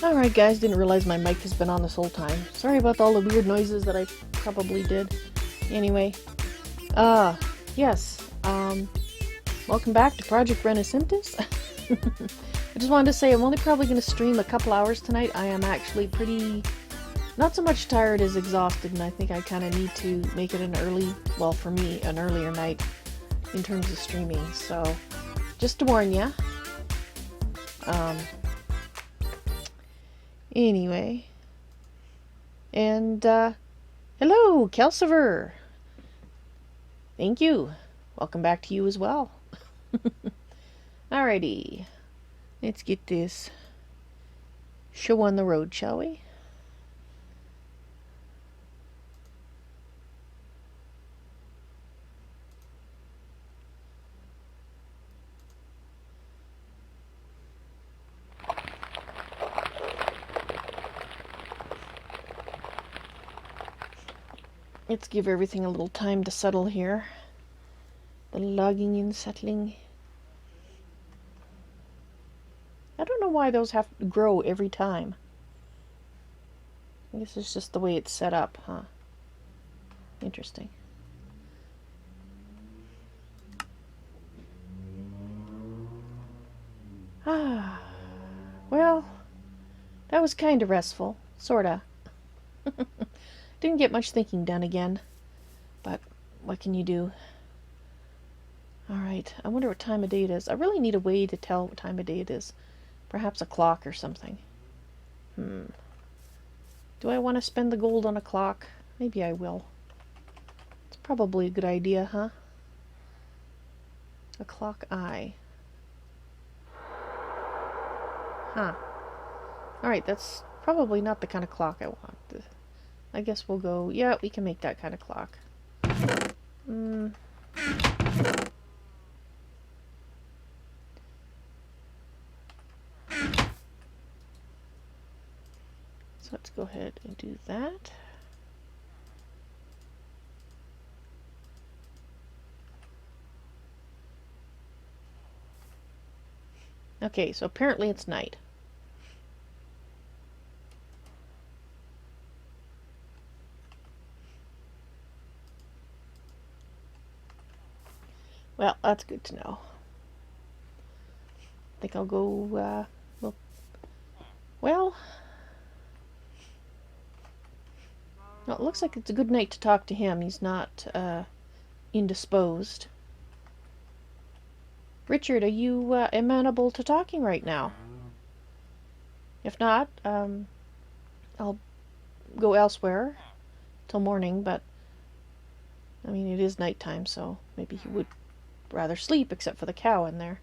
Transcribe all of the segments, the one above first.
Alright guys, didn't realize my mic has been on this whole time. Sorry about all the weird noises that I probably did. Anyway, yes, welcome back to Project Renascintis. I just wanted to say I'm only probably going to stream a couple hours tonight. I am actually pretty, not so much tired as exhausted, and I think I kind of need to make it an early, well for me, an earlier night in terms of streaming. So, just to warn ya. Anyway, and hello, Kelsiver. Thank you. Welcome back to you as well. Alrighty, let's get this show on the road, shall we? Let's give everything a little time to settle here. The logging and settling. I don't know why those have to grow every time. I guess it's just the way it's set up, huh? Interesting. Ah, well, that was kind of restful, sorta. Didn't get much thinking done again, but what can you do? Alright, I wonder what time of day it is. I really need a way to tell what time of day it is. Perhaps a clock or something. Do I want to spend the gold on a clock? Maybe I will. It's probably a good idea, huh? A clock eye. Huh. Alright, that's probably not the kind of clock I want. I guess we'll go, yeah, we can make that kind of clock. So let's go ahead and do that. Okay, so apparently it's night. Well, that's good to know. I think I'll go, well, it looks like it's a good night to talk to him. He's not, indisposed. Richard, are you, amenable to talking right now? If not, I'll go elsewhere till morning, but, I mean, it is nighttime, so maybe he would rather sleep, except for the cow in there.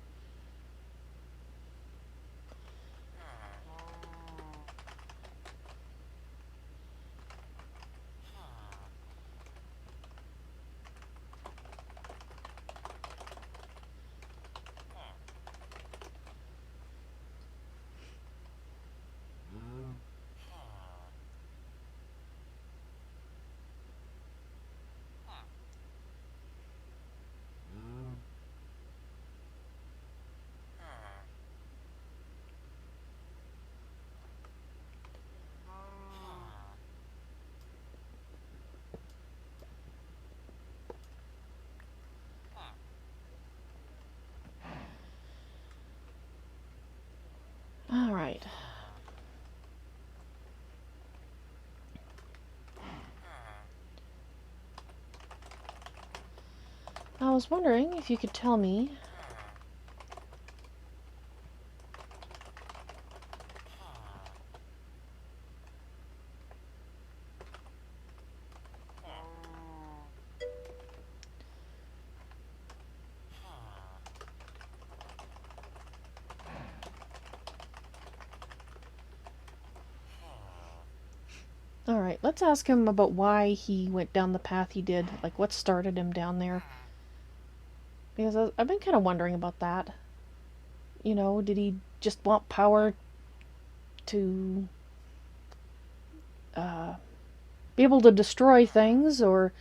Alright. I was wondering if you could tell me Alright, let's ask him about why he went down the path he did. Like, what started him down there. Because I've been kind of wondering about that. You know, did he just want power to be able to destroy things? Or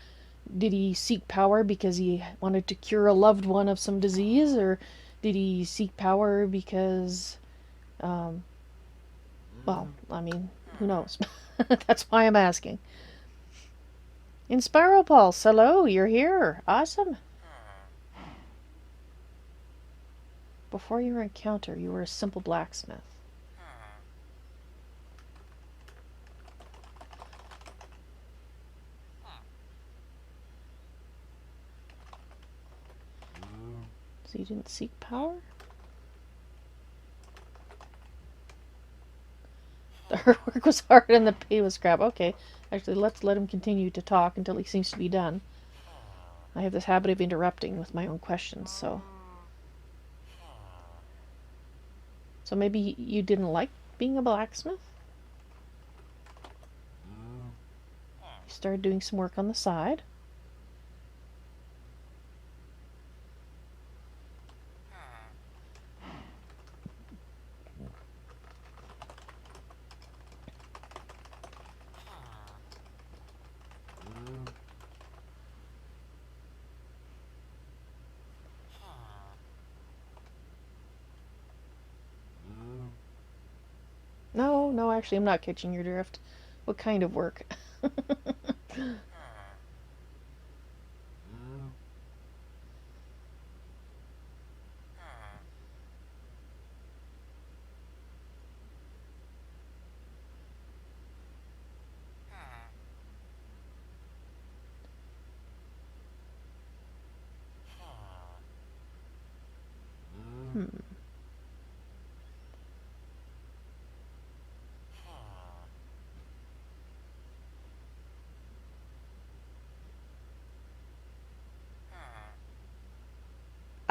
did he seek power because he wanted to cure a loved one of some disease? Or did he seek power because Well, I mean, who knows? That's why I'm asking. Inspiral Pulse, hello, you're here. Awesome. Before your encounter, you were a simple blacksmith. So you didn't seek power? The hard work was hard and the pay was crap. Okay, actually, let's let him continue to talk until he seems to be done. I have this habit of interrupting with my own questions, so... So maybe you didn't like being a blacksmith? You started doing some work on the side. No, actually, I'm not catching your drift. What kind of work?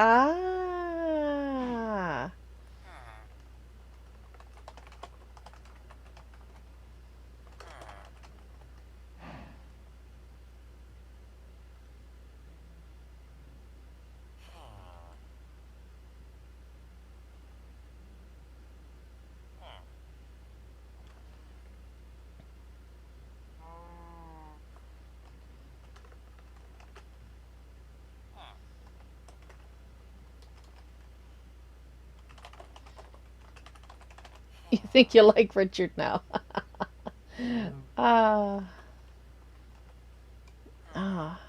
Ah. You think you like Richard now? Ah. Ah.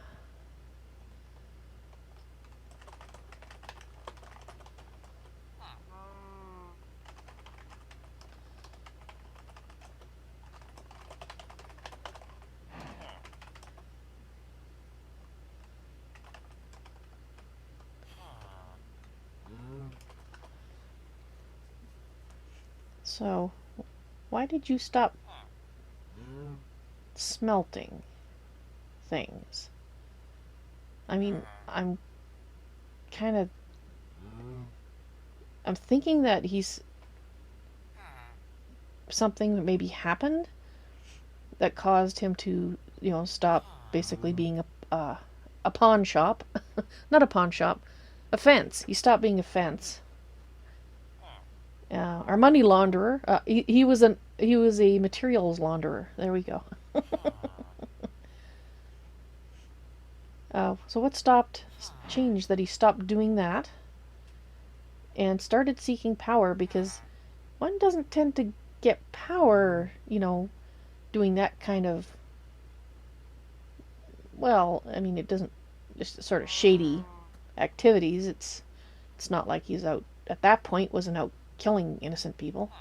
So, why did you stop smelting things? I mean, I'm thinking that something that maybe happened that caused him to, stop basically being a pawn shop. Not a pawn shop, a fence. He stopped being a fence. Our money launderer. He was a materials launderer. There we go. So what changed that he stopped doing that and started seeking power, because one doesn't tend to get power, doing that kind of, well, I mean, it doesn't, just sort of shady activities. It's not like he's out, at that point, wasn't out killing innocent people.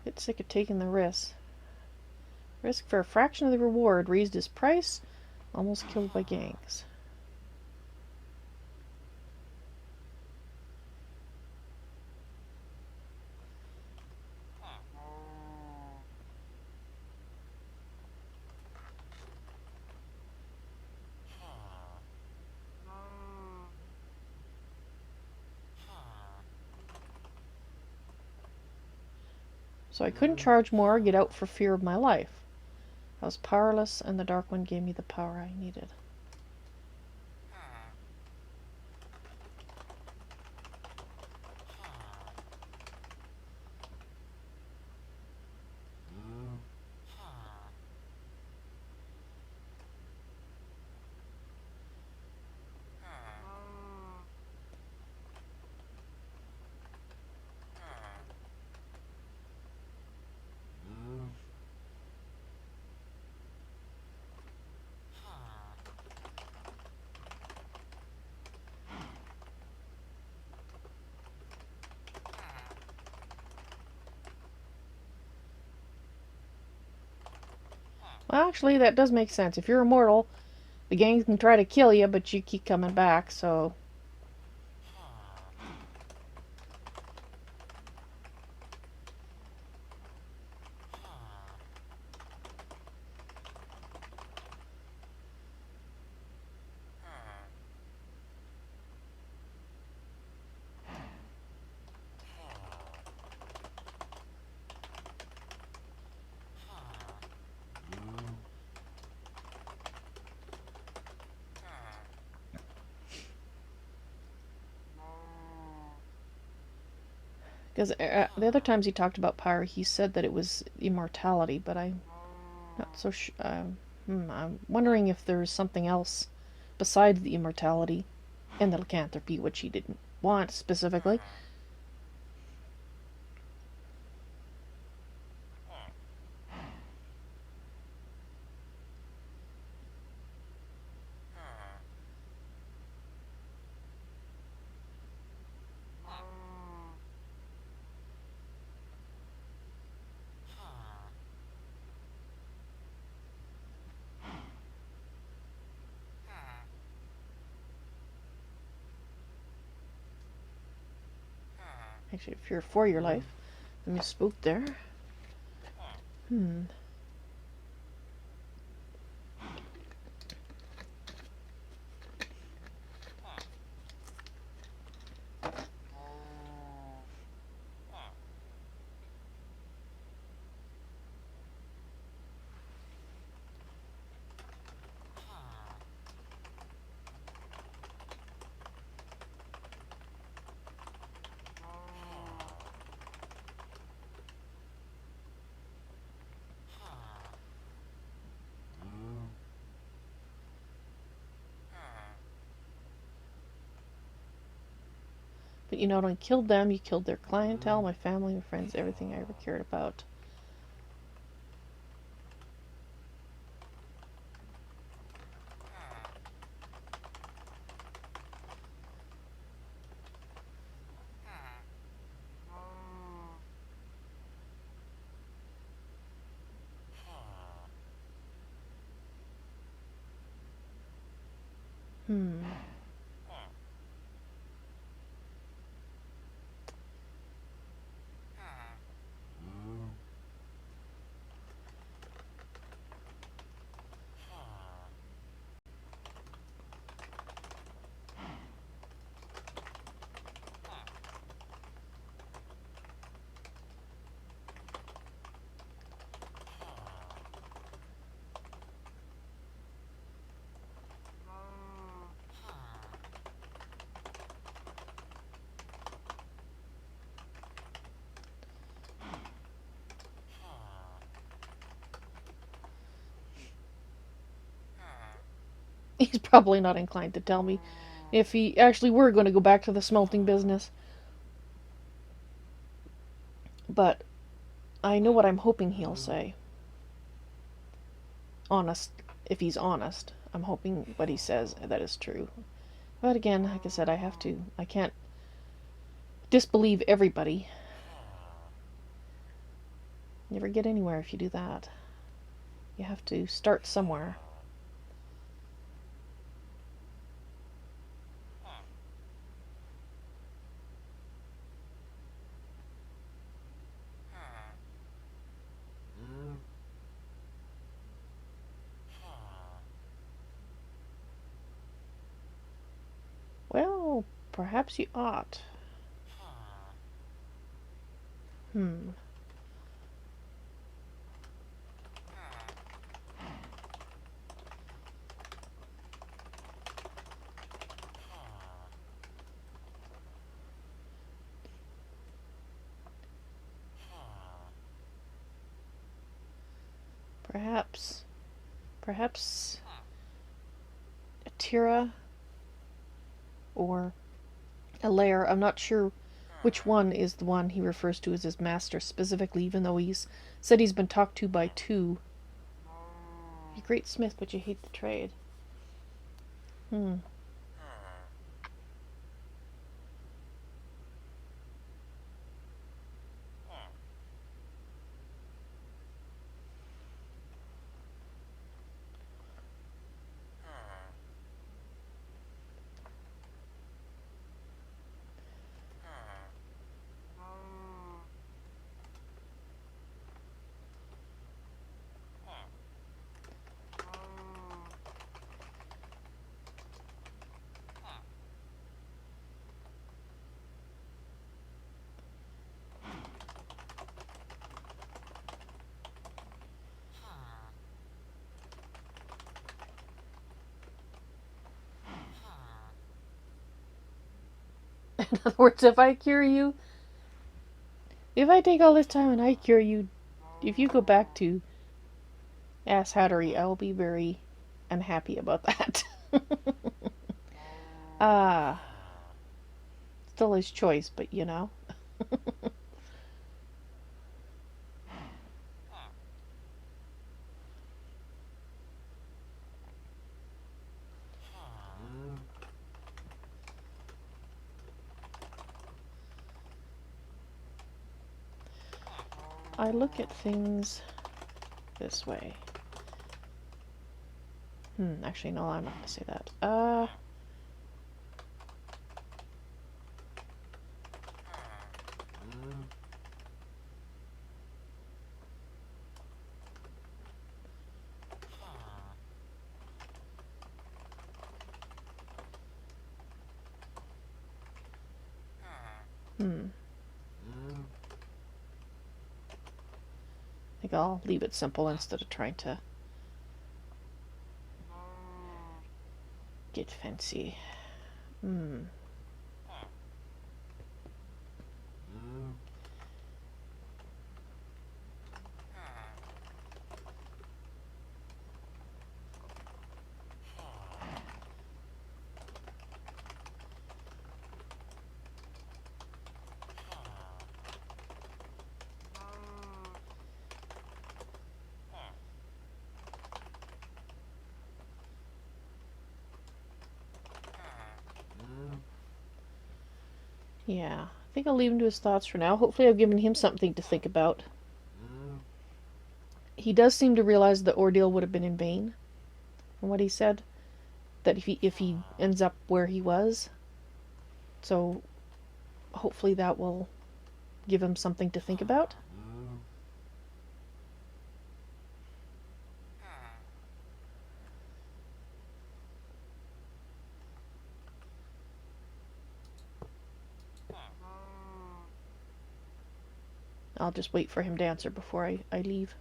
Get sick of taking the risk. Risk for a fraction of the reward, raised his price, almost killed by gangs. So I couldn't charge more, get out for fear of my life. I was powerless, and the Dark One gave me the power I needed. Well, actually, that does make sense. If you're immortal, the gang can try to kill you, but you keep coming back, so... Because the other times he talked about power, he said that it was immortality, but I'm not so sure. I'm wondering if there's something else besides the immortality and the lycanthropy, which he didn't want specifically. Actually, if you're for your life. Let me spook there. But you not only killed them, you killed their clientele, my family, my friends, everything I ever cared about. He's probably not inclined to tell me if he actually were going to go back to the smelting business. But I know what I'm hoping he'll say. Honest, if he's honest. I'm hoping what he says that is true. But again, like I said, I can't disbelieve everybody. Never get anywhere if you do that. You have to start somewhere. Well, perhaps you ought. Perhaps a Tira or a lair. I'm not sure which one is the one he refers to as his master specifically, even though he's said he's been talked to by two. You're a great smith, but you hate the trade. In other words, if I cure you, if I take all this time and I cure you, if you go back to ass hattery, I will be very unhappy about that. Ah, still his choice, but you know. I look at things this way. Actually, no, I'm not going to say that. I think I'll leave it simple instead of trying to get fancy. Yeah, I think I'll leave him to his thoughts for now. Hopefully I've given him something to think about. He does seem to realize the ordeal would have been in vain, from what he said. That if he ends up where he was. So, hopefully that will give him something to think about. I'll just wait for him to answer before I leave.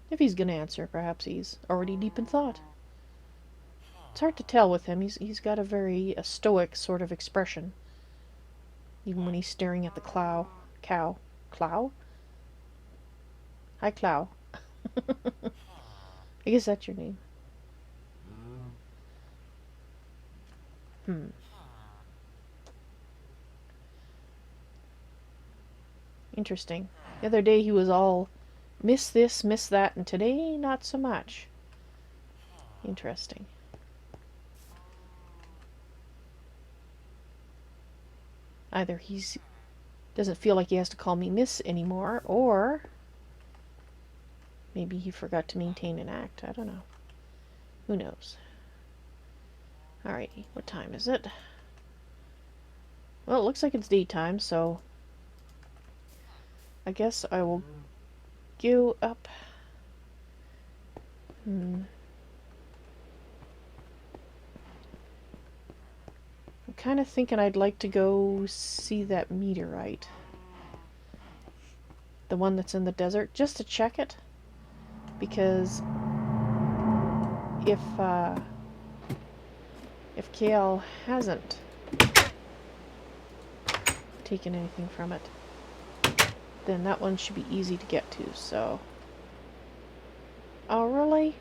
If he's gonna answer, perhaps he's already deep in thought. It's hard to tell with him. He's got a stoic sort of expression, even when he's staring at the cow. Clow? Hi, Clow. I guess that's your name. Interesting. The other day he was all miss this, miss that, and today not so much. Interesting. Either he doesn't feel like he has to call me miss anymore, or maybe he forgot to maintain an act. I don't know. Who knows? Alrighty, what time is it? Well, it looks like it's daytime, so I guess I will go up. I'm kind of thinking I'd like to go see that meteorite. The one that's in the desert, just to check it. Because if KL hasn't taken anything from it, then that one should be easy to get to, so... Oh, really?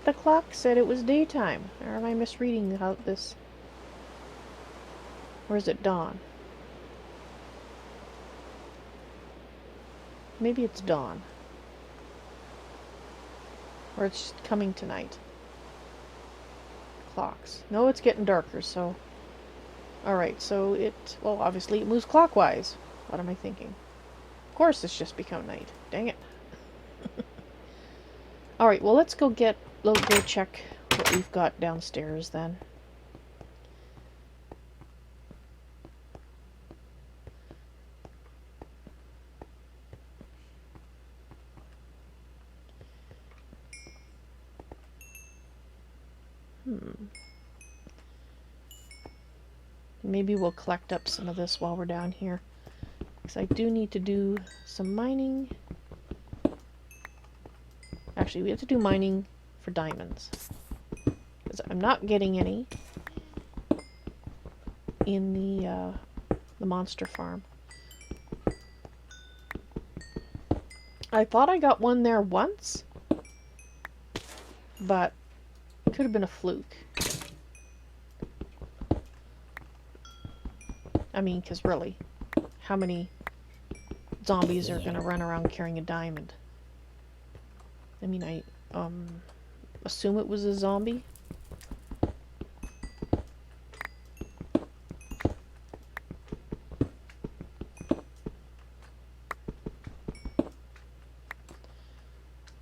The clock said it was daytime. Or am I misreading how this... Or is it dawn? Maybe it's dawn. Or it's just coming tonight. Clocks. No, it's getting darker, so... Alright, so it... Well, obviously it moves clockwise. What am I thinking? Of course it's just become night. Dang it. Alright, well let's go check what we've got downstairs then. Maybe we'll collect up some of this while we're down here. Because I do need to do some mining. Actually, actually, we have to do mining for diamonds. Because I'm not getting any in the monster farm. I thought I got one there once, but it could have been a fluke. I mean, because really, how many zombies are going to run around carrying a diamond? I mean, I assume it was a zombie.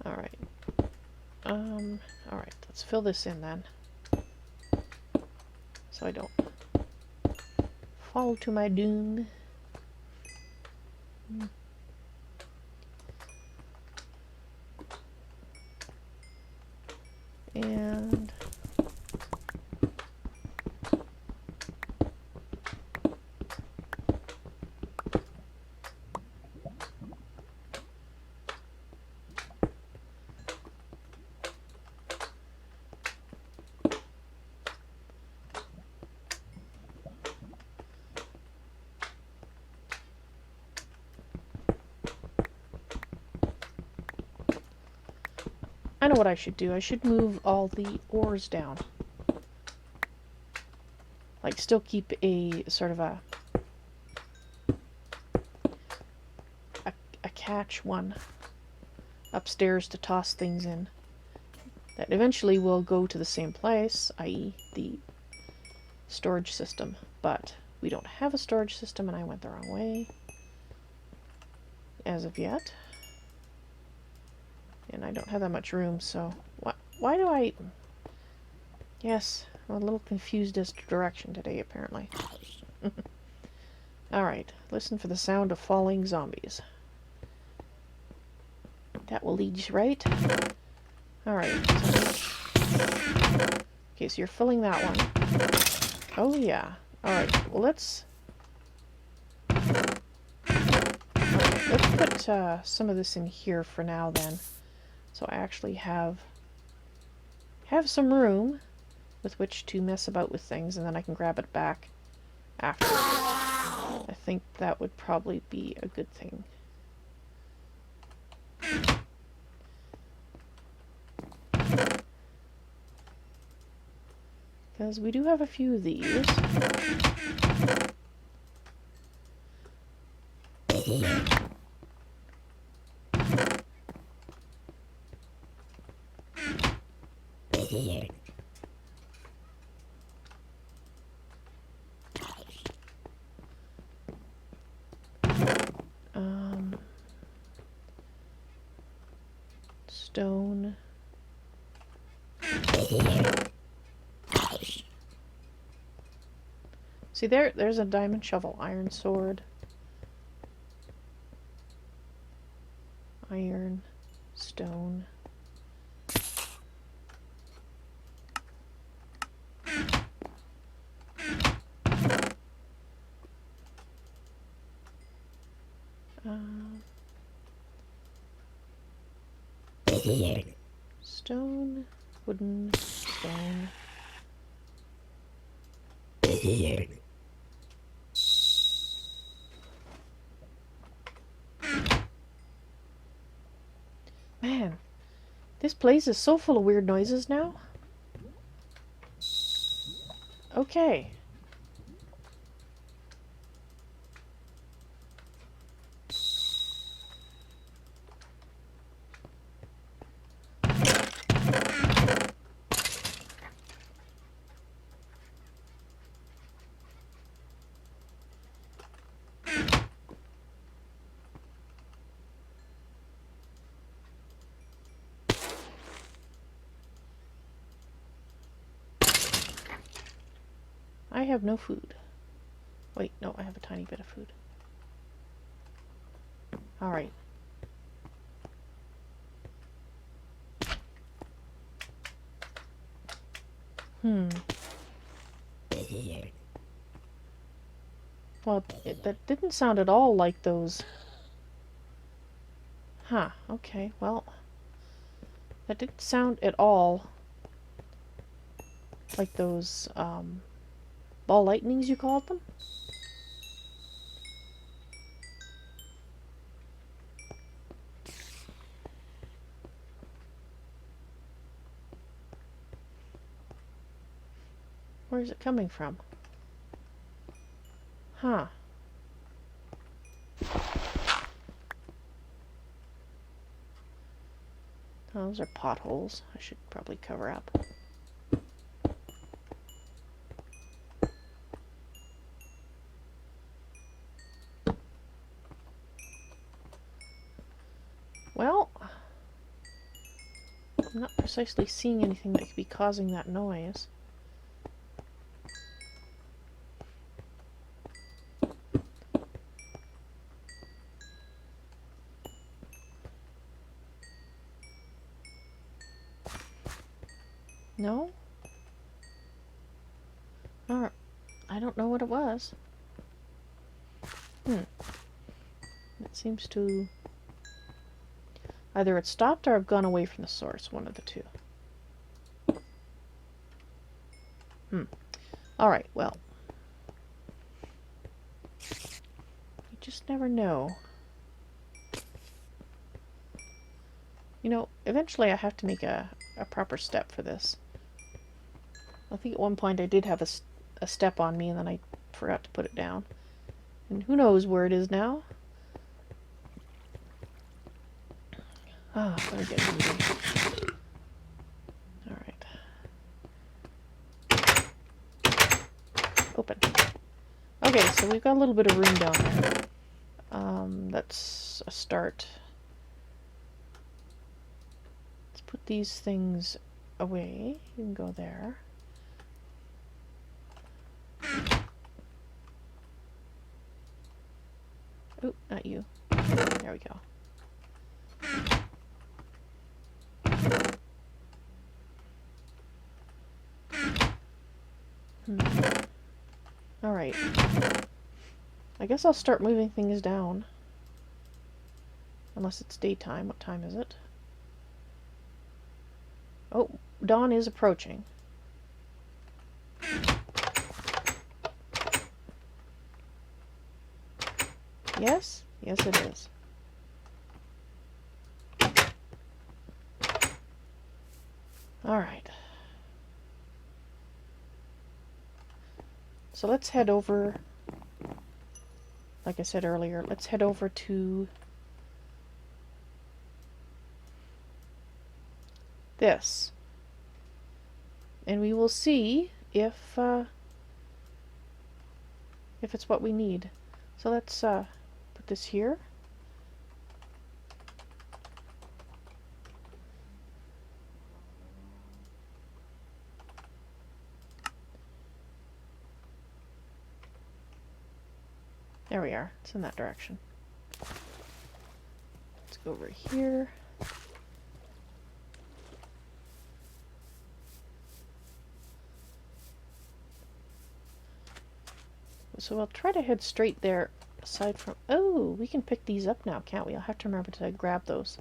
Alright. Alright, let's fill this in then. So I don't fall to my doom. And I know what I should do. I should move all the ores down. Like, still keep a sort of a catch one upstairs to toss things in. That eventually will go to the same place, i.e. the storage system. But we don't have a storage system, and I went the wrong way as of yet. And I don't have that much room, so why do I... Yes, I'm a little confused as to direction today, apparently. Alright, listen for the sound of falling zombies. That will lead you right. Alright. Okay, so you're filling that one. Oh, yeah. Alright, well, let's put some of this in here for now, then. So I actually have some room with which to mess about with things, and then I can grab it back after. I think that would probably be a good thing. Because we do have a few of these. Stone. See, there's a diamond shovel, iron sword, iron, stone. Stone, wooden, stone. Man, this place is so full of weird noises now. Okay. I have no food. Wait, no, I have a tiny bit of food. Alright. Well, that didn't sound at all like those. Huh, okay, well. That didn't sound at all like those ball lightnings you called them. Where is it coming from? Huh. Oh, those are potholes. I should probably cover up. Well, I'm not precisely seeing anything that could be causing that noise. No? Alright. I don't know what it was. It seems to... Either it stopped or I've gone away from the source. One of the two. Alright, well. You just never know. You know, eventually I have to make a proper step for this. I think at one point I did have a step on me and then I forgot to put it down. And who knows where it is now? Ah, better get moving. Alright. Open. Okay, so we've got a little bit of room down there. That's a start. Let's put these things away. You can go there. Oop, not you. There we go. Alright. I guess I'll start moving things down. Unless it's daytime. What time is it? Oh, dawn is approaching. Yes? Yes, it is. Alright. So let's head over, like I said earlier, let's head over to this. And we will see if it's what we need. So let's put this here. There we are. It's in that direction. Let's go over here. So I'll try to head straight there, aside from... Oh, we can pick these up now, can't we? I'll have to remember to grab those.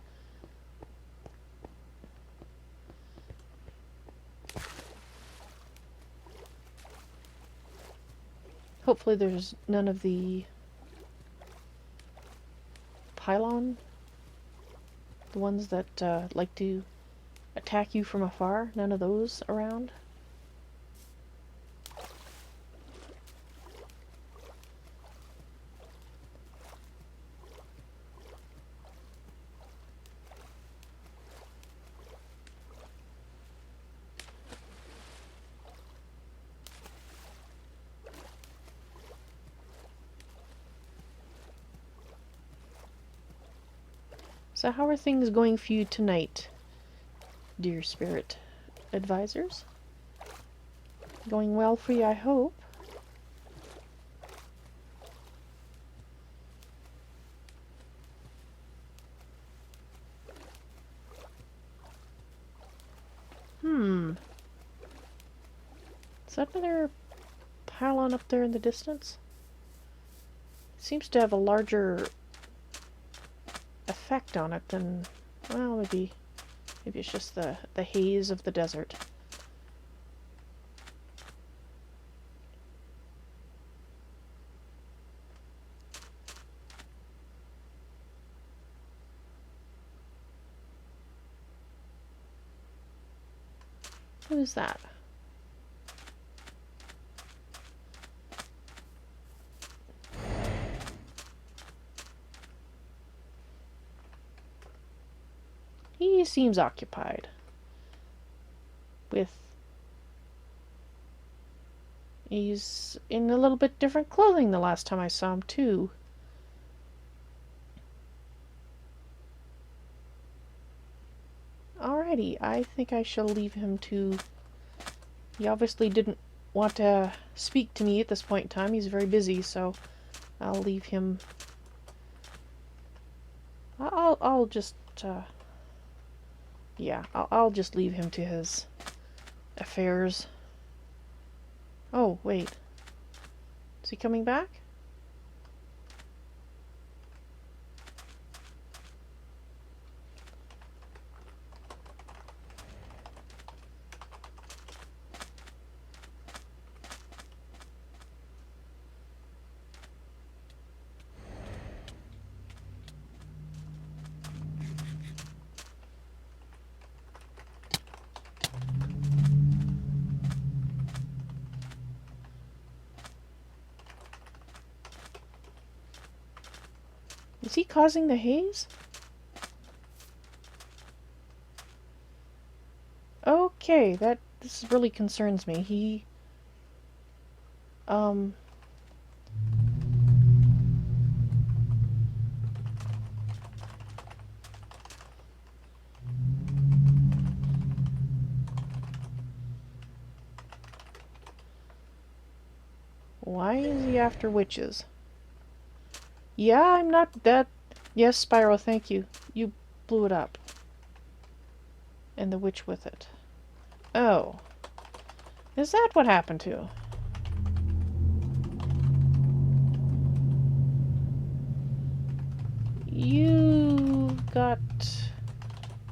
Hopefully there's none of the pylon, the ones that like to attack you from afar, none of those around. So how are things going for you tonight, dear spirit advisors? Going well for you, I hope. Is that another pylon up there in the distance? It seems to have a larger effect on it than, well, maybe Maybe it's just the haze of the desert. What is that? He seems occupied with... He's in a little bit different clothing the last time I saw him, too. Alrighty, I think I shall leave him to... He obviously didn't want to speak to me at this point in time. He's very busy, so I'll leave him... I'll just... yeah, I'll just leave him to his affairs. Oh, wait. Is he coming back? Is he causing the haze? Okay, this really concerns me. He... Why is he after witches? Yeah, I'm not that... Yes, Spyro, thank you. You blew it up. And the witch with it. Oh. Is that what happened to? You got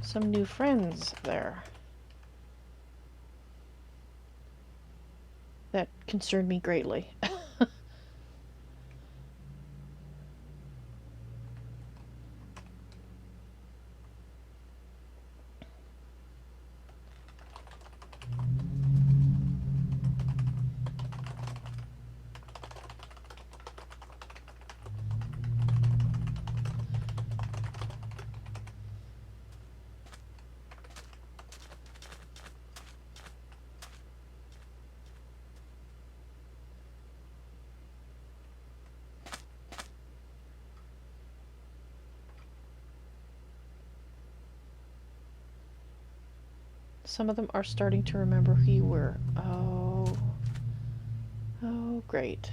some new friends there. That concerned me greatly. Some of them are starting to remember who you were. Oh. Oh, great.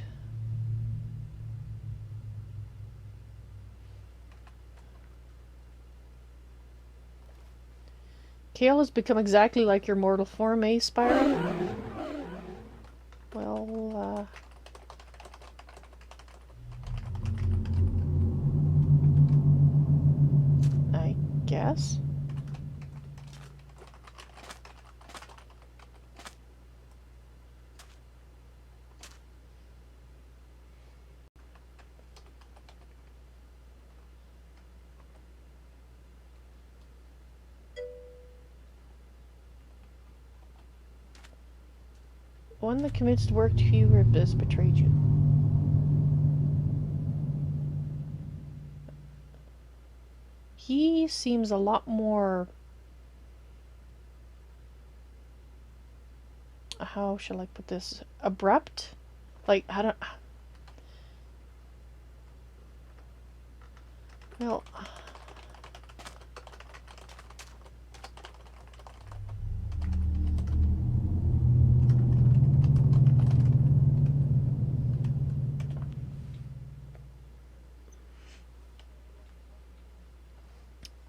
Kale has become exactly like your mortal form, eh, Spyro? Well, I guess. One that commits to work to you or has betrayed you. He seems a lot more... How shall I put this? Abrupt? Like, I don't... Well...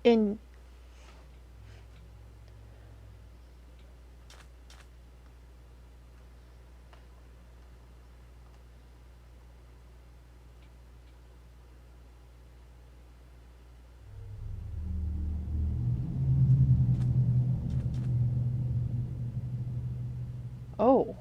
In... Oh.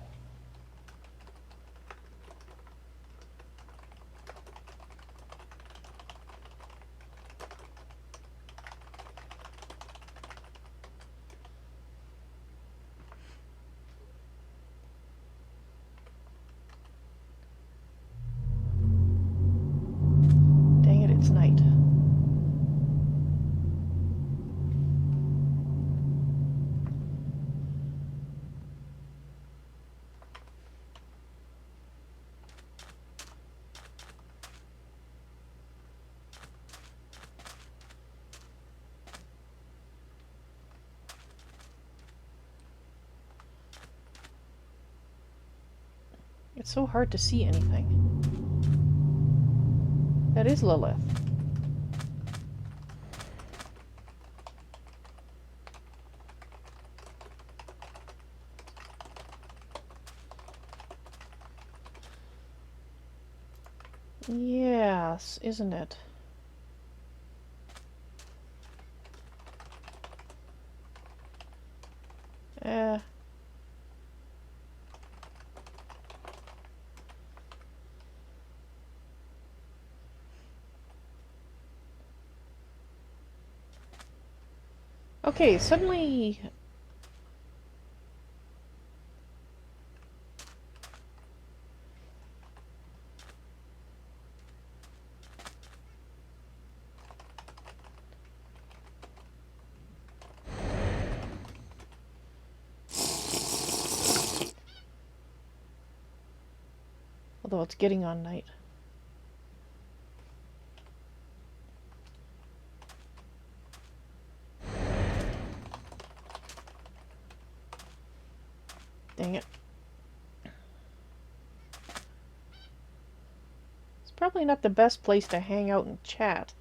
Dang it, it's night. It's so hard to see anything. That is Lilith. Yes, isn't it? Okay, suddenly... Although it's getting on night. Dang it. It's probably not the best place to hang out and chat.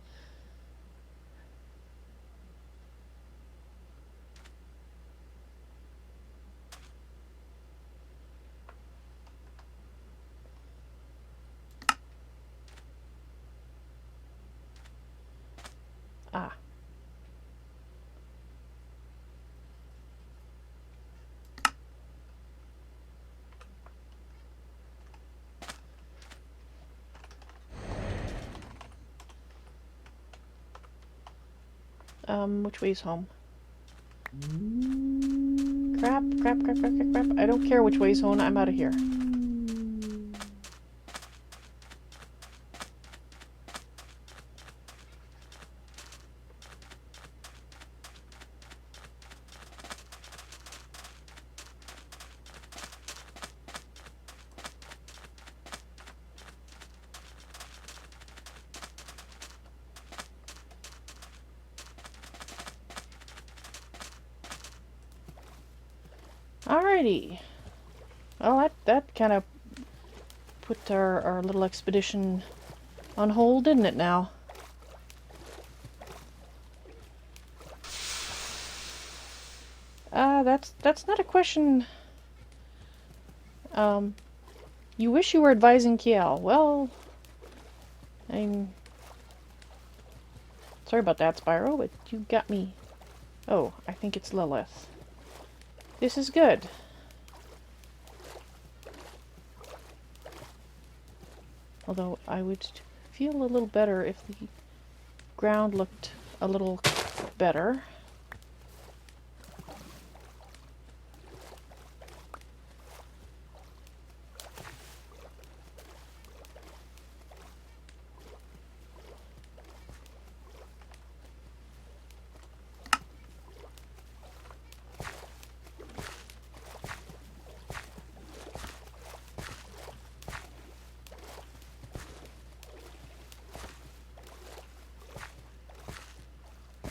Ah. Which way's home? Crap, crap, crap, crap, crap, crap. I don't care which way's home, I'm out of here. Alrighty. Well, that kind of put our little expedition on hold, didn't it now? That's not a question. You wish you were advising Kiel. Well, I'm sorry about that, Spyro, but you got me. Oh, I think it's Lilith. This is good. Although I would feel a little better if the ground looked a little better.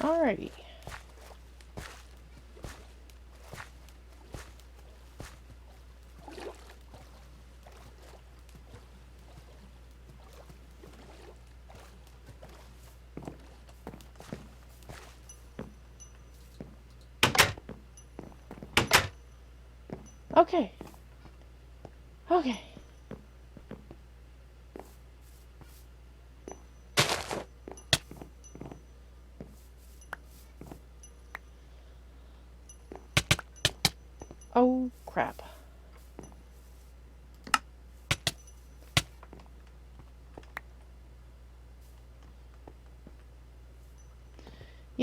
Alrighty. Okay. Okay. Oh, crap.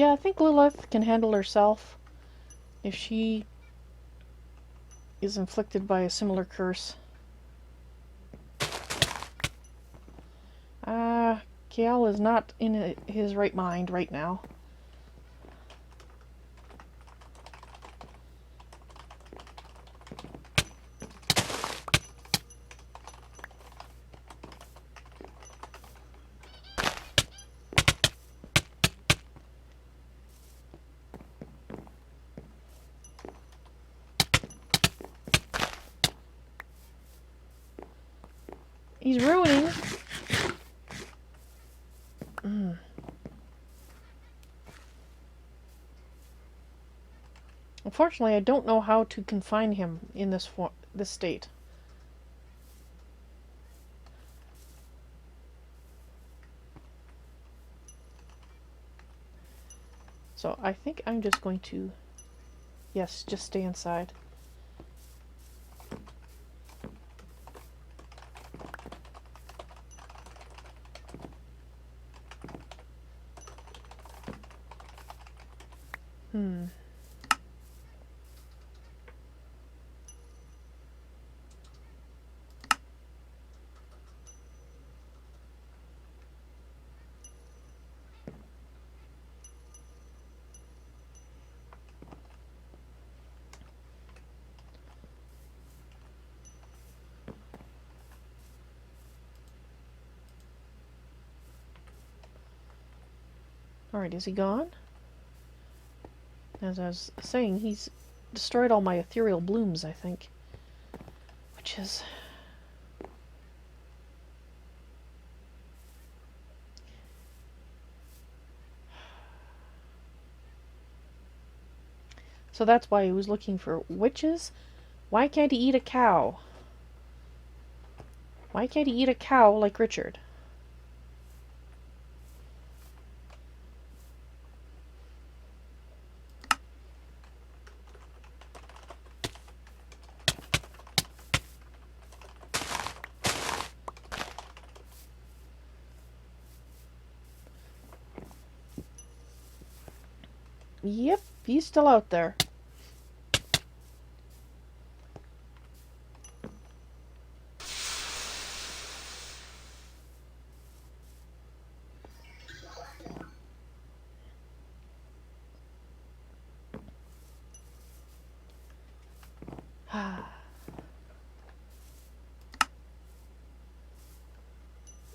Yeah, I think Lilith can handle herself if she is inflicted by a similar curse. Kiel is not in his right mind right now. He's ruining. Unfortunately, I don't know how to confine him in this state. So I think I'm just going to, yes, just stay inside. Alright, is he gone? As I was saying, he's destroyed all my ethereal blooms, I think. Which is... So that's why he was looking for witches? Why can't he eat a cow? Why can't he eat a cow like Richard? Yep, he's still out there.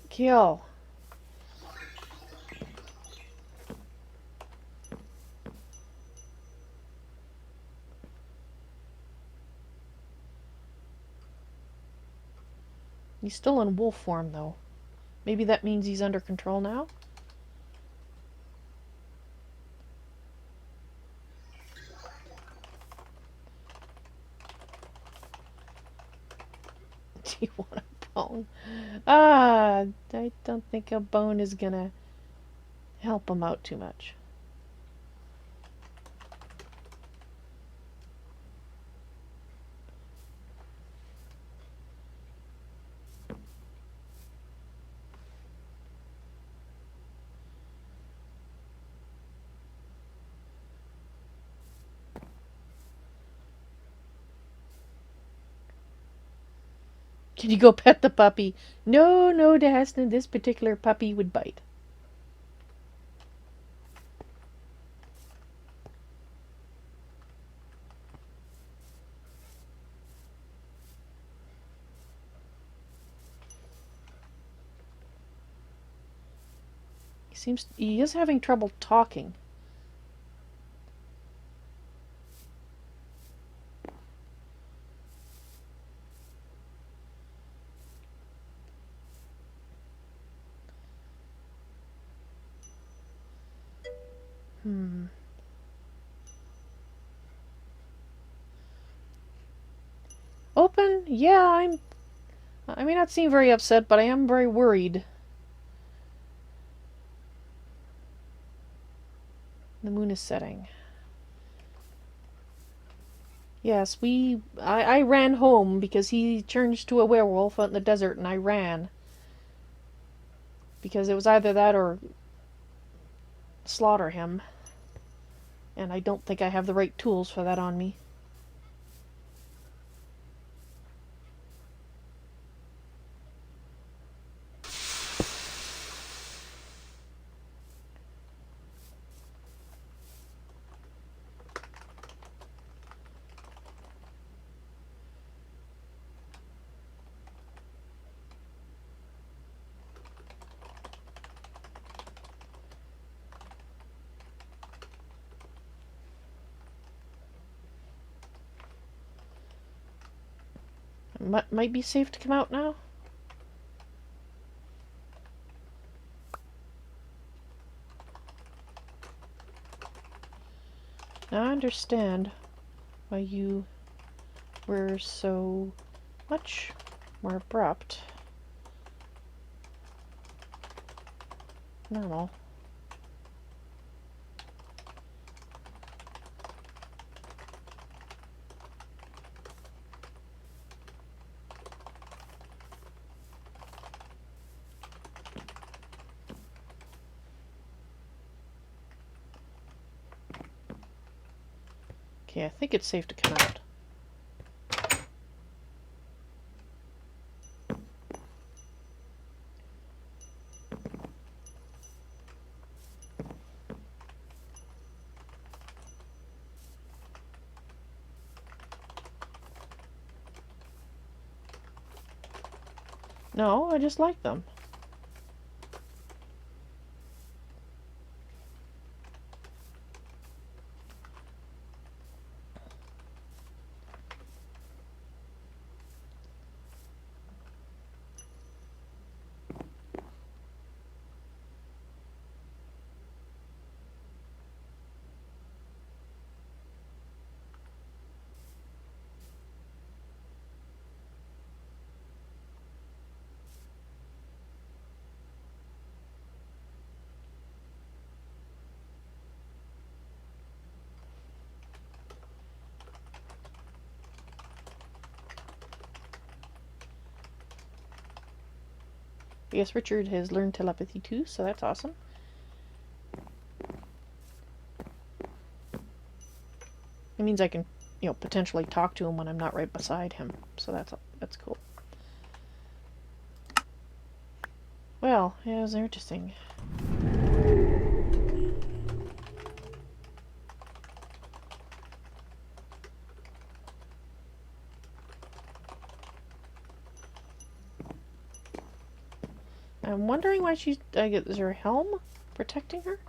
Kill. He's still in wolf form, though. Maybe that means he's under control now? Do you want a bone? I don't think a bone is gonna help him out too much. Can you go pet the puppy? No, no, Destin, this particular puppy would bite. He is having trouble talking. Open? Yeah, I may not seem very upset, but I am very worried. The moon is setting. Yes, I ran home because he turned to a werewolf out in the desert, and I ran. Because it was either that or slaughter him. And I don't think I have the right tools for that on me. Might be safe to come out now. Now I understand why you were so much more abrupt. Normal. Okay, I think it's safe to come out. No, I just like them. Yes, Richard has learned telepathy too, so that's awesome. It means I can, you know, potentially talk to him when I'm not right beside him, so that's cool. Well, yeah, it was interesting. I'm wondering why she's... is her helm protecting her?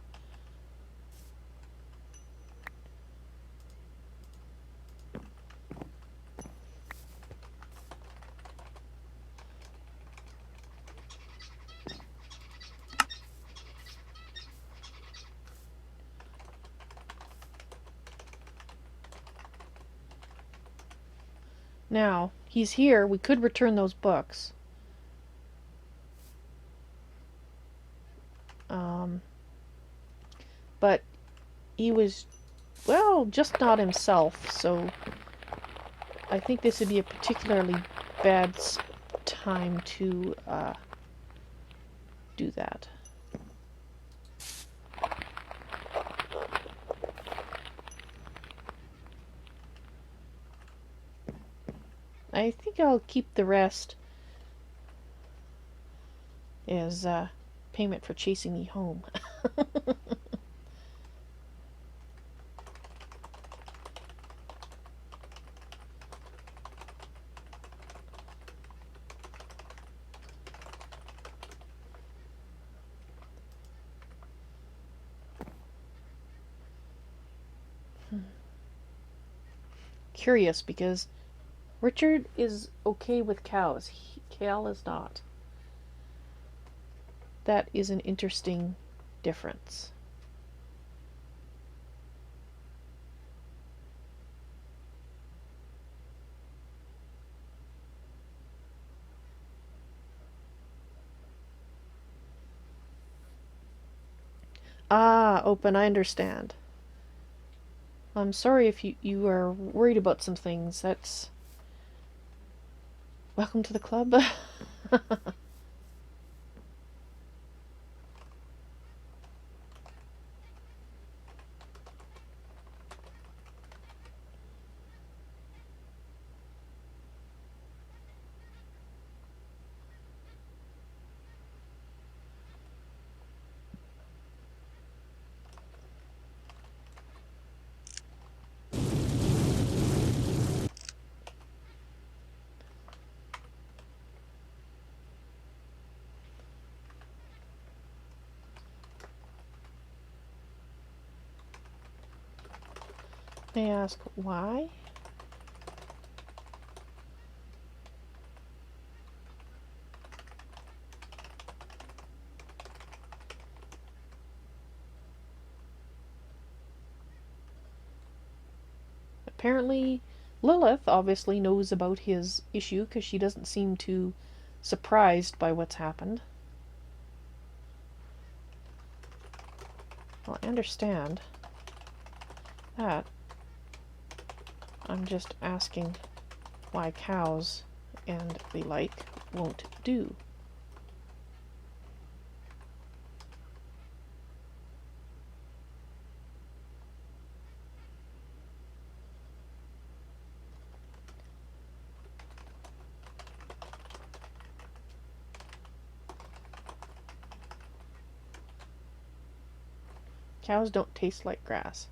Now, he's here. We could return those books. But he was, well, just not himself, so I think this would be a particularly bad time to do that. I think I'll keep the rest as payment for chasing me home. Curious, because Richard is okay with cows. Cal is not. That is an interesting difference. Ah, Open, I understand. I'm sorry if you are worried about some things. That's... Welcome to the club. May I ask why? Apparently, Lilith obviously knows about his issue because she doesn't seem too surprised by what's happened. Well, I understand that. I'm just asking why cows and the like won't do. Cows don't taste like grass.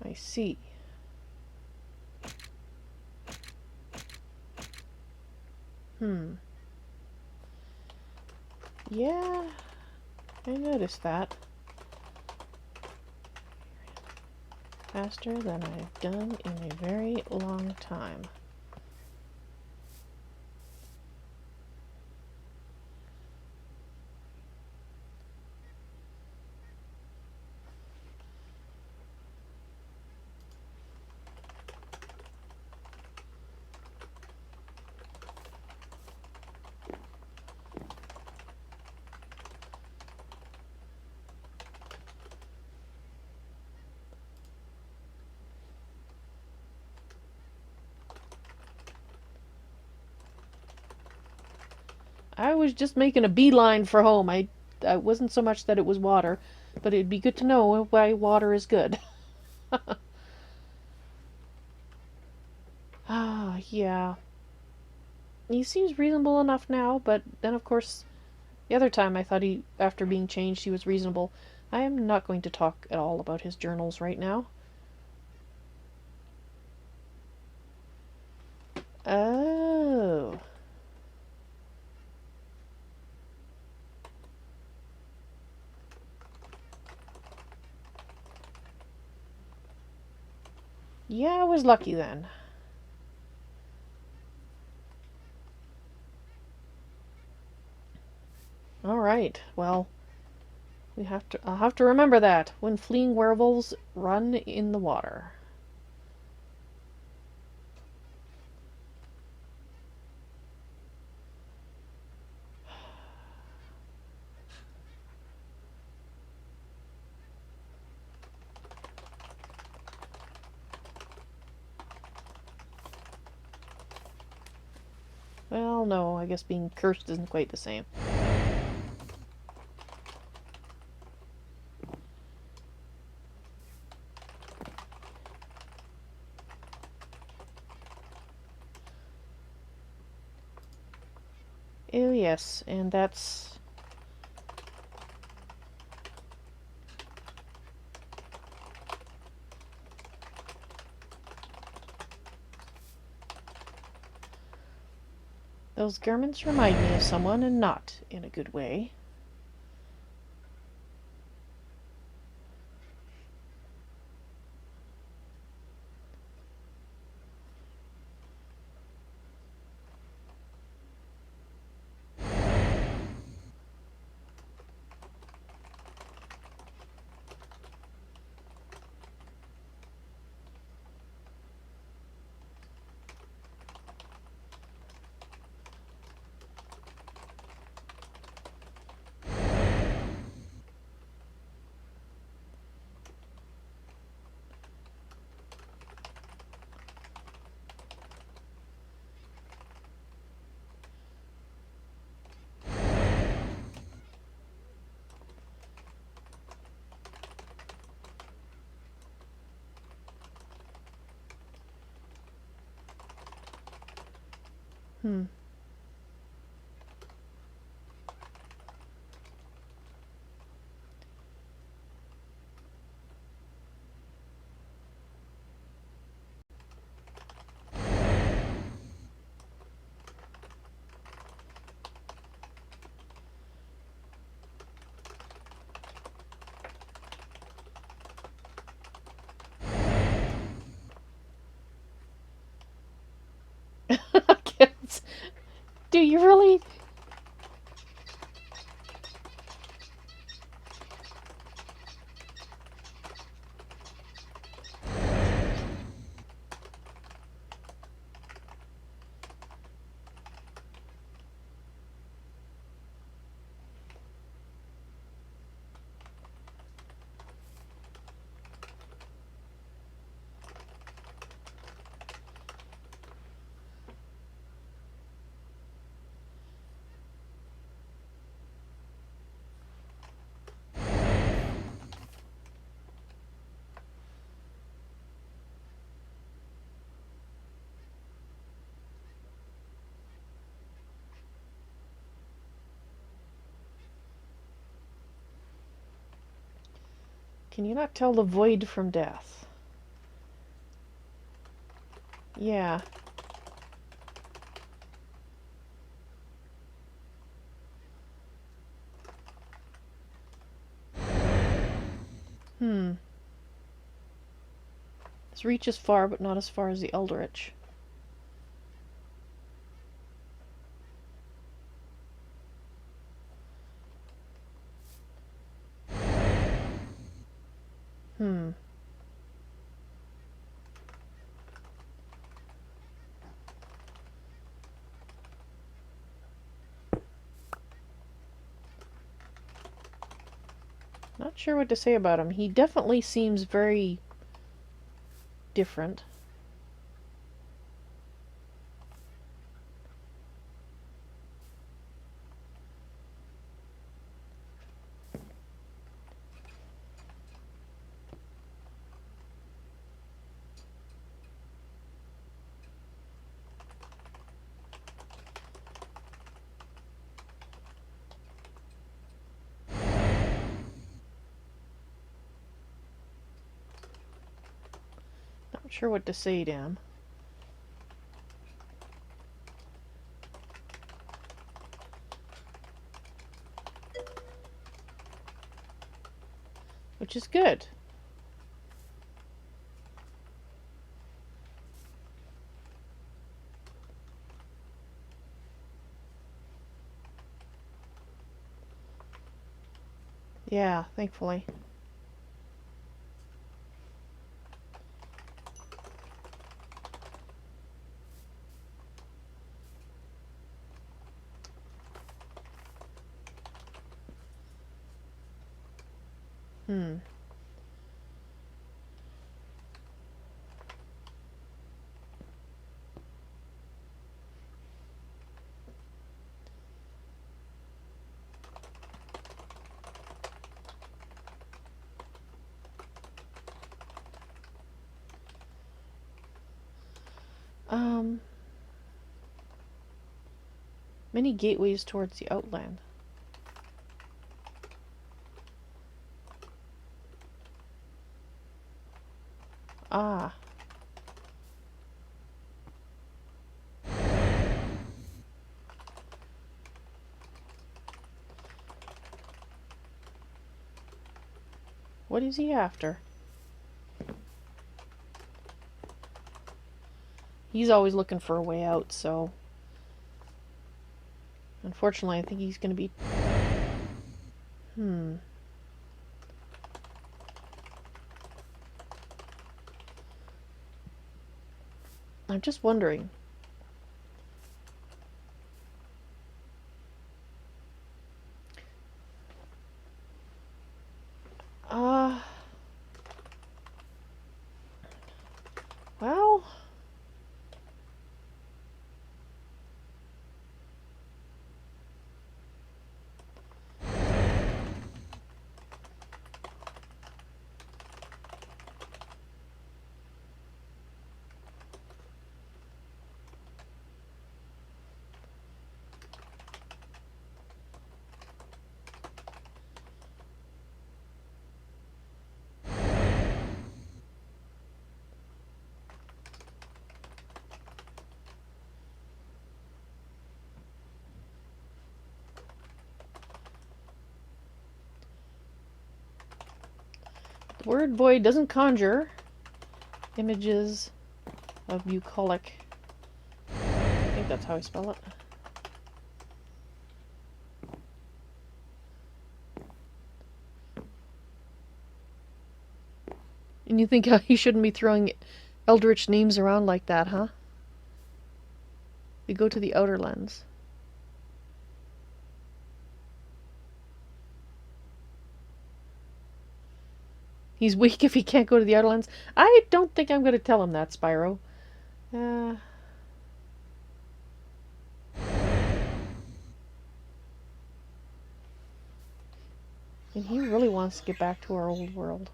I see. Yeah, I noticed that. Faster than I've done in a very long time. I was just making a beeline for home. I wasn't so much that it was water, but it'd be good to know why water is good. Ah, yeah. He seems reasonable enough now, but then of course, the other time I thought after being changed, he was reasonable. I am not going to talk at all about his journals right now. Oh. Yeah, I was lucky then. Alright, well, I'll have to remember that when fleeing werewolves run in the water. Well, no, I guess being cursed isn't quite the same. Oh, yes, and that's... Those garments remind me of someone, and not in a good way. Hmm. You really? Can you not tell the void from death? Yeah. This reaches far, but not as far as the Eldritch. Not sure what to say about him. He definitely seems very different. Not sure what to say to him. Which is good. Yeah, thankfully. Many gateways towards the outland. Ah. What is he after? He's always looking for a way out, so... Unfortunately, I think he's gonna be... I'm just wondering. Well... The word void doesn't conjure images of bucolic. I think that's how I spell it. And you think he shouldn't be throwing eldritch names around like that, huh? We go to the outer lens. He's weak if he can't go to the outer lens. I don't think I'm going to tell him that, Spyro. And he really wants to get back to our old world.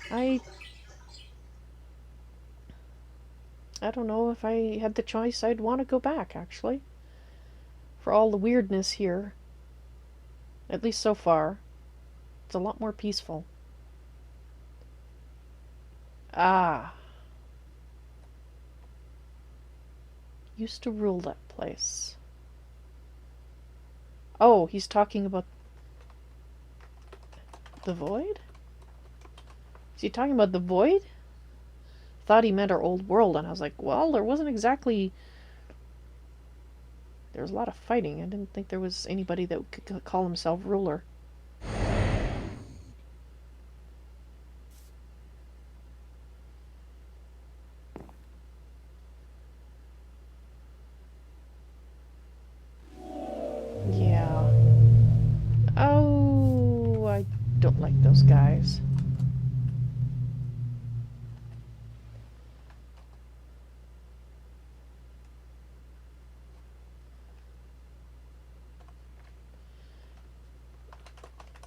I don't know if I had the choice, I'd want to go back, actually. For all the weirdness here. At least so far. It's a lot more peaceful. Ah. Used to rule that place. Oh, he's talking about the void? Is he talking about the void? Thought he meant our old world, and I was like, well, there wasn't exactly... There was a lot of fighting. I didn't think there was anybody that could call himself ruler. Yeah. Oh, I don't like those guys.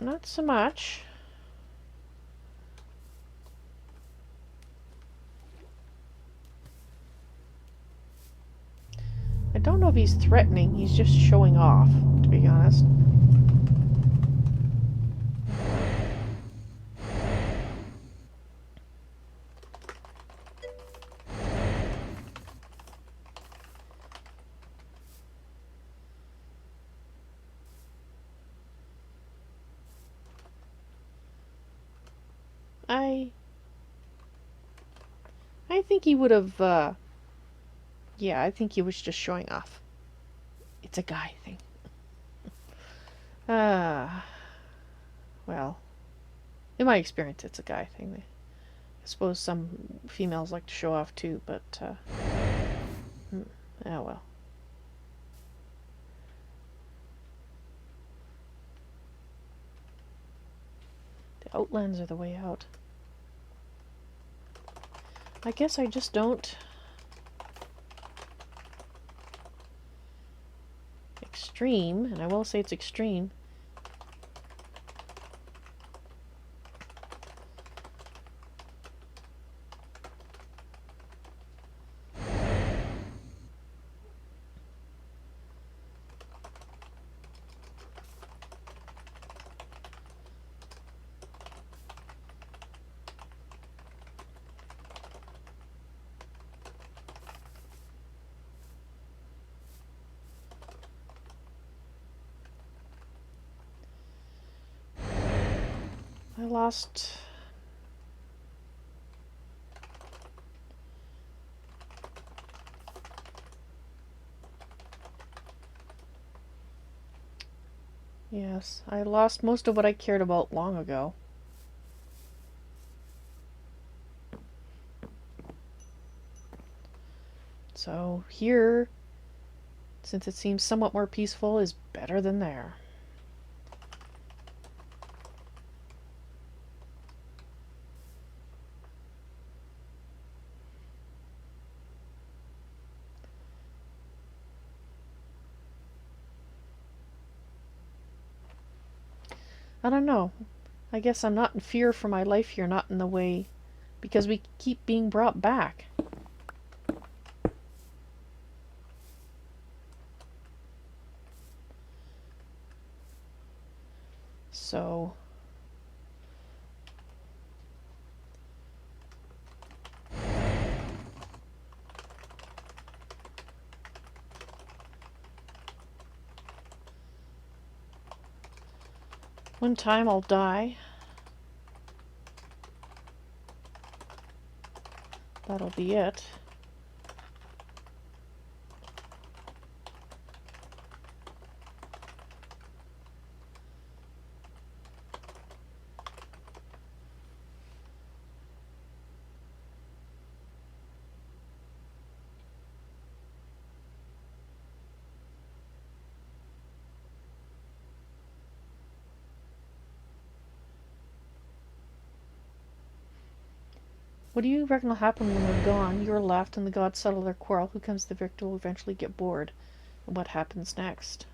Not so much. I don't know if he's threatening, he's just showing off, to be honest. I think he would have, yeah, I think he was just showing off. It's a guy thing. Well, in my experience, it's a guy thing. I suppose some females like to show off too, but, oh well. The outlands are the way out. I guess I just don't... Extreme, and I will say it's extreme. I lost... Yes, I lost most of what I cared about long ago. So here, since it seems somewhat more peaceful, is better than there. I don't know. I guess I'm not in fear for my life here, not in the way, because we keep being brought back. So... one time I'll die. That'll be it. What do you reckon will happen when we're gone? You're left and the gods settle their quarrel. Who comes the victor will eventually get bored. And what happens next?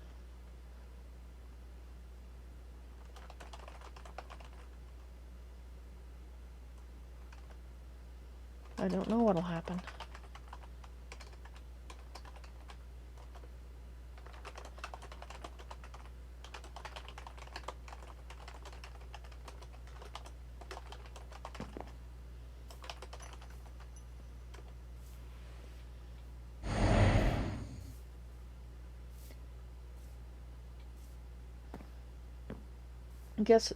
I don't know what'll happen.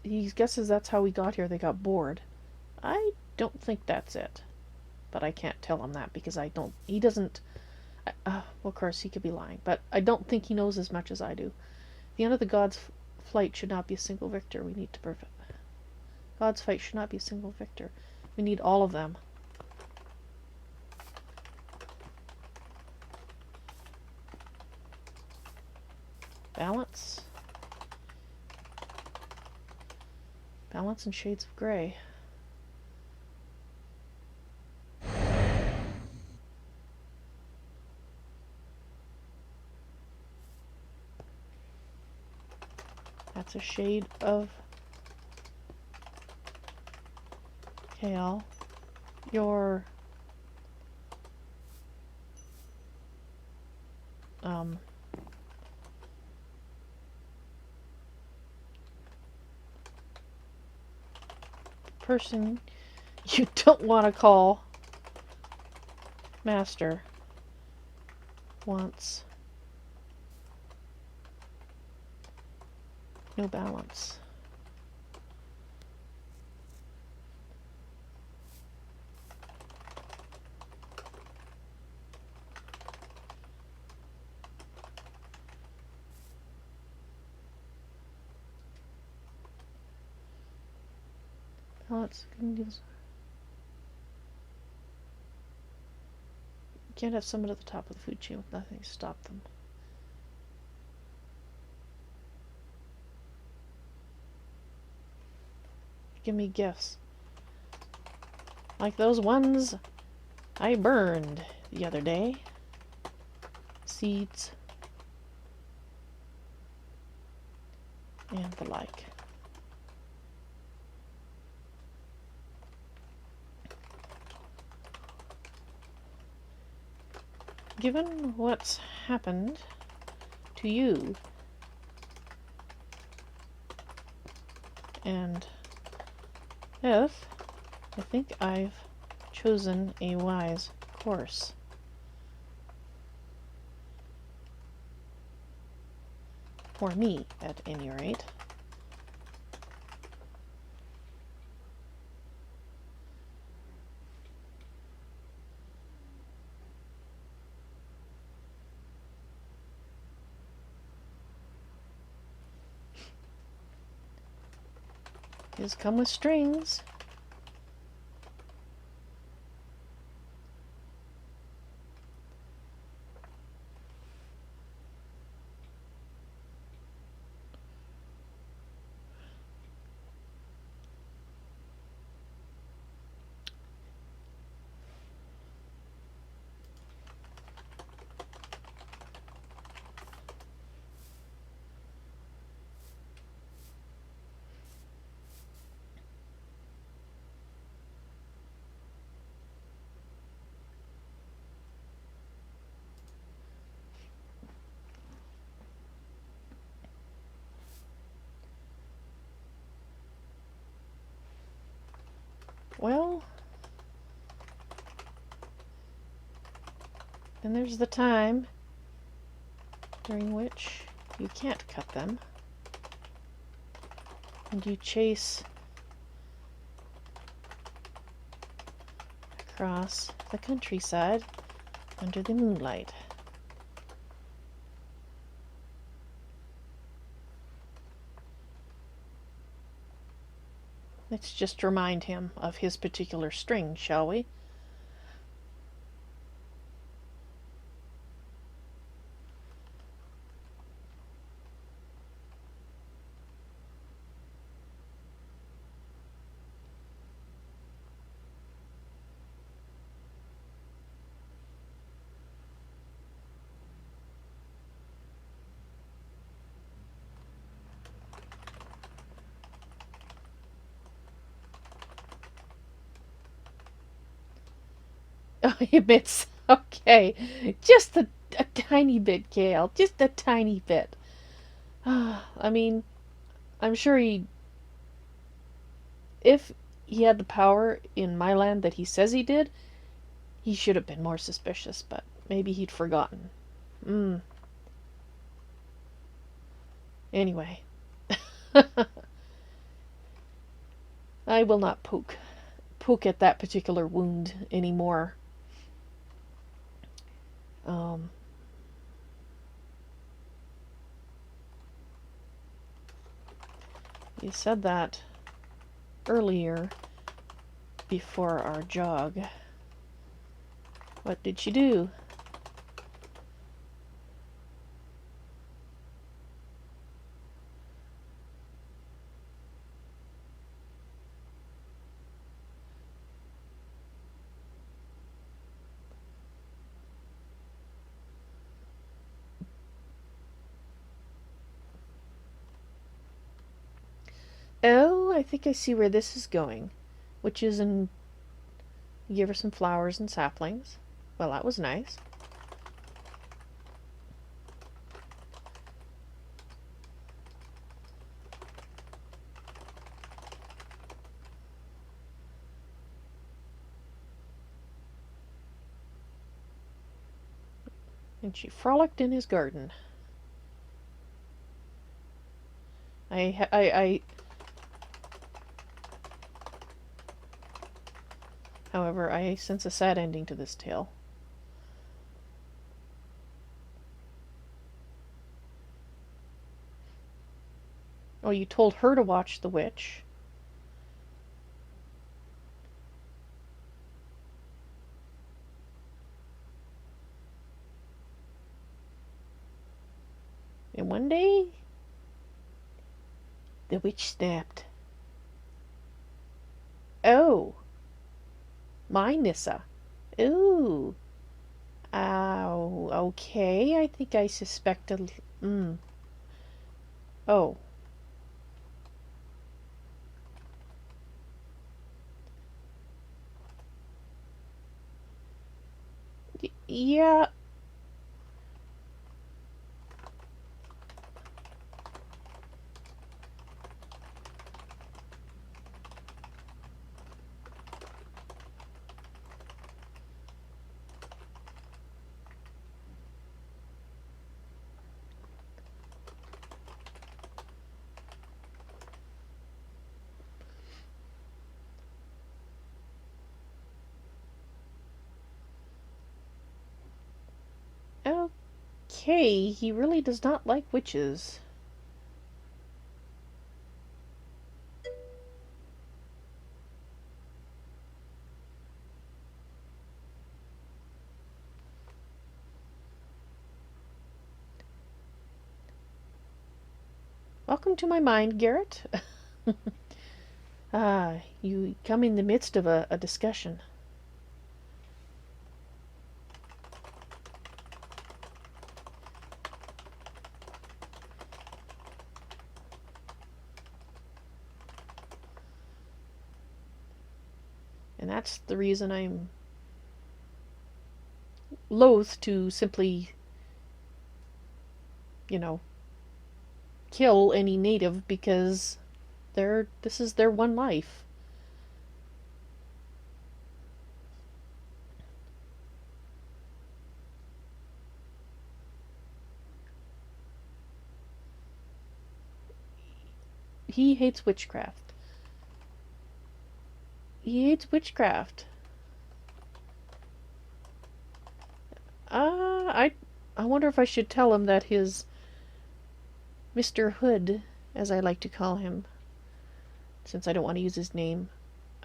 He guesses that's how we got here. They got bored. I don't think that's it. But I can't tell him that because he doesn't, well, of course he could be lying, but I don't think he knows as much as I do. The end of the gods' flight should not be a single victor. We need to prevent. God's fight should not be a single victor. We need all of them. Balance. Balance and shades of gray. That's a shade of Kale. Your person you don't want to call master wants no balance. Balance. You can't have someone at the top of the food chain with nothing to stop them. Give me gifts. Like those ones I burned the other day. Seeds. And the like. Given what's happened to you and if I think I've chosen a wise course. For me, at any rate. These come with strings. Well, then there's the time during which you can't cut them and you chase across the countryside under the moonlight. Let's just remind him of his particular string, shall we? Oh, he admits. Okay. Just a tiny bit, Kale. Just a tiny bit. I mean, I'm sure if he had the power in my land that he says he did, he should have been more suspicious, but maybe he'd forgotten. Anyway. I will not poke at that particular wound anymore. You said that earlier before our jog. What did she do? Oh, I think I see where this is going. Which is in... Give her some flowers and saplings. Well, that was nice. And she frolicked in his garden. However, I sense a sad ending to this tale. Oh, you told her to watch the witch. And one day, the witch snapped. Oh. My Nissa. Ooh. Ow. Okay, I think I suspect a... Oh. Yeah. Okay, he really does not like witches. Welcome to my mind, Garrett. You come in the midst of a discussion. And that's the reason I'm loath to simply, kill any native, because this is their one life. He hates witchcraft. He hates witchcraft. I wonder if I should tell him that his Mr. Hood, as I like to call him, since I don't want to use his name,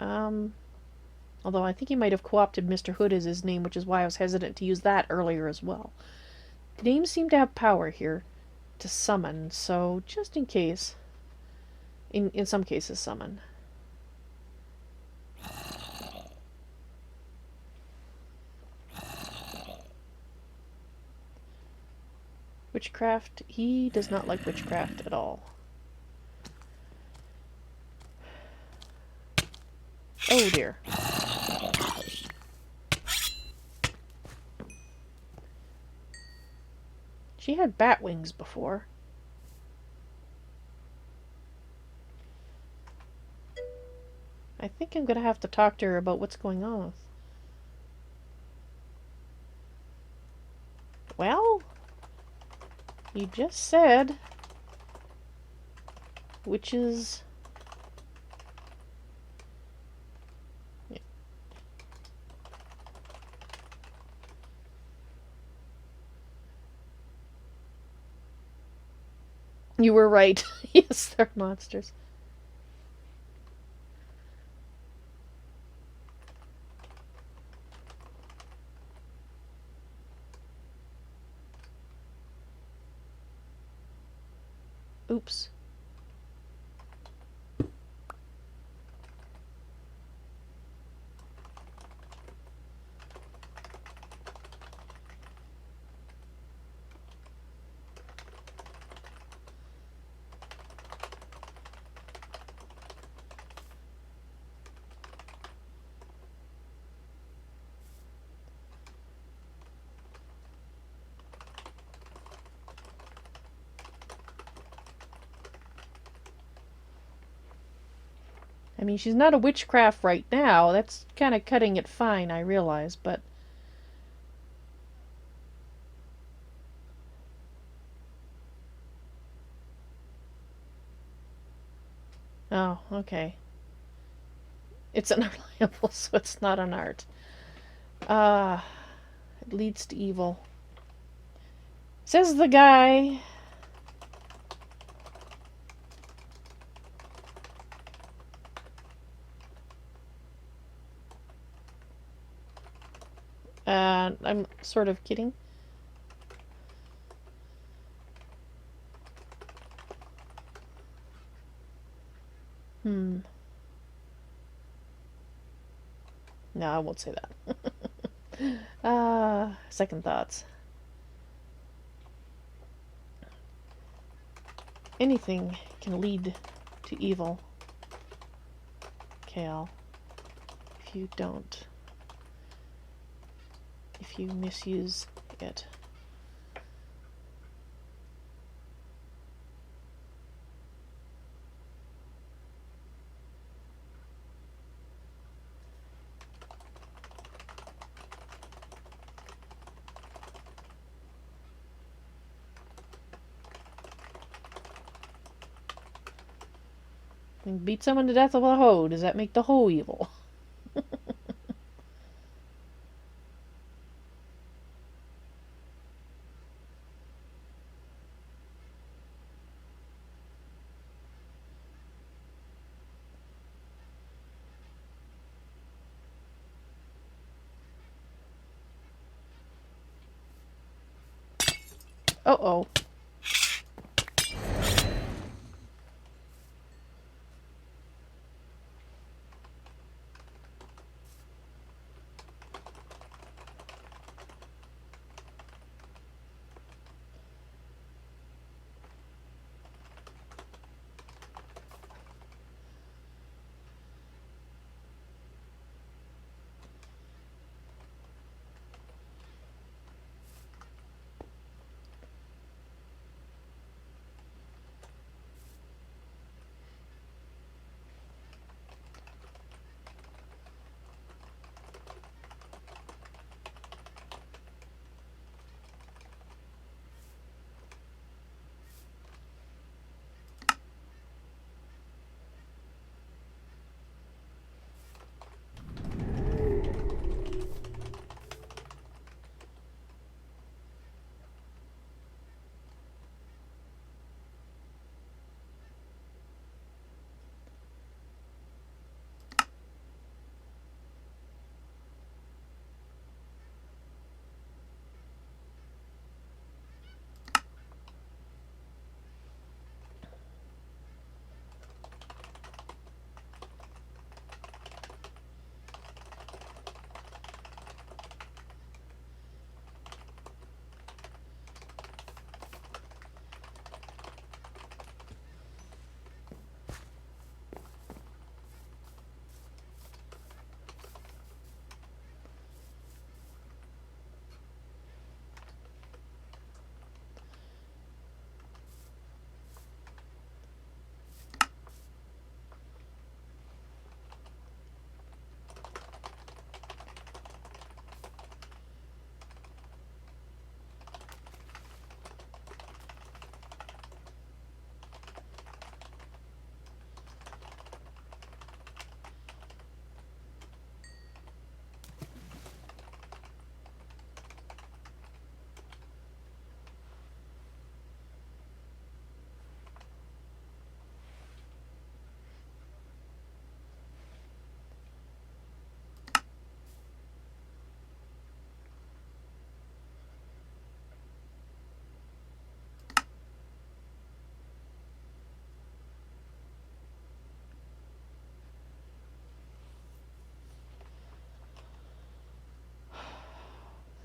although I think he might have co-opted Mr. Hood as his name, which is why I was hesitant to use that earlier as well. The names seem to have power here to summon, so just in case, in some cases summon. Witchcraft, he does not like witchcraft at all. Oh dear. She had bat wings before. I think I'm gonna have to talk to her about what's going on. Well, you just said witches. You were right. Yes, they're monsters. Oops. I mean, she's not a witchcraft right now. That's kind of cutting it fine, I realize, but... Oh, okay. It's unreliable, so it's not an art. It leads to evil. Says the guy. I'm sort of kidding. No, I won't say that. Second thoughts. Anything can lead to evil, Kale, if you don't. If you misuse it. And beat someone to death with a hoe. Does that make the hoe evil? Uh-oh.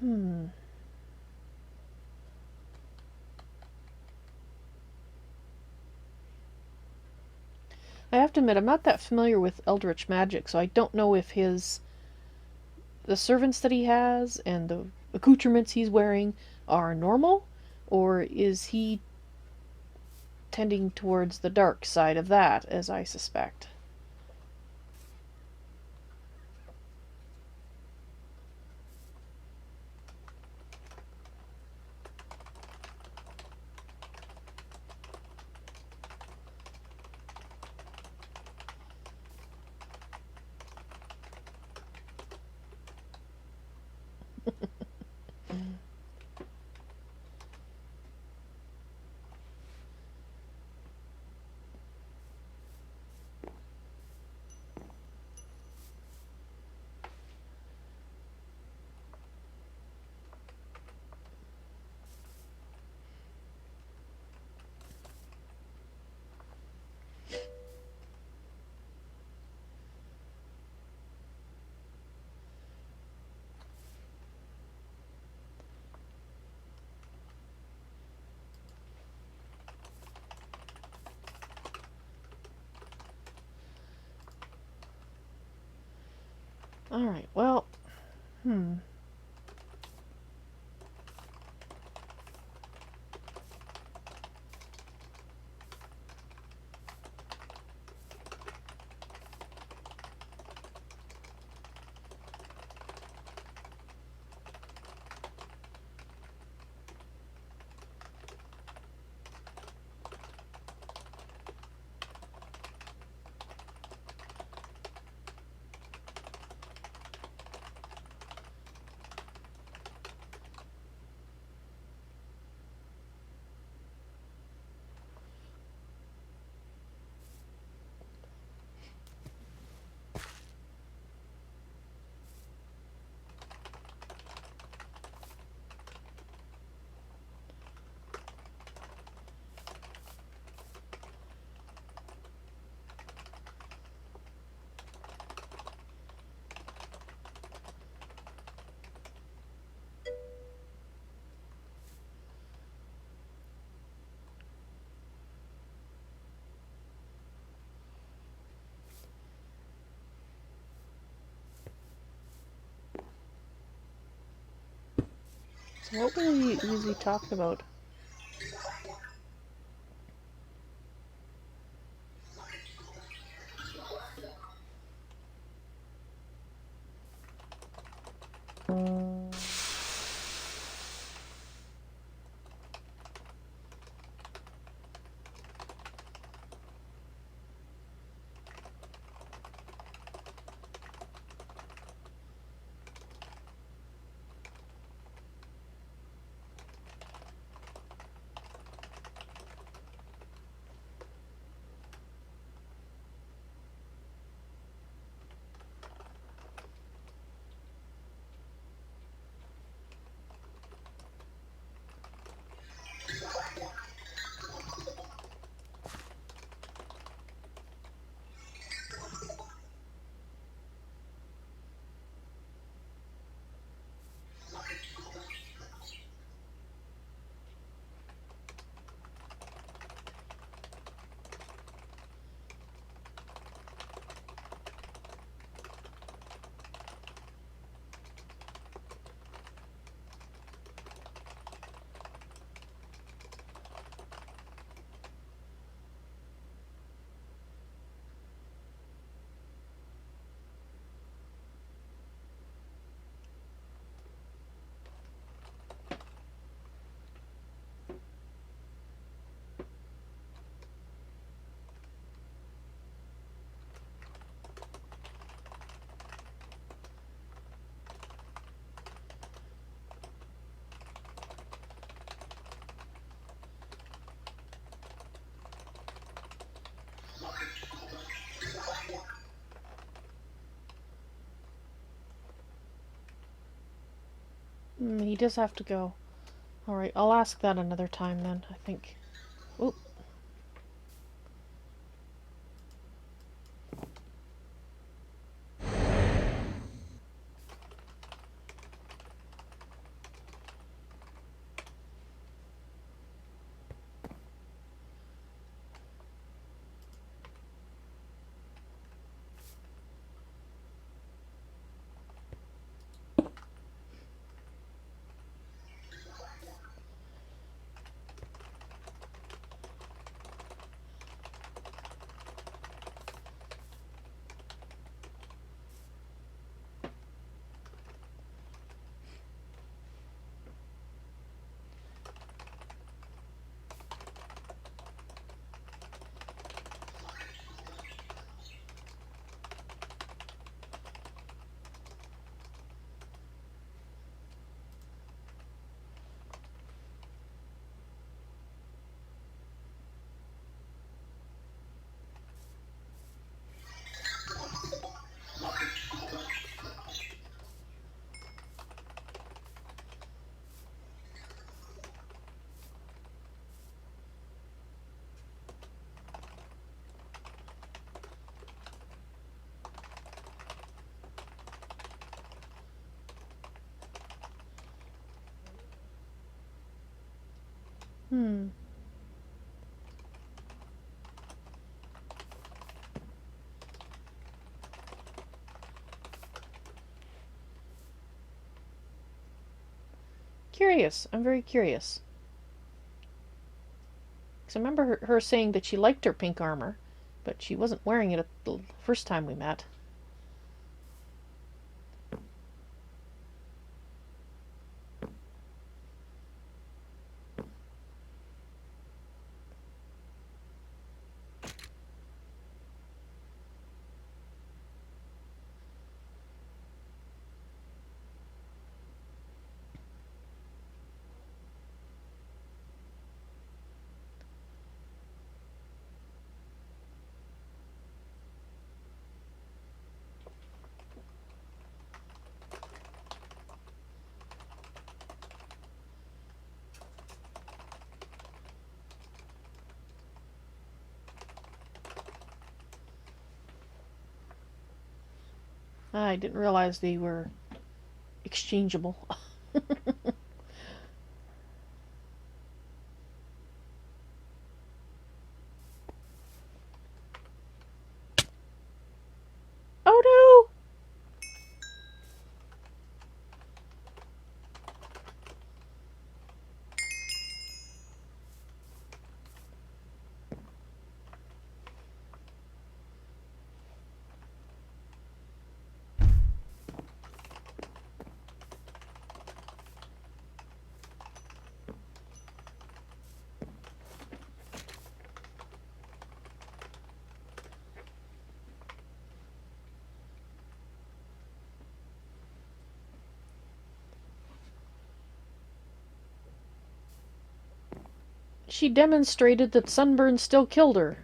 I have to admit, I'm not that familiar with Eldritch magic, so I don't know if the servants that he has and the accoutrements he's wearing are normal, or is he tending towards the dark side of that, as I suspect. Alright, well, so what was he talking about? He does have to go. Alright, I'll ask that another time then, I think. Oop. Curious. I'm very curious. Because I remember her saying that she liked her pink armor, but she wasn't wearing it the first time we met. I didn't realize they were exchangeable. Oh no! She demonstrated that sunburn still killed her.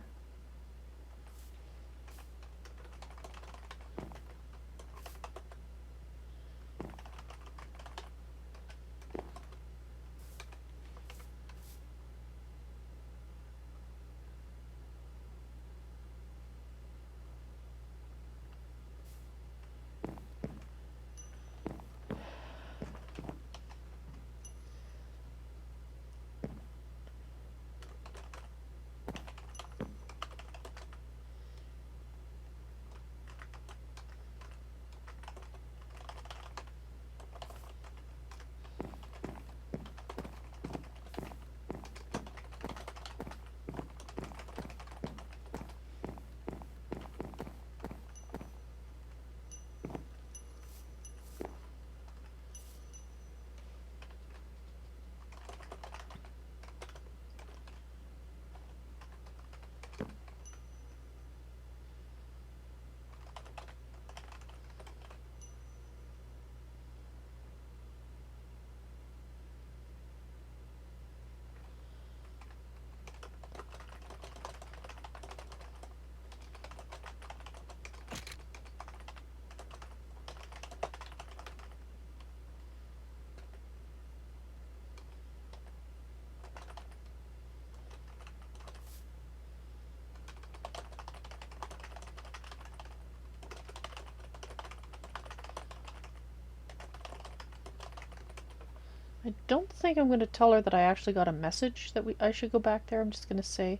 I don't think I'm going to tell her that I actually got a message that I should go back there. I'm just going to say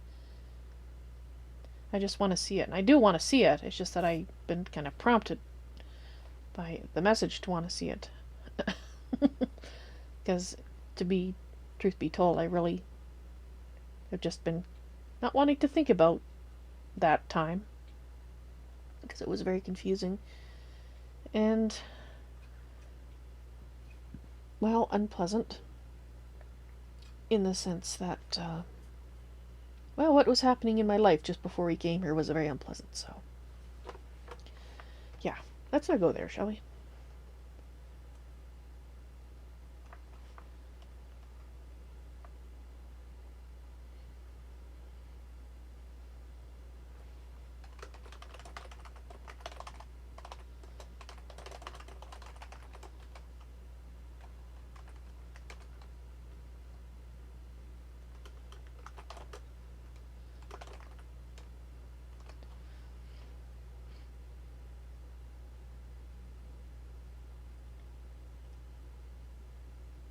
I just want to see it. And I do want to see it. It's just that I've been kind of prompted by the message to want to see it. Because, truth be told, I really have just been not wanting to think about that time. Because it was very confusing. And, well, unpleasant. In the sense that, well, what was happening in my life just before we came here was very unpleasant, so. Yeah, let's not go there, shall we?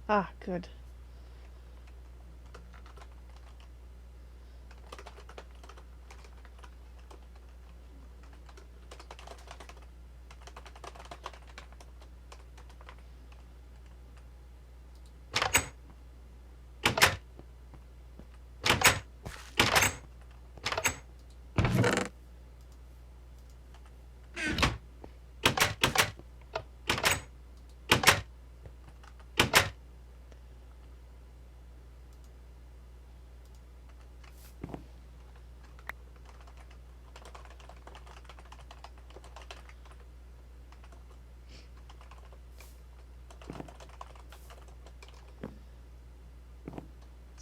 Ah, good.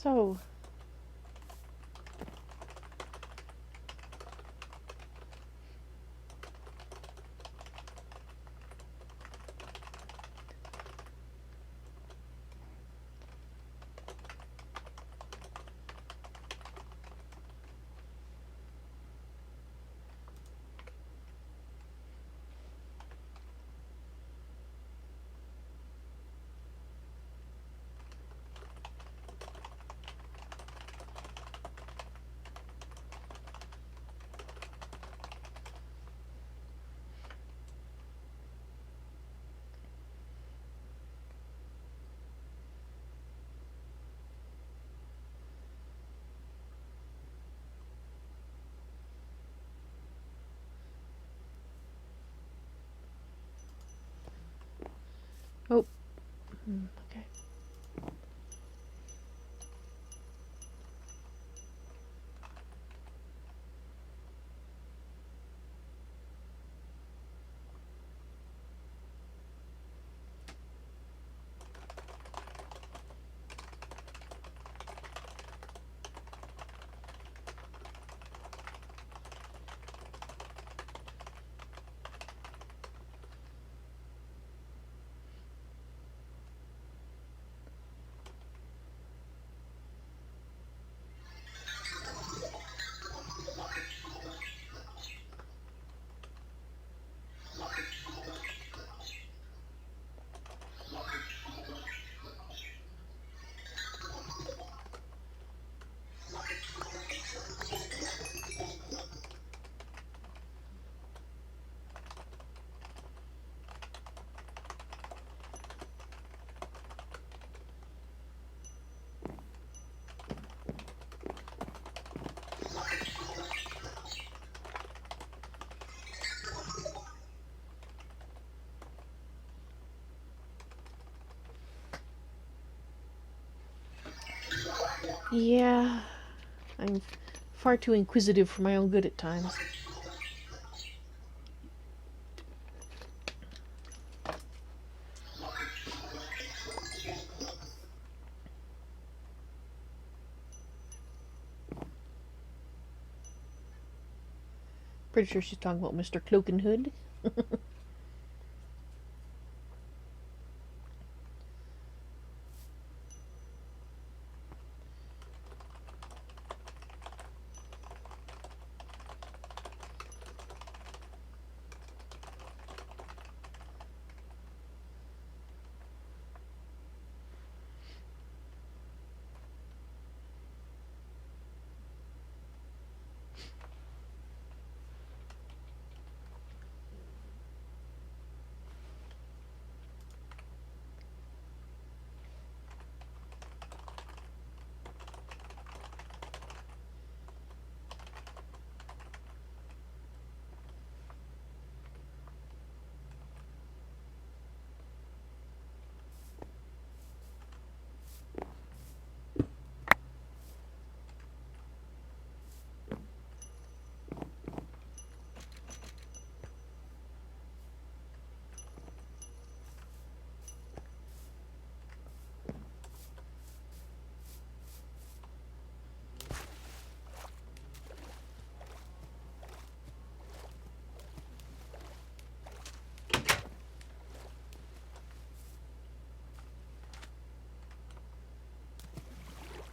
So, oh, okay. Yeah, I'm far too inquisitive for my own good at times. Pretty sure she's talking about Mr. Cloak and Hood.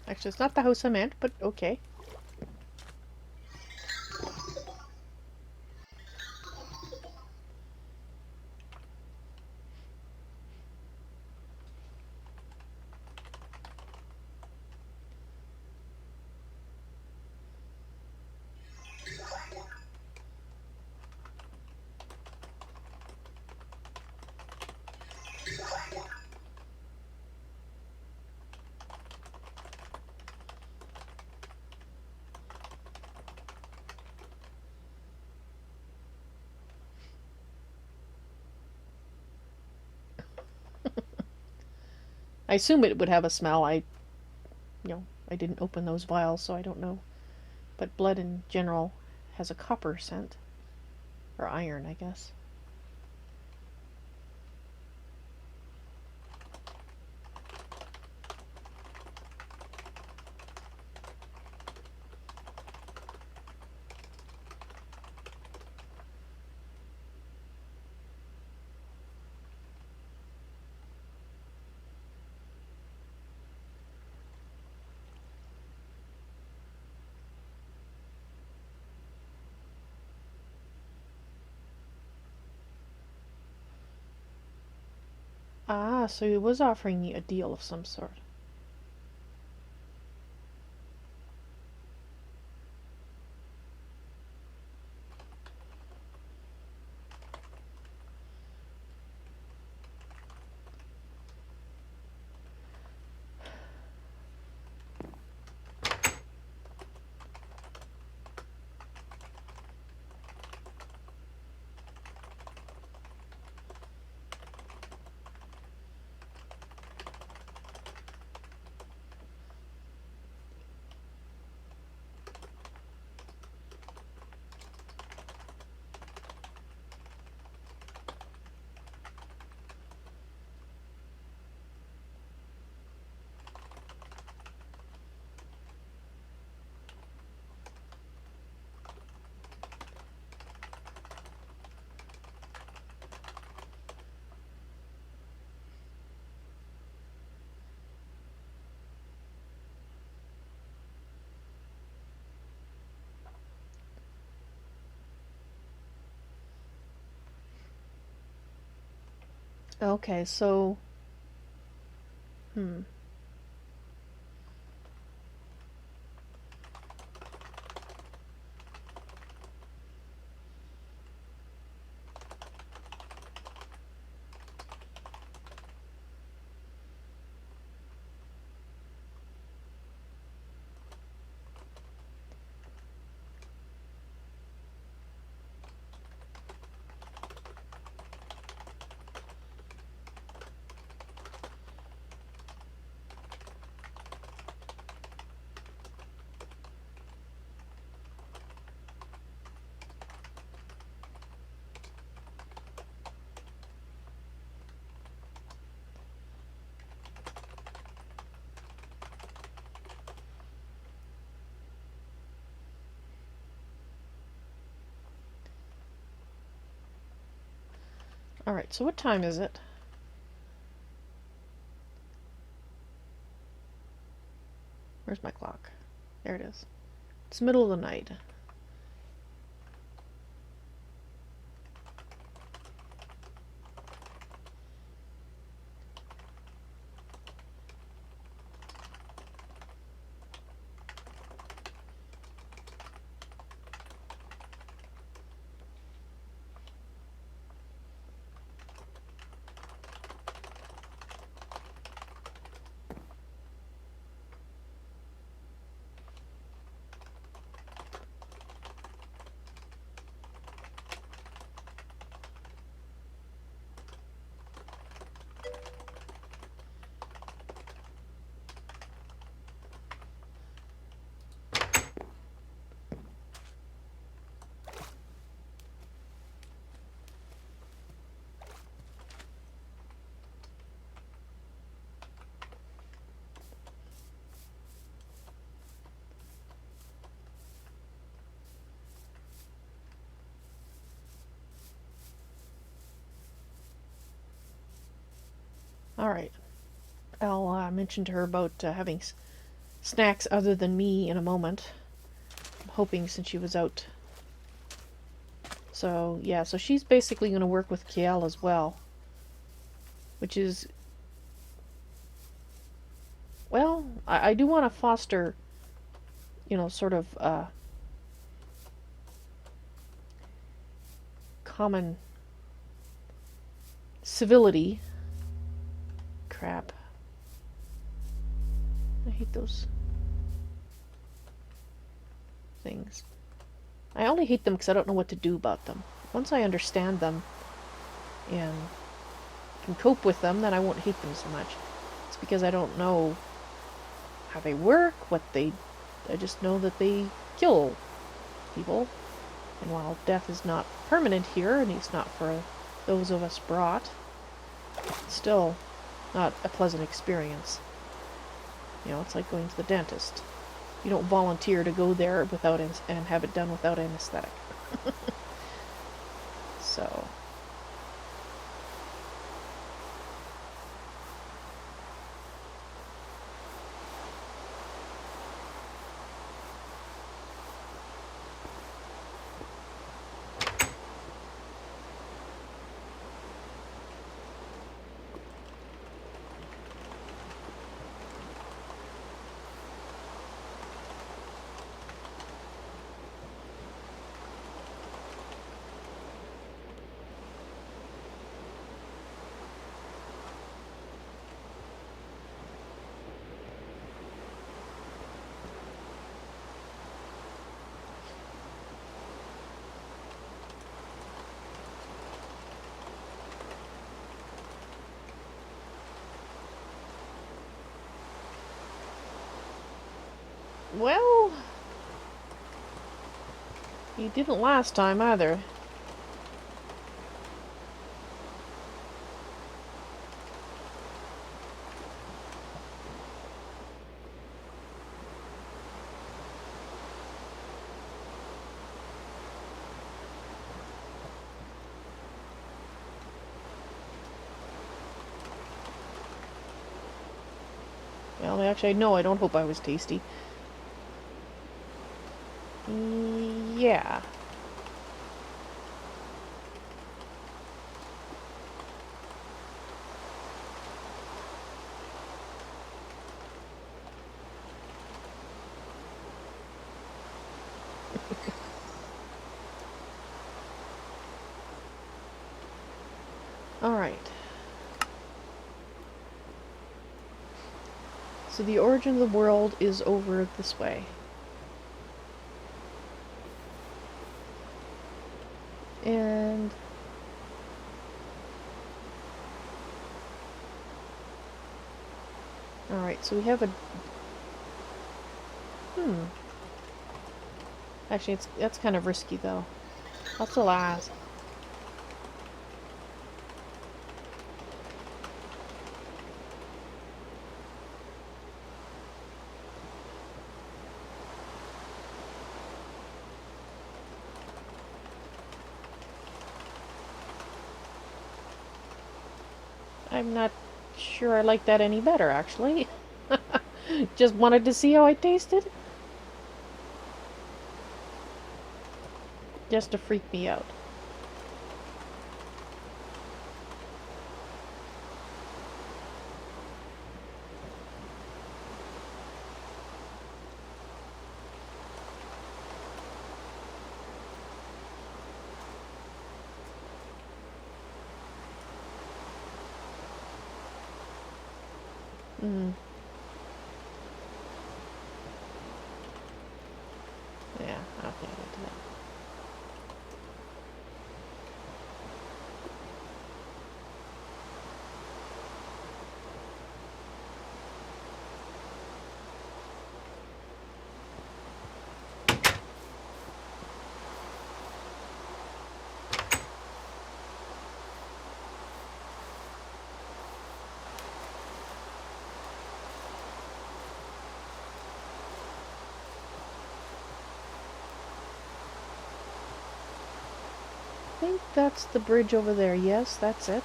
Actually, it's not the house I meant, but okay. I assume it would have a smell. I didn't open those vials, so I don't know. But blood in general has a copper scent. Or iron, I guess. Ah, so he was offering you a deal of some sort. Okay, so... Hmm. Alright, so what time is it? Where's my clock? There it is. It's the middle of the night. Alright. I'll mention to her about having snacks other than me in a moment. I'm hoping since she was out. So, yeah, so she's basically going to work with Kiel as well. Which is... Well, I do want to foster, you know, sort of common civility. Crap. I hate those things. I only hate them because I don't know what to do about them. Once I understand them and can cope with them, then I won't hate them so much. It's because I don't know how they work, I just know that they kill people. And while death is not permanent here, and it's not for those of us brought, it's still not a pleasant experience. You know, it's like going to the dentist. You don't volunteer to go there without and have it done without anesthetic. So... Well, you didn't last time either. Well, actually, no, I don't hope I was tasty. Yeah. Alright. So the origin of the world is over this way. And... Alright, so we have a... Actually, that's kind of risky, though. I'll still ask. I'm not sure I like that any better, actually. Just wanted to see how it tasted. Just to freak me out. Yeah, okay, I'll get to that. I think that's the bridge over there. Yes, that's it.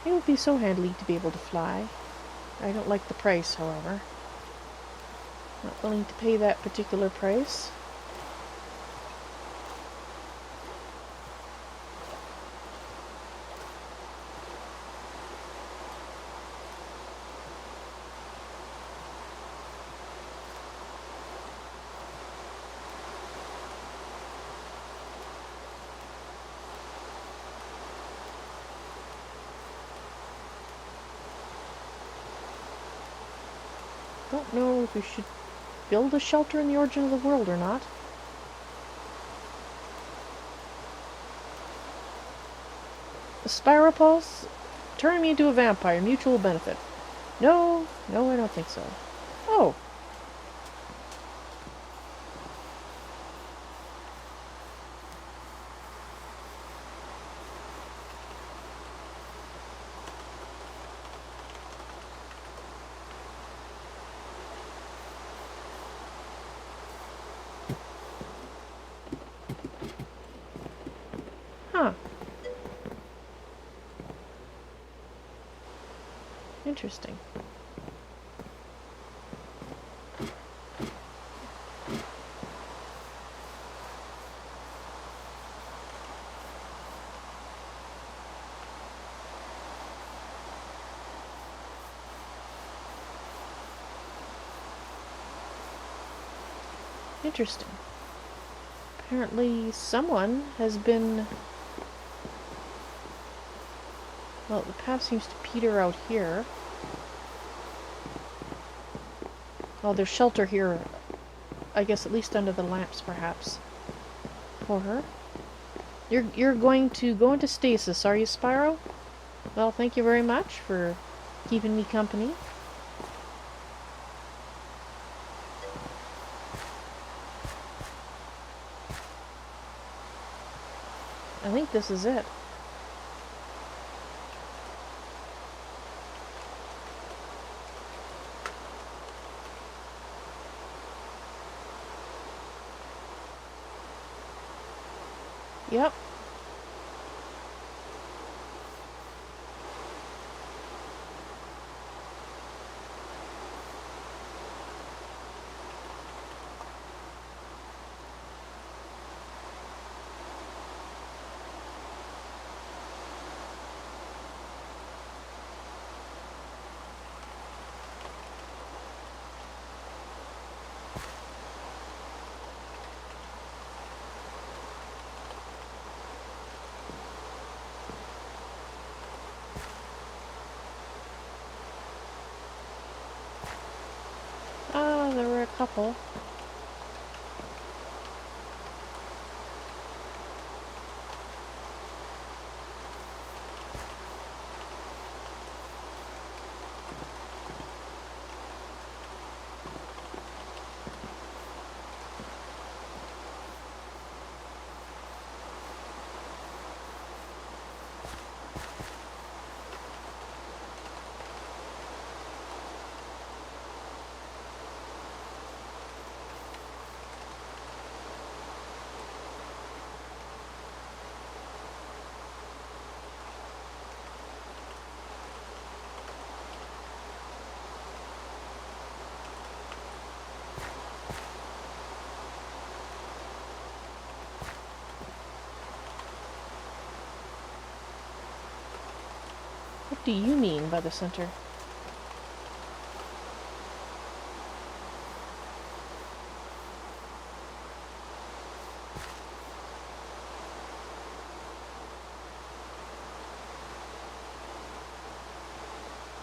It would be so handy to be able to fly. I don't like the price, however. Not willing to pay that particular price. Don't know if we should build a shelter in the origin of the world or not. A Spiropulse? Turn me into a vampire. Mutual benefit. No, no, I don't think so. Oh. Huh. Interesting. Interesting. Apparently someone has been... Well, the path seems to peter out here. Oh, there's shelter here. I guess at least under the lamps, perhaps. For her. You're going to go into stasis, are you, Spyro? Well, thank you very much for keeping me company. I think this is it. Yep. Ah, there were a couple. What do you mean by the center?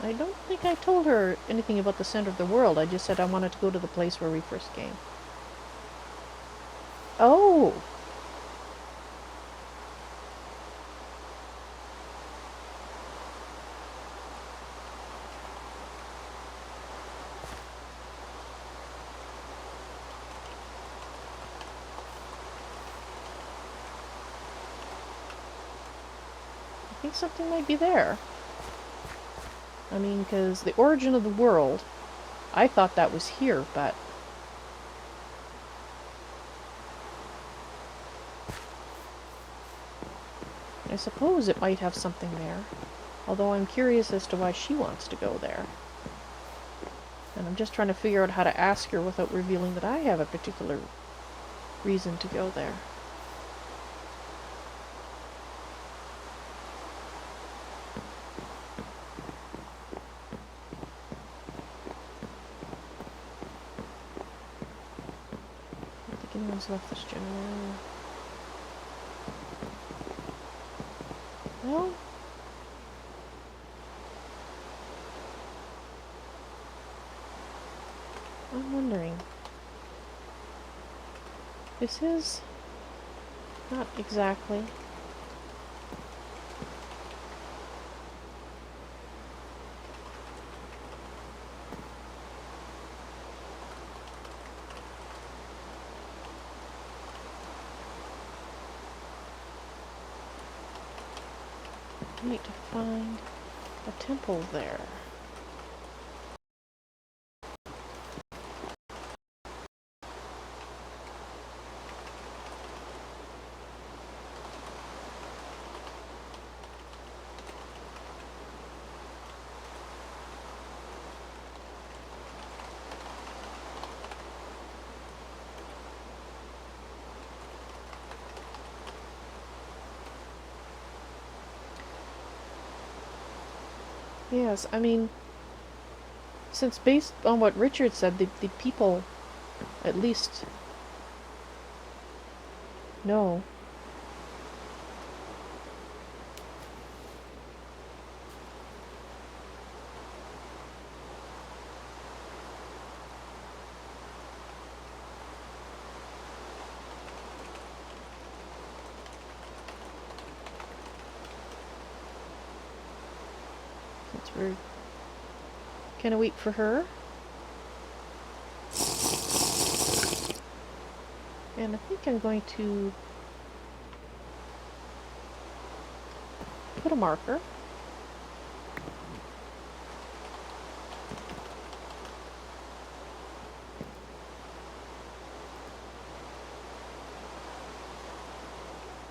I don't think I told her anything about the center of the world. I just said I wanted to go to the place where we first came. Oh! I think something might be there. I mean, because the origin of the world, I thought that was here, but... I suppose it might have something there. Although I'm curious as to why she wants to go there. And I'm just trying to figure out how to ask her without revealing that I have a particular reason to go there. I don't think anyone's left this general area. No? I'm wondering. This is not exactly. I need to find a temple there. Yes, I mean, since based on what Richard said, the people at least know. Since we're gonna wait for her. And I think I'm going to put a marker.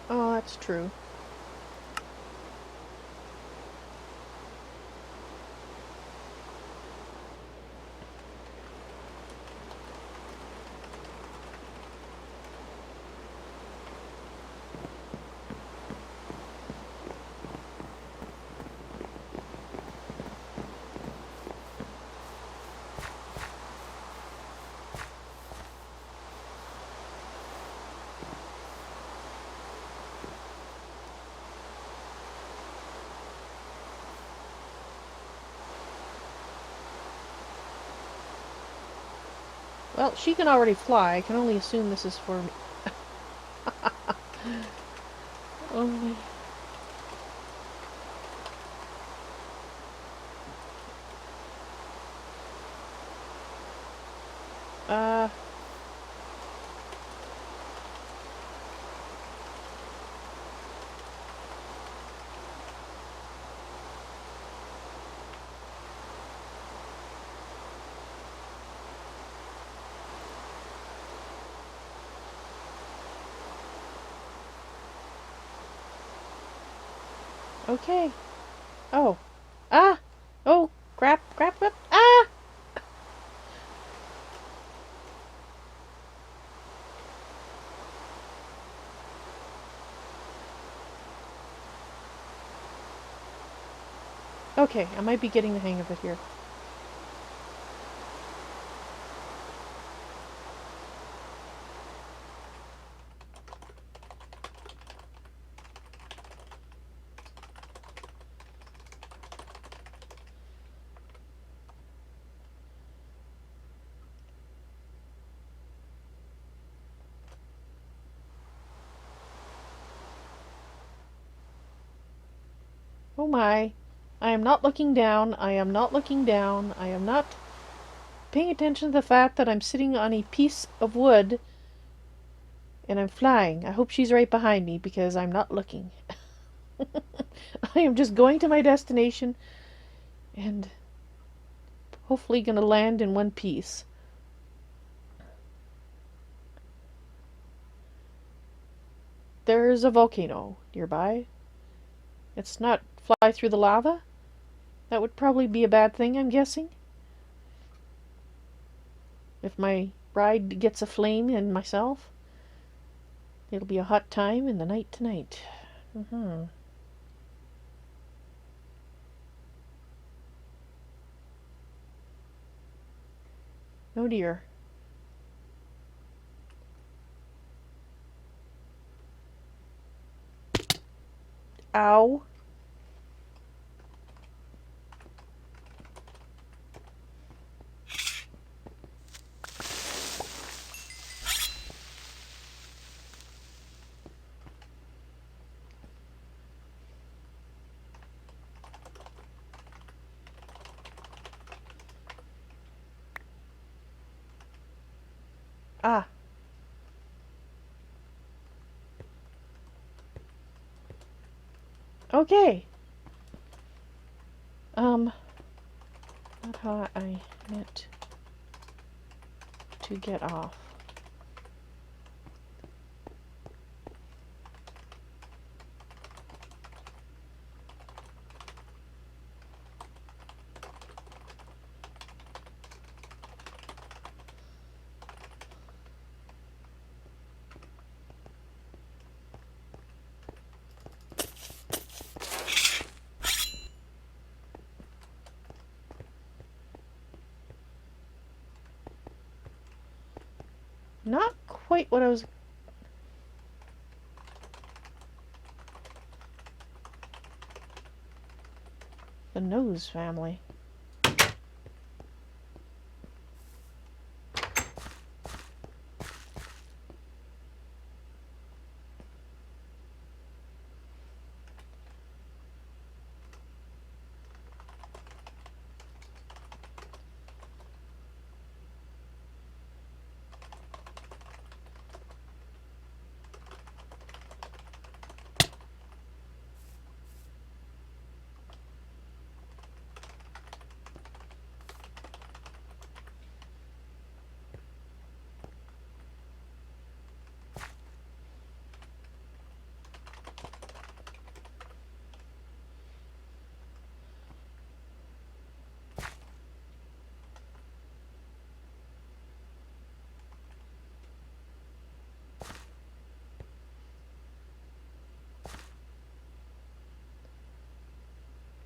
Oh, that's true. Well, she can already fly. I can only assume this is for me. Oh my. Okay. Oh. Ah! Oh, crap, crap, crap. Ah! Okay, I might be getting the hang of it here. Oh my. I am not looking down. I am not looking down. I am not paying attention to the fact that I'm sitting on a piece of wood and I'm flying. I hope she's right behind me because I'm not looking. I am just going to my destination and hopefully gonna land in one piece. There's a volcano nearby. It's not fly through the lava. That would probably be a bad thing, I'm guessing. If my ride gets aflame and myself, it'll be a hot time in the night tonight. Oh dear. Ow. Ah. Okay. Not how I meant to get off. Not quite what I was... The nose family.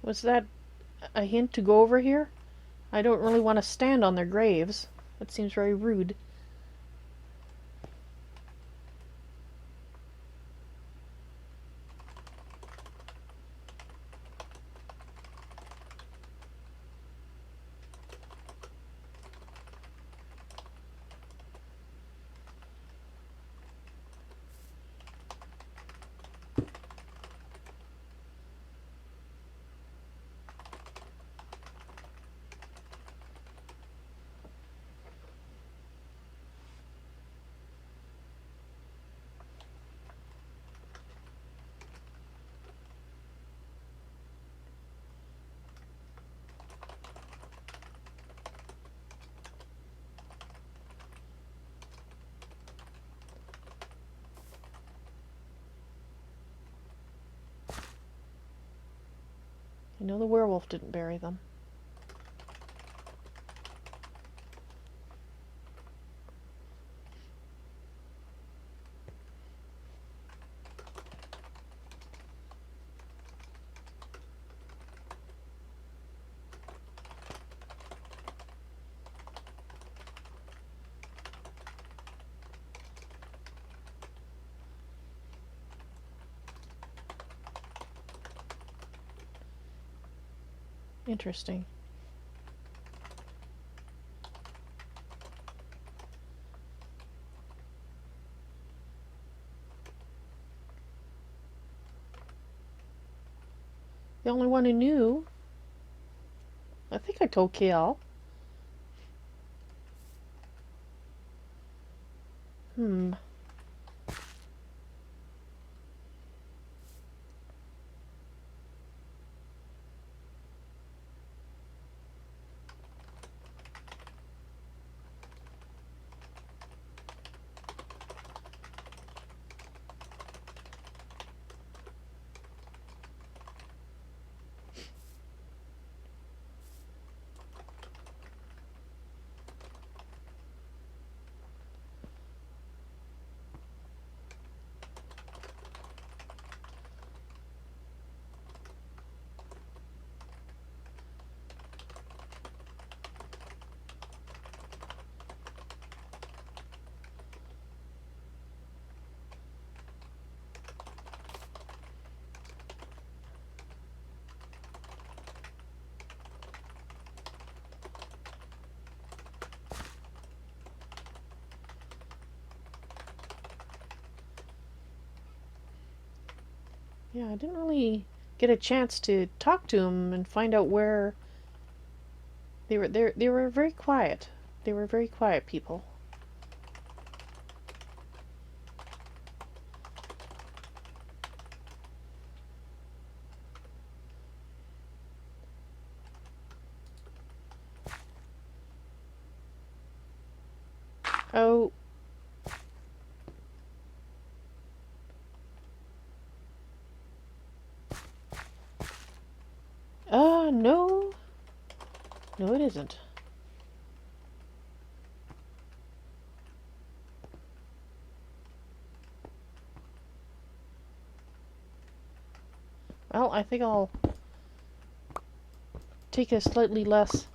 Was that a hint to go over here? I don't really want to stand on their graves. That seems very rude. I know the werewolf didn't bury them. Interesting. The only one who knew. I think I told KL. Hmm. Yeah, I didn't really get a chance to talk to them and find out where they were. They were very quiet. They were very quiet people. Oh. No. No, it isn't. Well, I think I'll take a slightly less...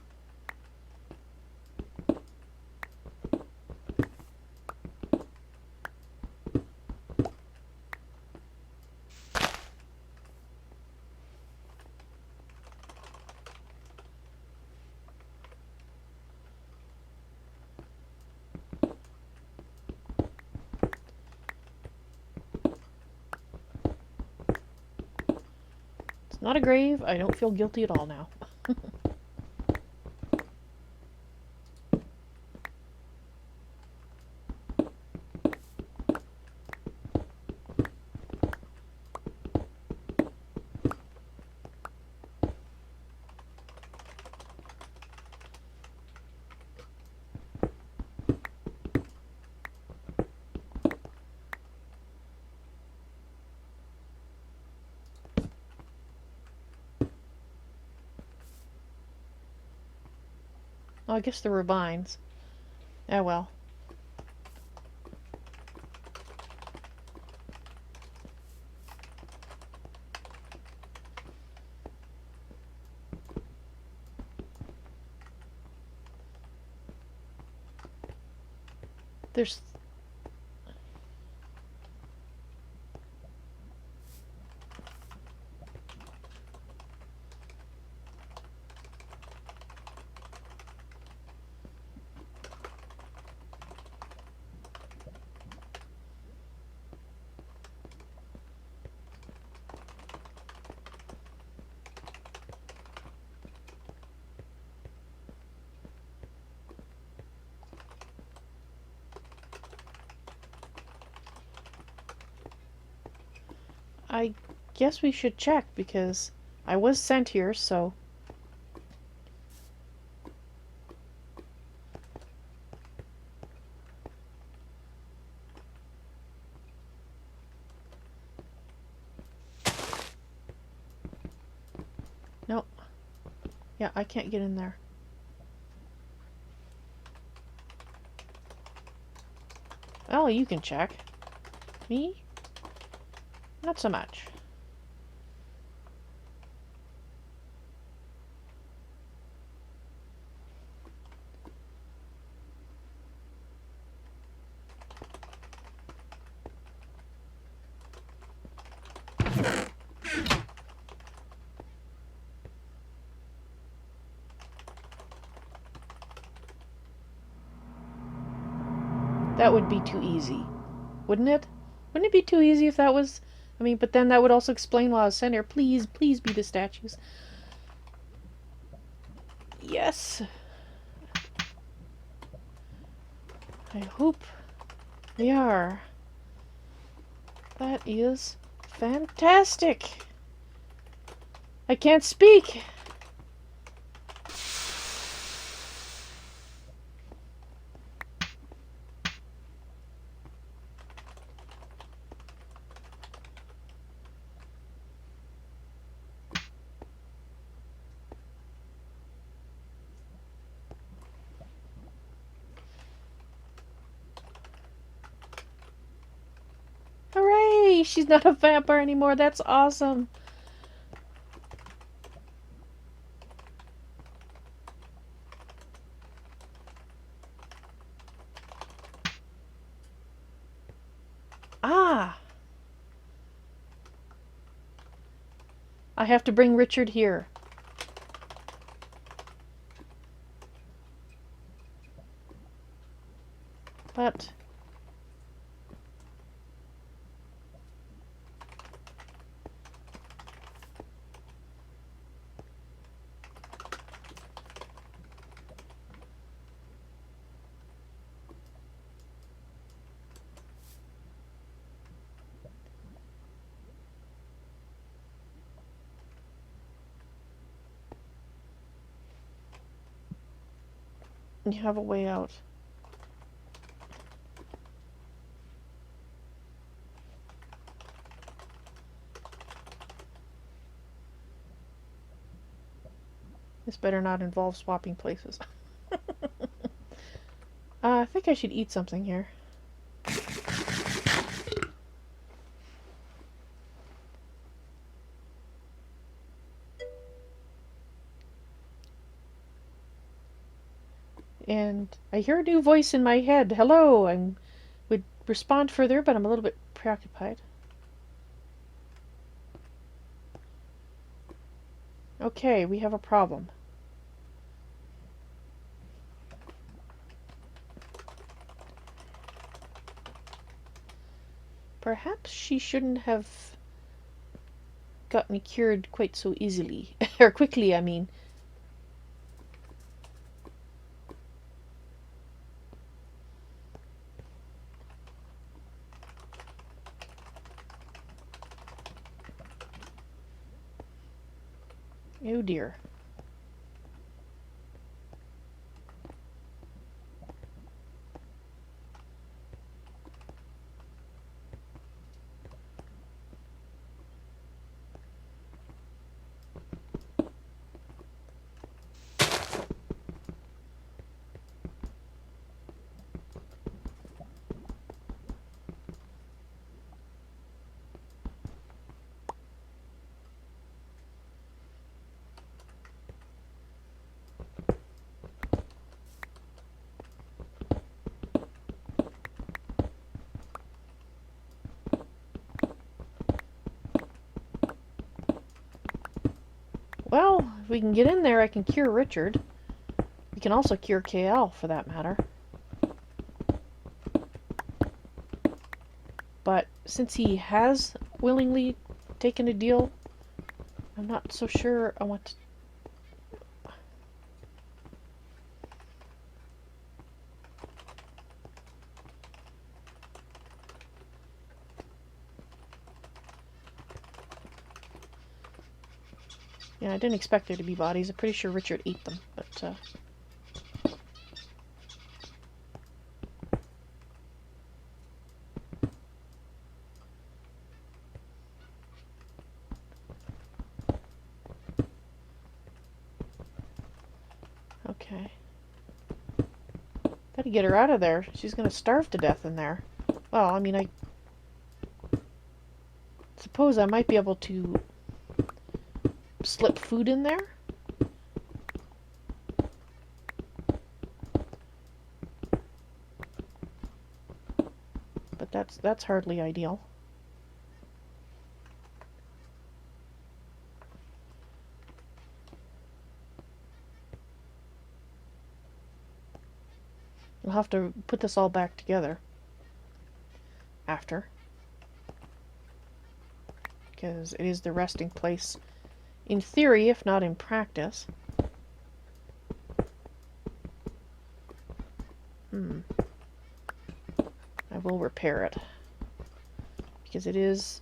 It's not a grave. I don't feel guilty at all now. Oh, I guess there were vines. Oh well. There's... I guess we should check, because I was sent here, so... Nope. Yeah, I can't get in there. Oh, you can check. Me? Not so much. That would be too easy, wouldn't it? Wouldn't it be too easy if that was... I mean, but then that would also explain why I was sent here. Please, please be the statues. Yes! I hope we are. That is fantastic! I can't speak! Hooray! She's not a vampire anymore. That's awesome. Ah! I have to bring Richard here. But... you have a way out. This better not involve swapping places. I think I should eat something here. And I hear a new voice in my head. Hello, I would respond further, but I'm a little bit preoccupied. Okay, we have a problem. Perhaps she shouldn't have got me cured quite so easily. Or quickly, I mean. Oh dear. Well, if we can get in there, I can cure Richard. We can also cure KL, for that matter. But since he has willingly taken a deal, I'm not so sure I want to... Yeah, I didn't expect there to be bodies. I'm pretty sure Richard ate them, but, okay. Gotta get her out of there. She's gonna starve to death in there. Well, I mean, I suppose I might be able to slip food in there. But that's hardly ideal. We'll have to put this all back together after, because it is the resting place in theory, if not in practice. I will repair it, because it is...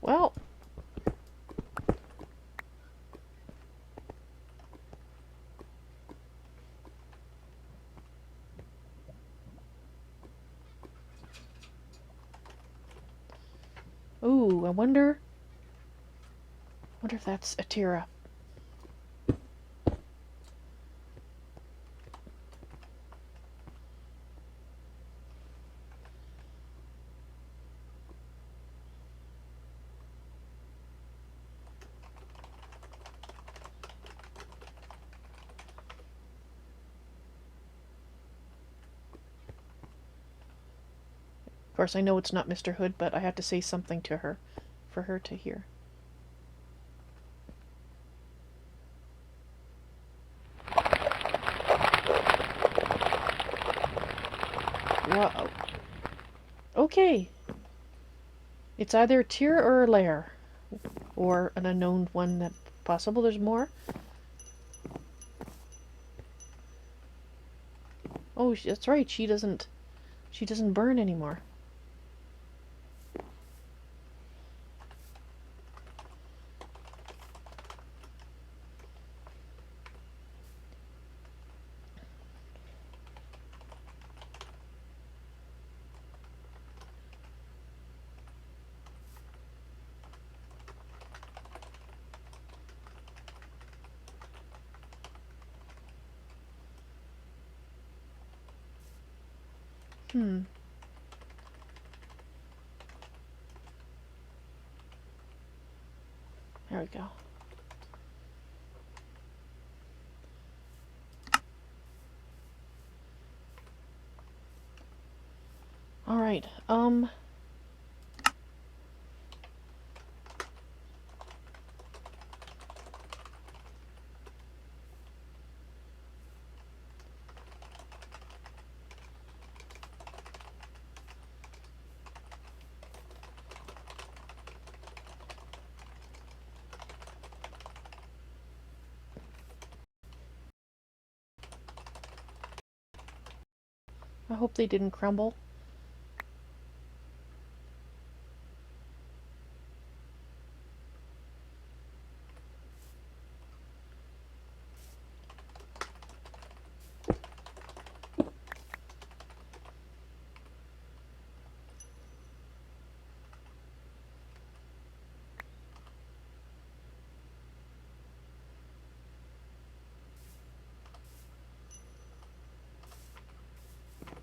Well, ooh, I wonder if that's Atira. Of course, I know it's not Mr. Hood, but I had to say something to her for her to hear. Wow. Okay. It's either a tier or a lair. Or an unknown one that possible there's more. Oh, that's right. She doesn't burn anymore. There we go. Alright, I hope they didn't crumble.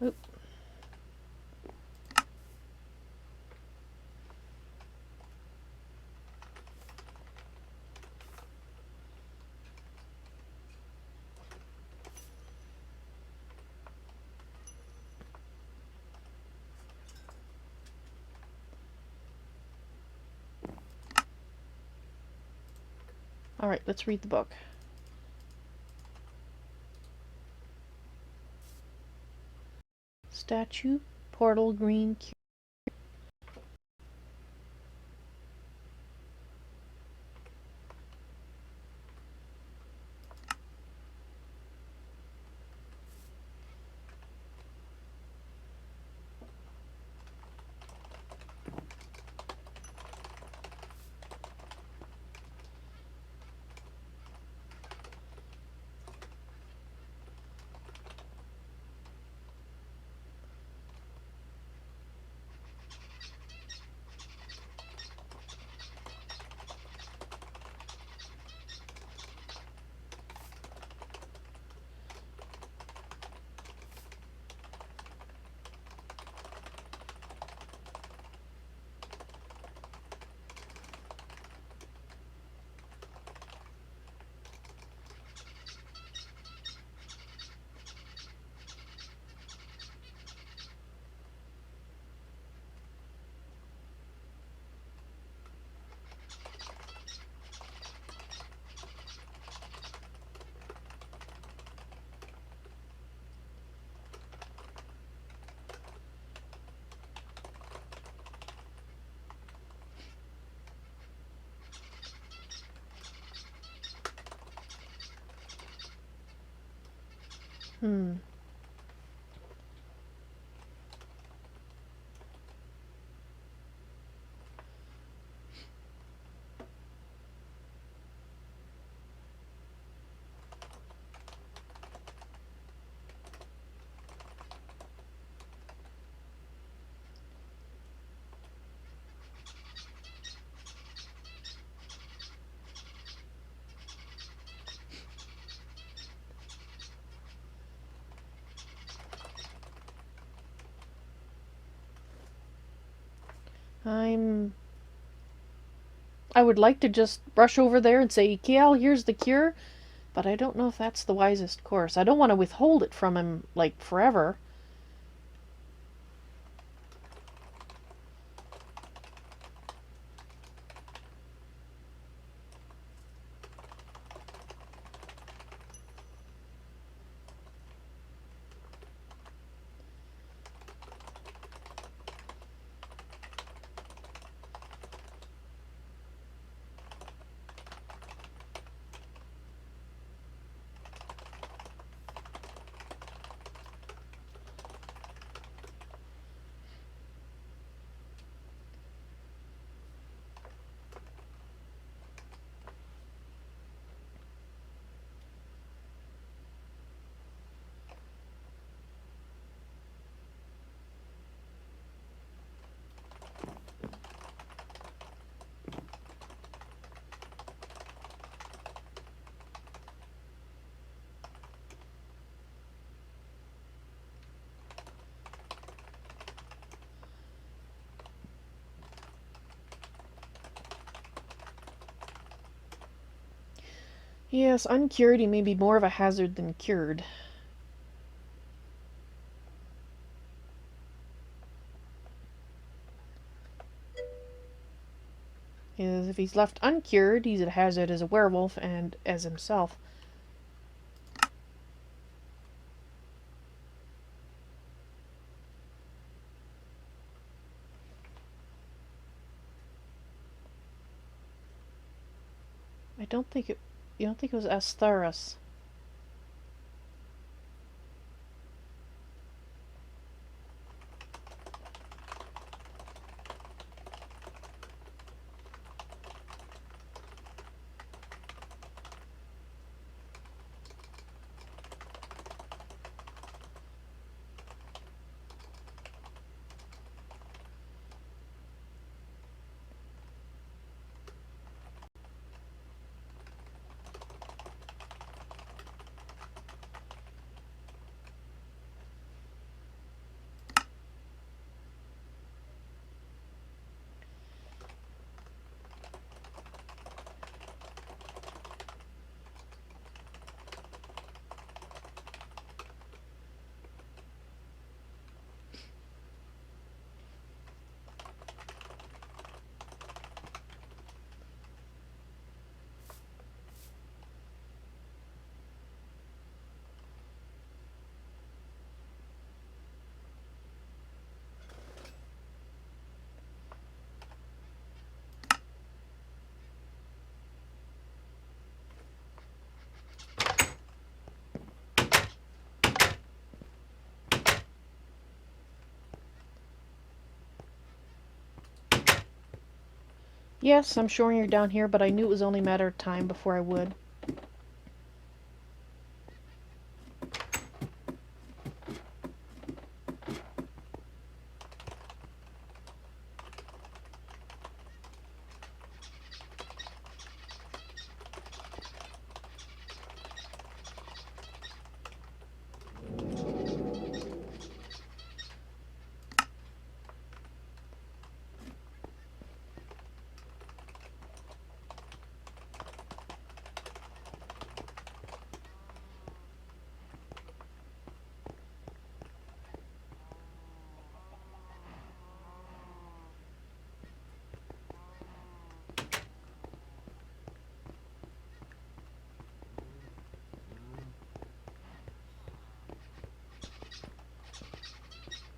Oop. Alright, let's read the book. Statue, portal, green, cube. Hmm. I would like to just rush over there and say, Kiel, here's the cure, but I don't know if that's the wisest course. I don't want to withhold it from him, like, forever. Yes, uncured, he may be more of a hazard than cured. Because if he's left uncured, he's a hazard as a werewolf and as himself. I don't think it... You don't think it was Astharis? Yes, I'm showing her down here, but I knew it was only a matter of time before I would.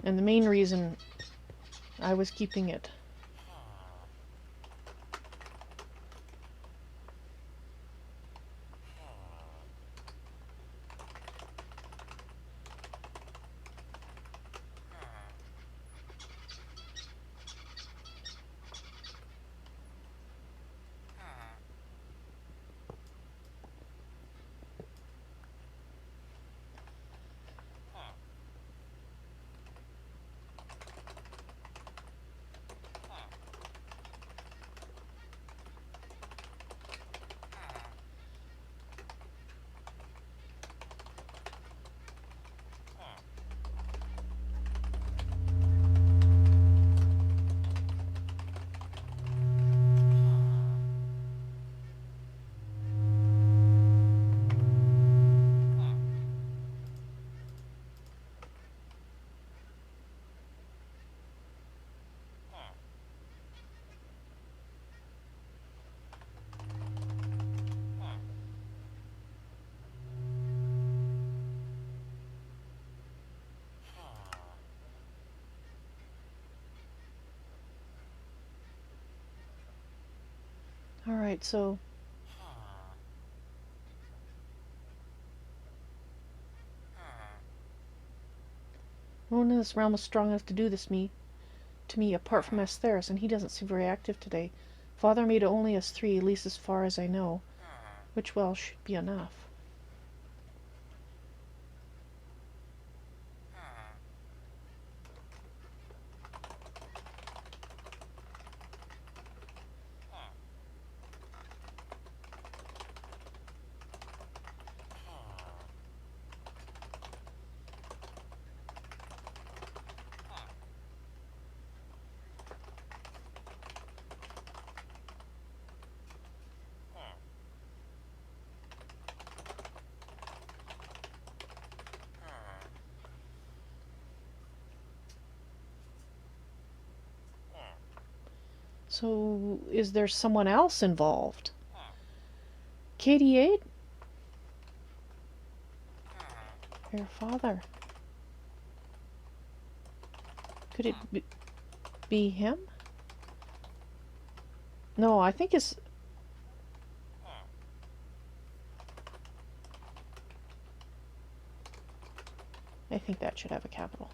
And the main reason I was keeping it. Alright, so no one in this realm is strong enough to do this to me apart from Asteris, and he doesn't seem very active today. Father made only us three, at least as far as I know, which, well, should be enough. So, is there someone else involved? KD8? Your father. Could it be him? No, I think it's... I think that should have a capital.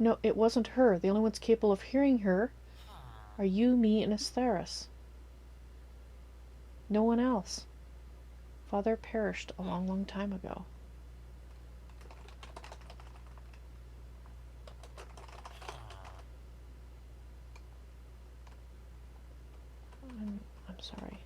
No, it wasn't her. The only ones capable of hearing her are you, me, and Asteris. No one else. Father perished a long, long time ago. I'm sorry.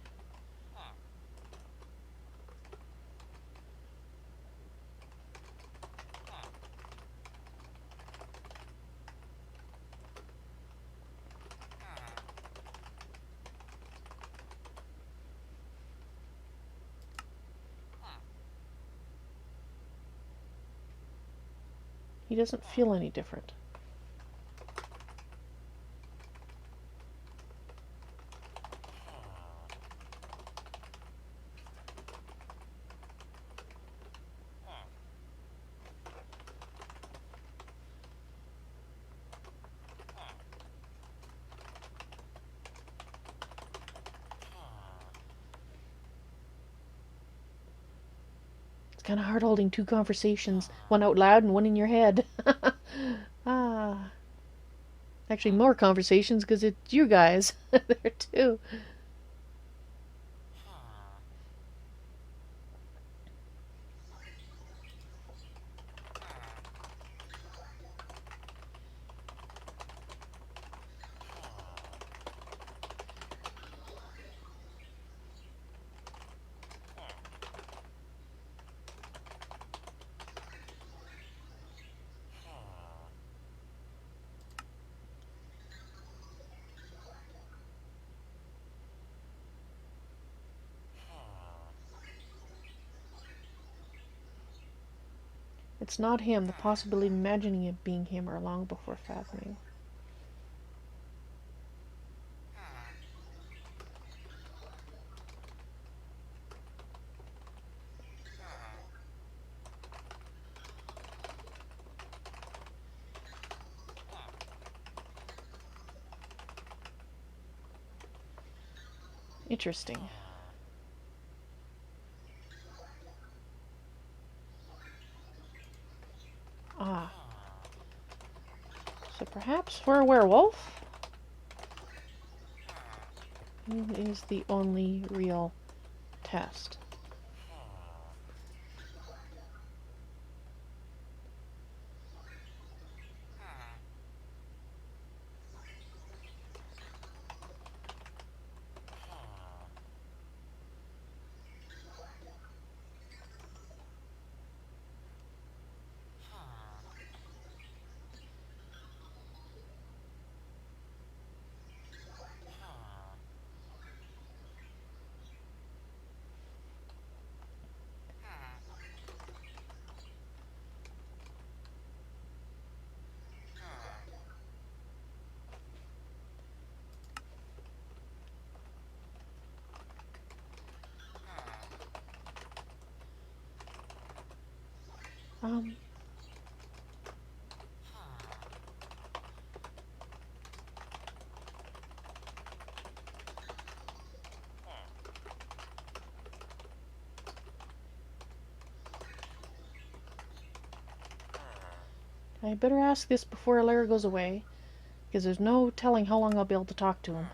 He doesn't feel any different. It's kind of hard holding two conversations, one out loud and one in your head. Ah. Actually, more conversations because it's you guys there too. It's not him. The possibility of imagining it being him are long before fathoming. Interesting. Ah. So perhaps for a werewolf, he is the only real test. Um, I better ask this before Alaire goes away, because there's no telling how long I'll be able to talk to him.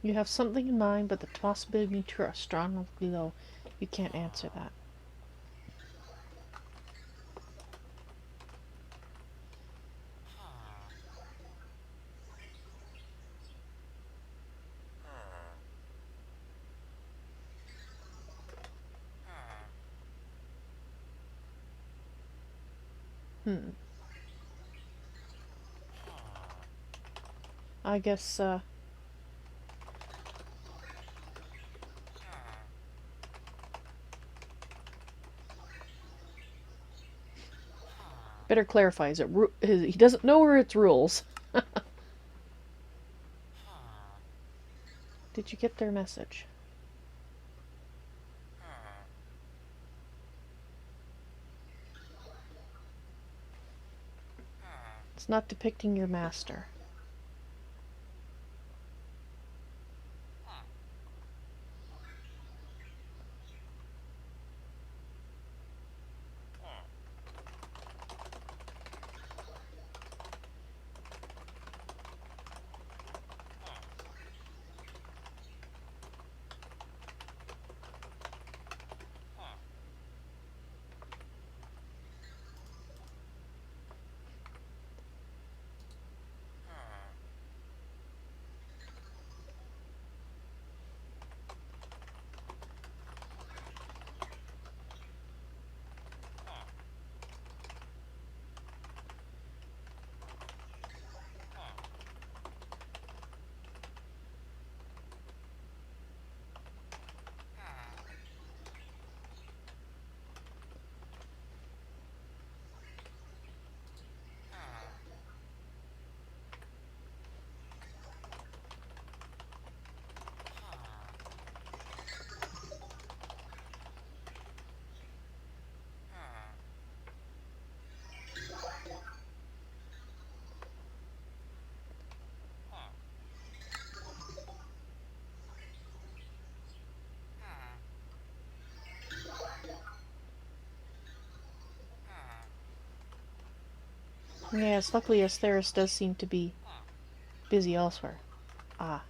You have something in mind, but the possibility of being strongly low. You can't answer that. I guess, better clarify. He doesn't know where its rules. Did you get their message? It's not depicting your master. Yes, luckily Asteris does seem to be busy elsewhere. Ah.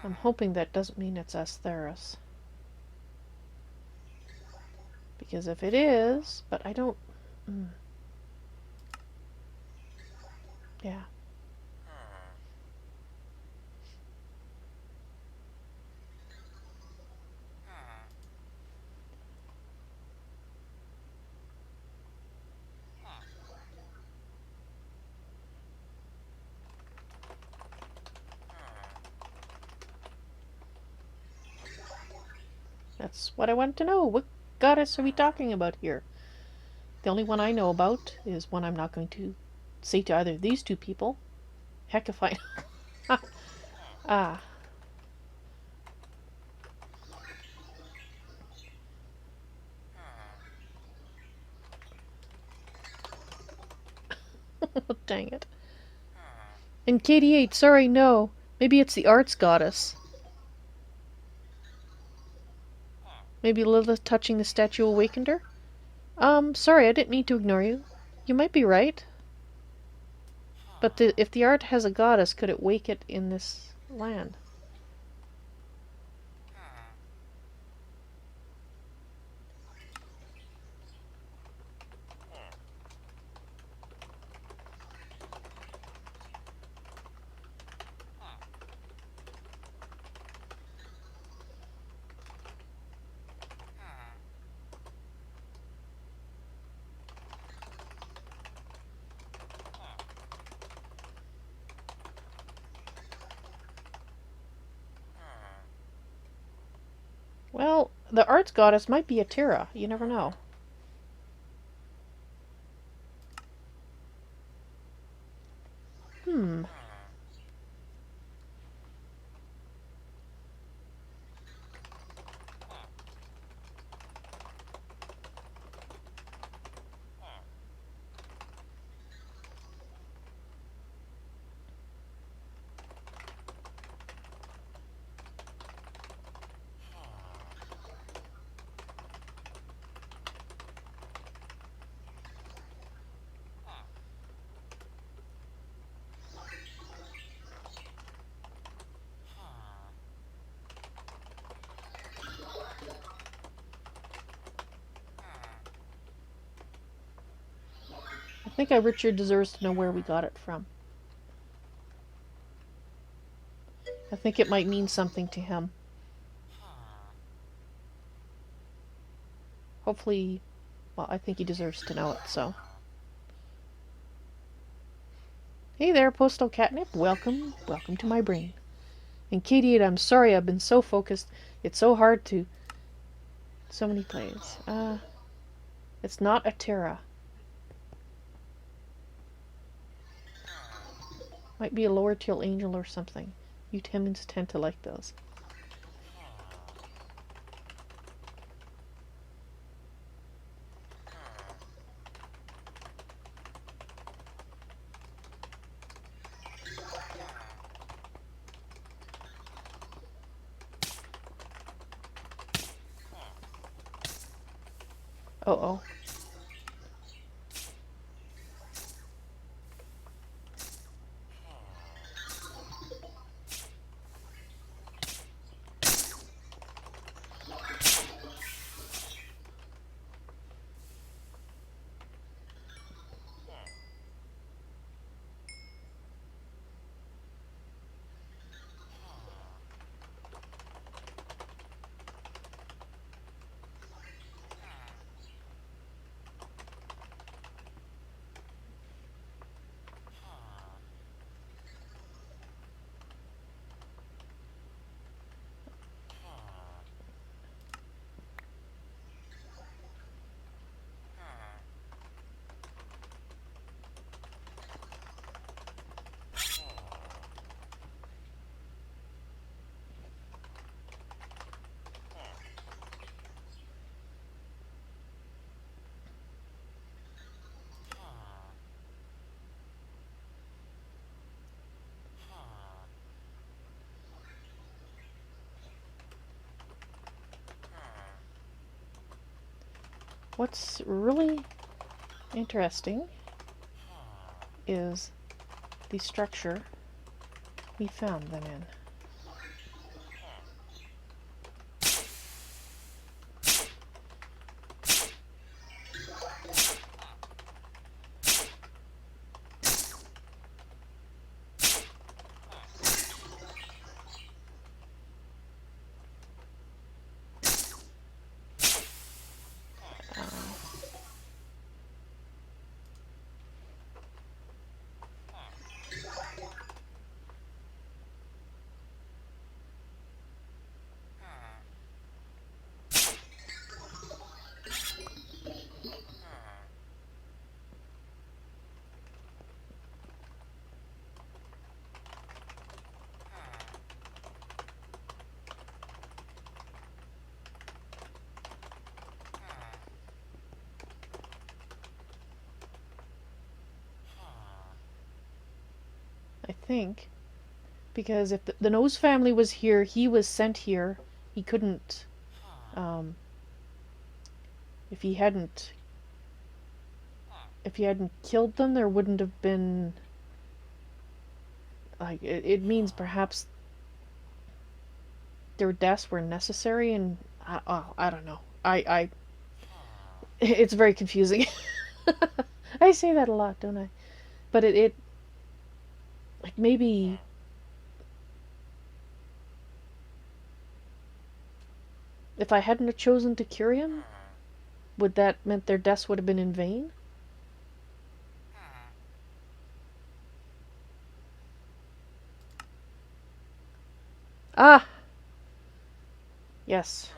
I'm hoping that doesn't mean it's Asteris. Because if it is, but I don't... Yeah. That's what I want to know. What goddess are we talking about here? The only one I know about is one I'm not going to say to either of these two people. Heck if I... Ah. Dang it. And KD8, sorry, no. Maybe it's the arts goddess. Maybe Lilith touching the statue awakened her? Sorry, I didn't mean to ignore you. You might be right. But if the art has a goddess, could it wake it in this land? Well, the arts goddess might be a Terra. You never know. I think Richard deserves to know where we got it from. I think it might mean something to him. Hopefully, well, I think he deserves to know it, so. Hey there, Postal Catnip. Welcome. Welcome to my brain. And Katie, I'm sorry I've been so focused. It's so hard to... So many plays. It's not a Terra. Might be a lower tail angel or something. You Timmins tend to like those. Uh-oh. What's really interesting is the structure we found them in. I think, because if the Nose family was here, he was sent here. He couldn't, if he hadn't killed them, there wouldn't have been, like, it means perhaps their deaths were necessary, and I don't know. It's very confusing. I say that a lot, don't I? But it like, maybe if I hadn't have chosen to cure him, would that meant their deaths would have been in vain? Ah! Yes.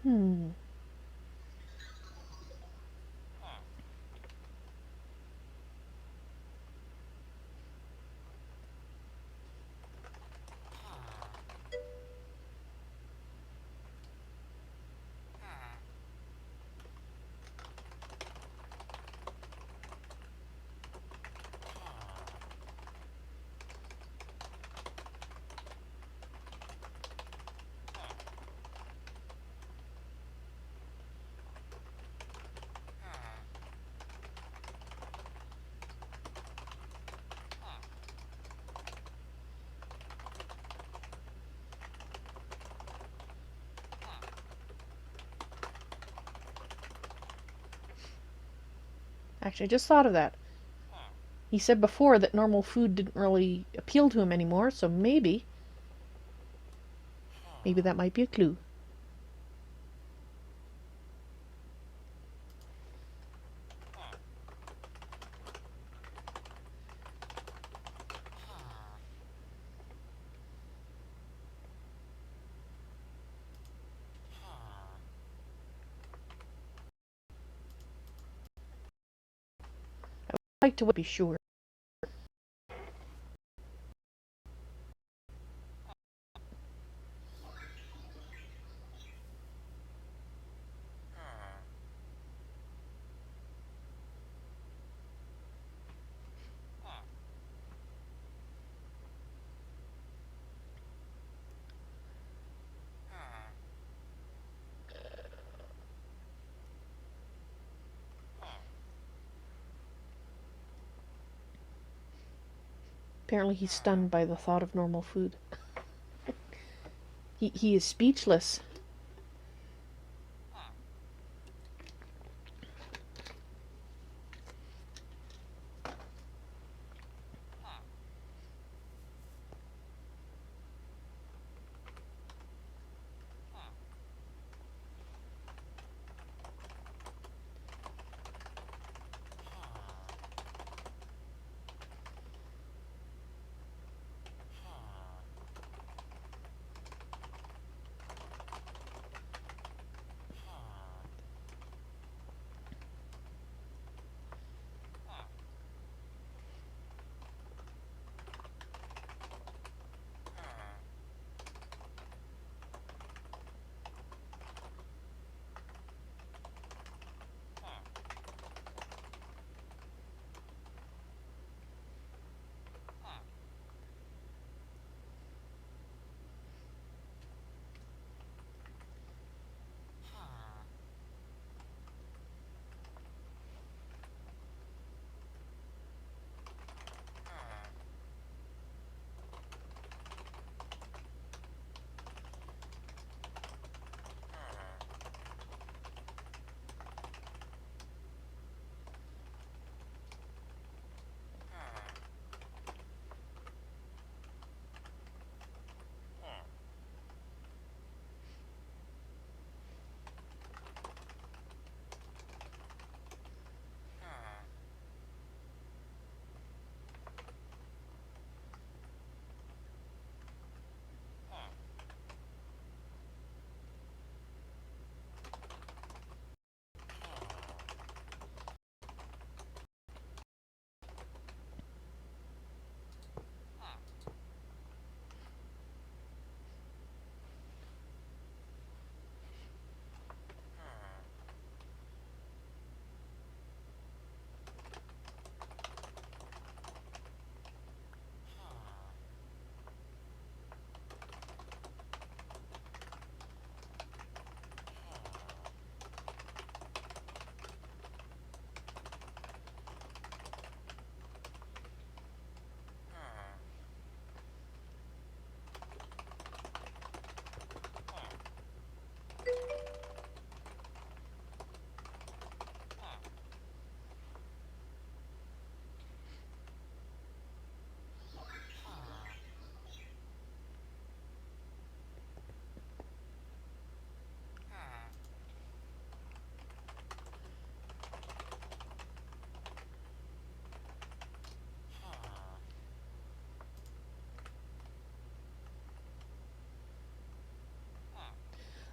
Hmm. Actually, I just thought of that. He said before that normal food didn't really appeal to him anymore, so maybe that might be a clue. I'd like to be sure. Apparently he's stunned by the thought of normal food. He is speechless.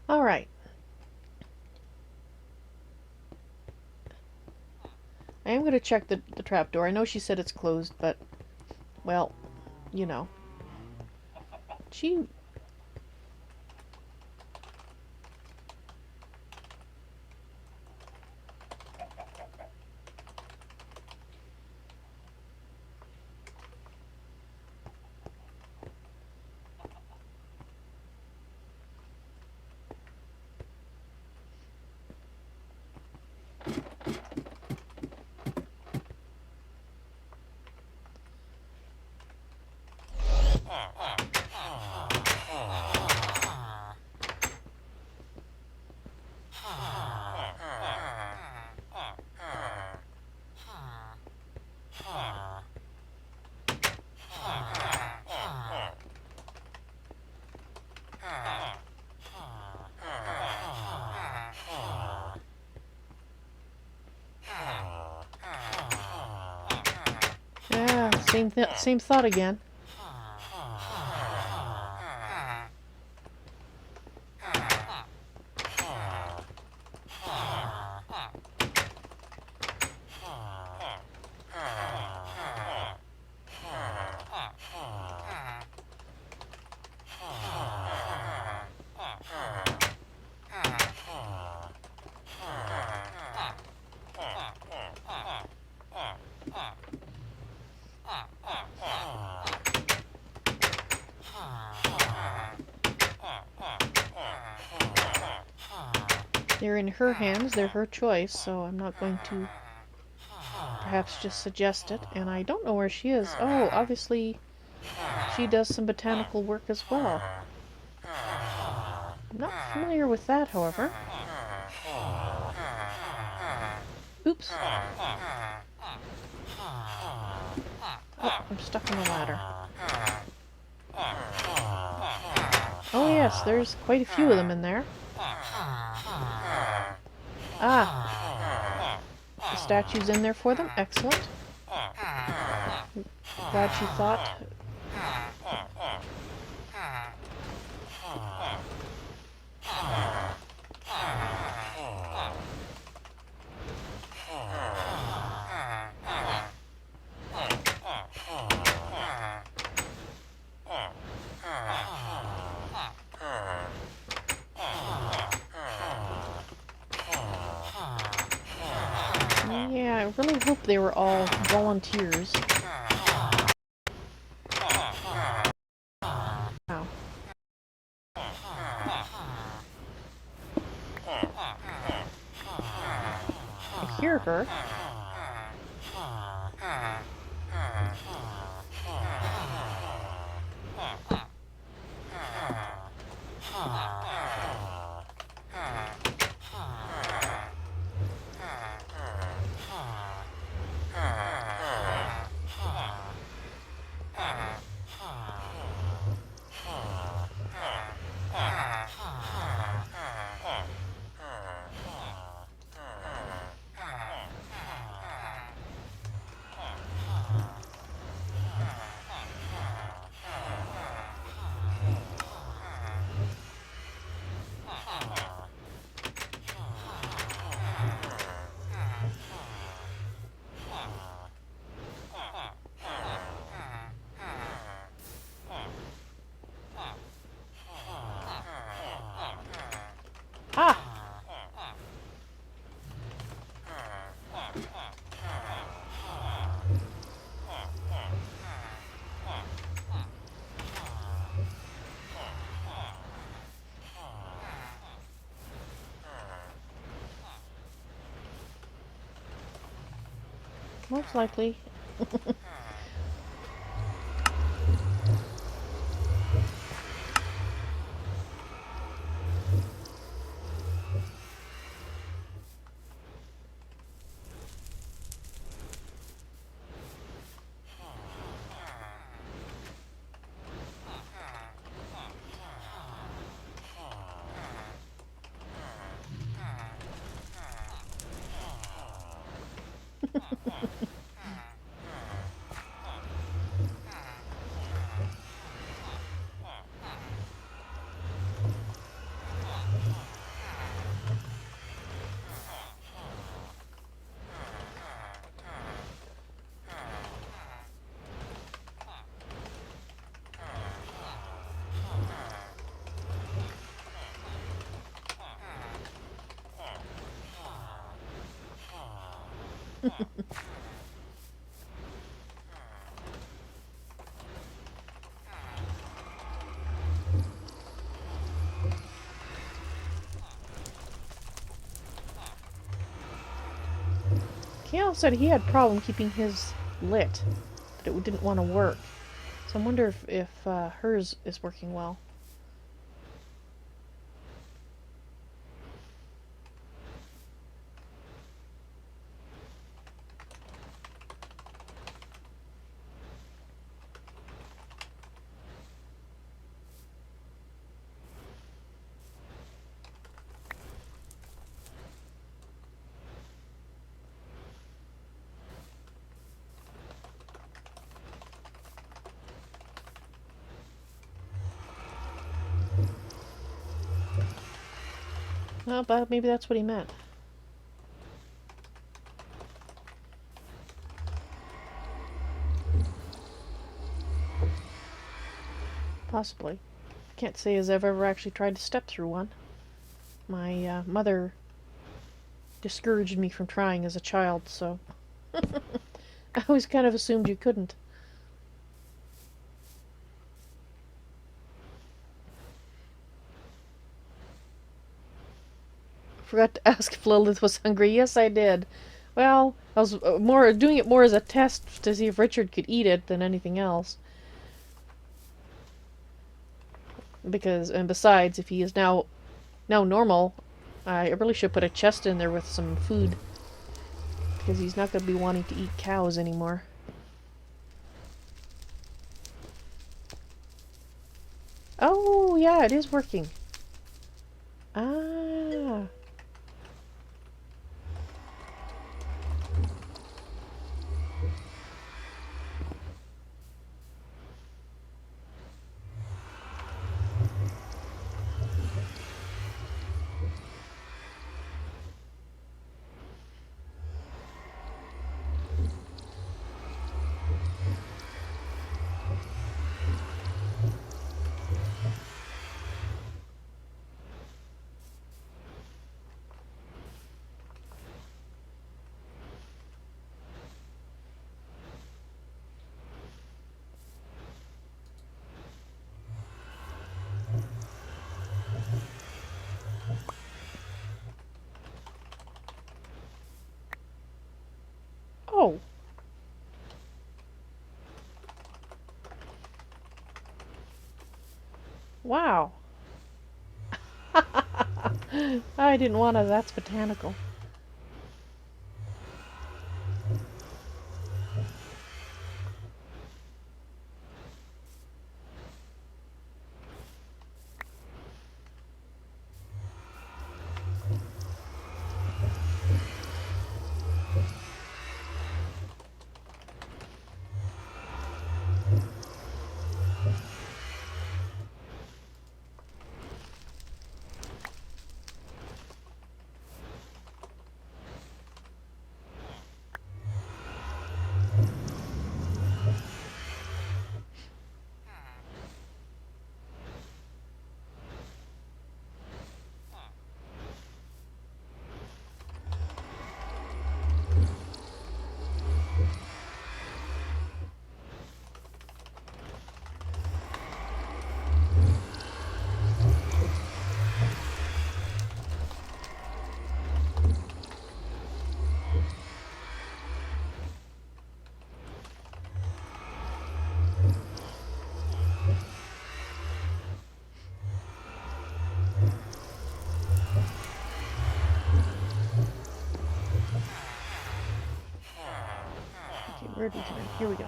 Alright. I am going to check the trapdoor. I know she said it's closed, but, well, you know. She... Yeah, same thought again. They're in her hands, they're her choice, so I'm not going to perhaps just suggest it. And I don't know where she is. Oh, obviously she does some botanical work as well. I'm not familiar with that, however. Oops. Oh, I'm stuck on the ladder. Oh yes, there's quite a few of them in there. Ah, the statue's in there for them. Excellent. Glad she thought. Yeah, I really hope they were all volunteers. Wow. I hear her. Ah! Most likely. Kale said he had a problem keeping his lit, but it didn't want to work. So I wonder if hers is working well. Well, but maybe that's what he meant. Possibly. I can't say as I've ever actually tried to step through one. My mother discouraged me from trying as a child, so I always kind of assumed you couldn't. Forgot to ask if Lilith was hungry. Yes, I did. Well, I was doing it more as a test to see if Richard could eat it than anything else. And besides, if he is now normal, I really should put a chest in there with some food, because he's not going to be wanting to eat cows anymore. Oh, yeah, it is working. Ah. Oh. Wow. I didn't want to. That's botanical. Where did we turn? Here we go.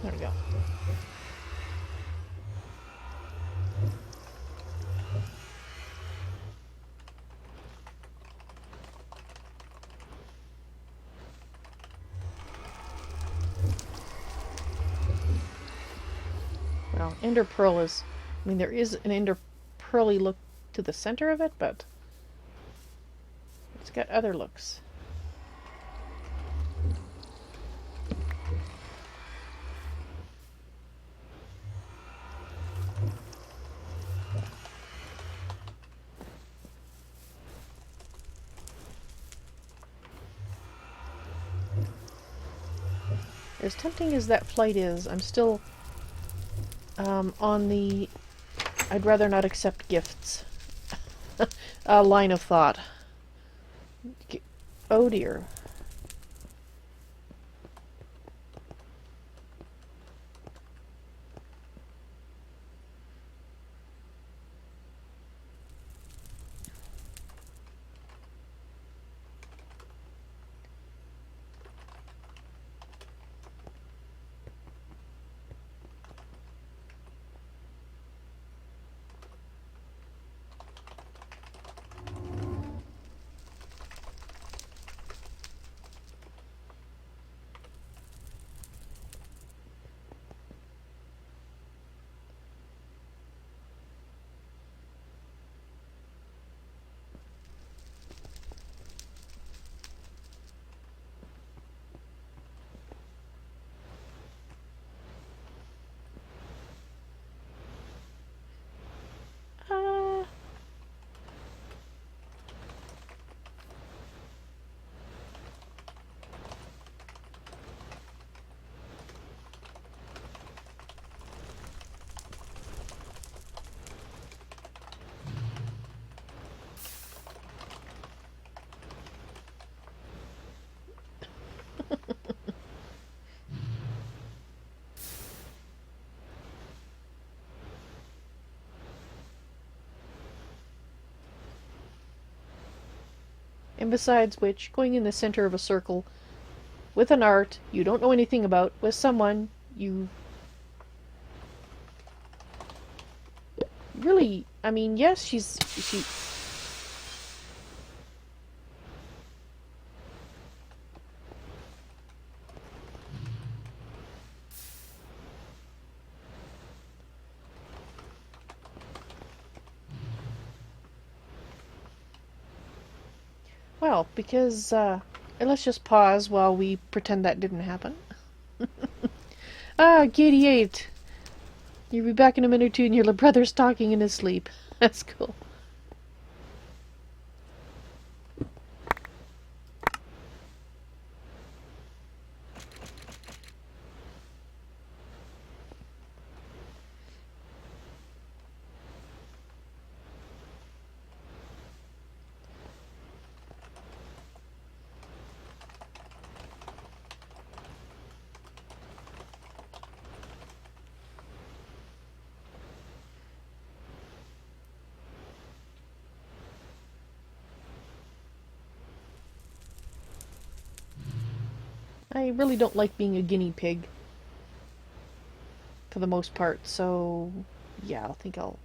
There we go. Well, ender pearl is... I mean, there is an ender pearly look to the center of it, but it's got other looks. As tempting as that flight is, I'm still on the I'd rather not accept gifts line of thought. Oh dear. And besides which, going in the center of a circle with an art you don't know anything about, with someone you really, I mean, yes, she... Well, because, let's just pause while we pretend that didn't happen. Ah, Katie 8. You'll be back in a minute or two and your brother's talking in his sleep. That's cool. I really don't like being a guinea pig, for the most part, so yeah, I think I'll...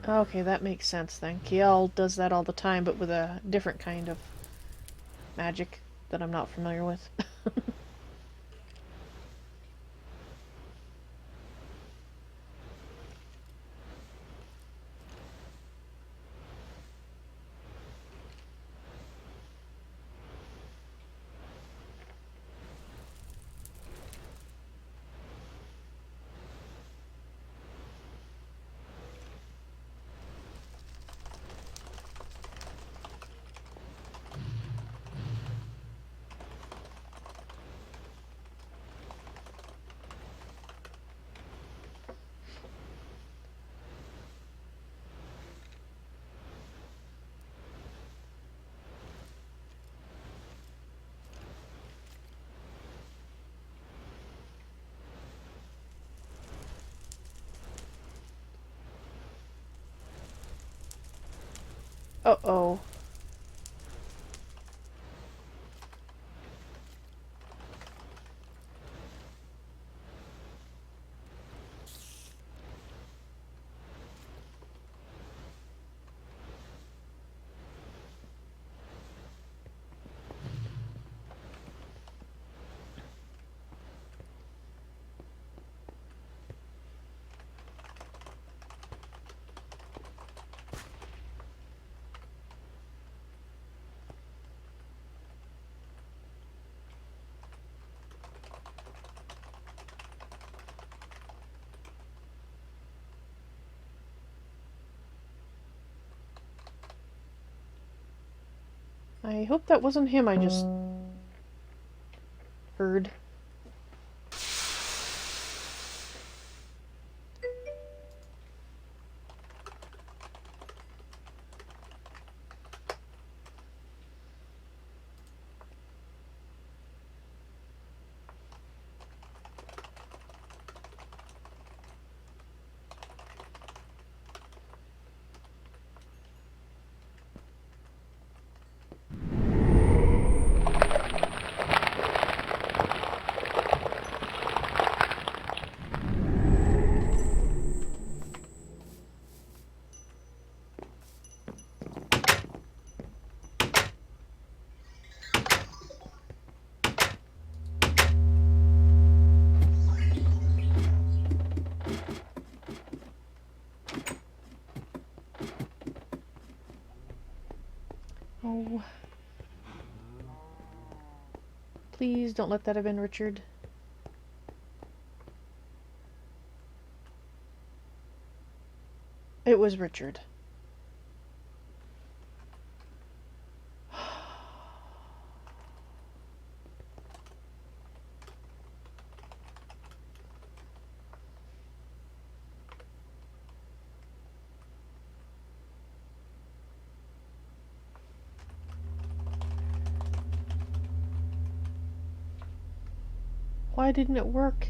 Okay, that makes sense then. Kiel does that all the time, but with a different kind of magic that I'm not familiar with. Uh-oh. I hope that wasn't him I just heard. Oh. Please don't let that have been Richard. It was Richard. Why didn't it work?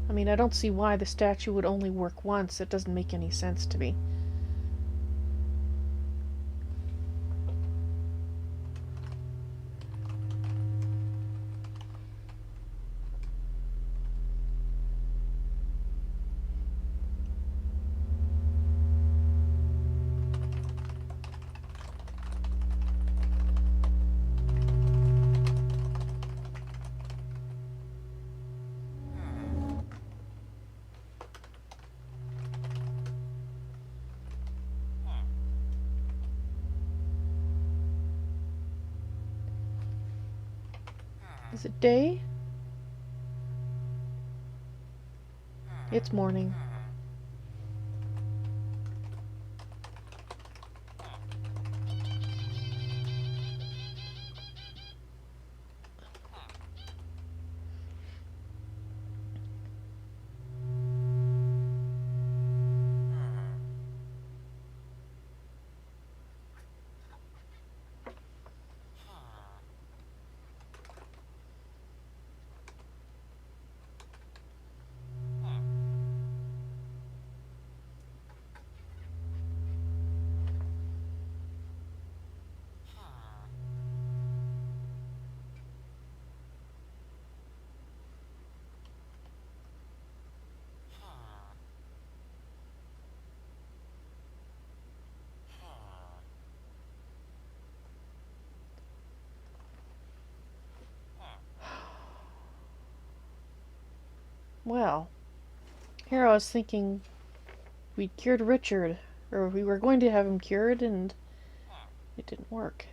I mean, I don't see why the statue would only work once. It doesn't make any sense to me. Is it day? It's morning. Well, here I was thinking we'd cured Richard, or we were going to have him cured, and it didn't work.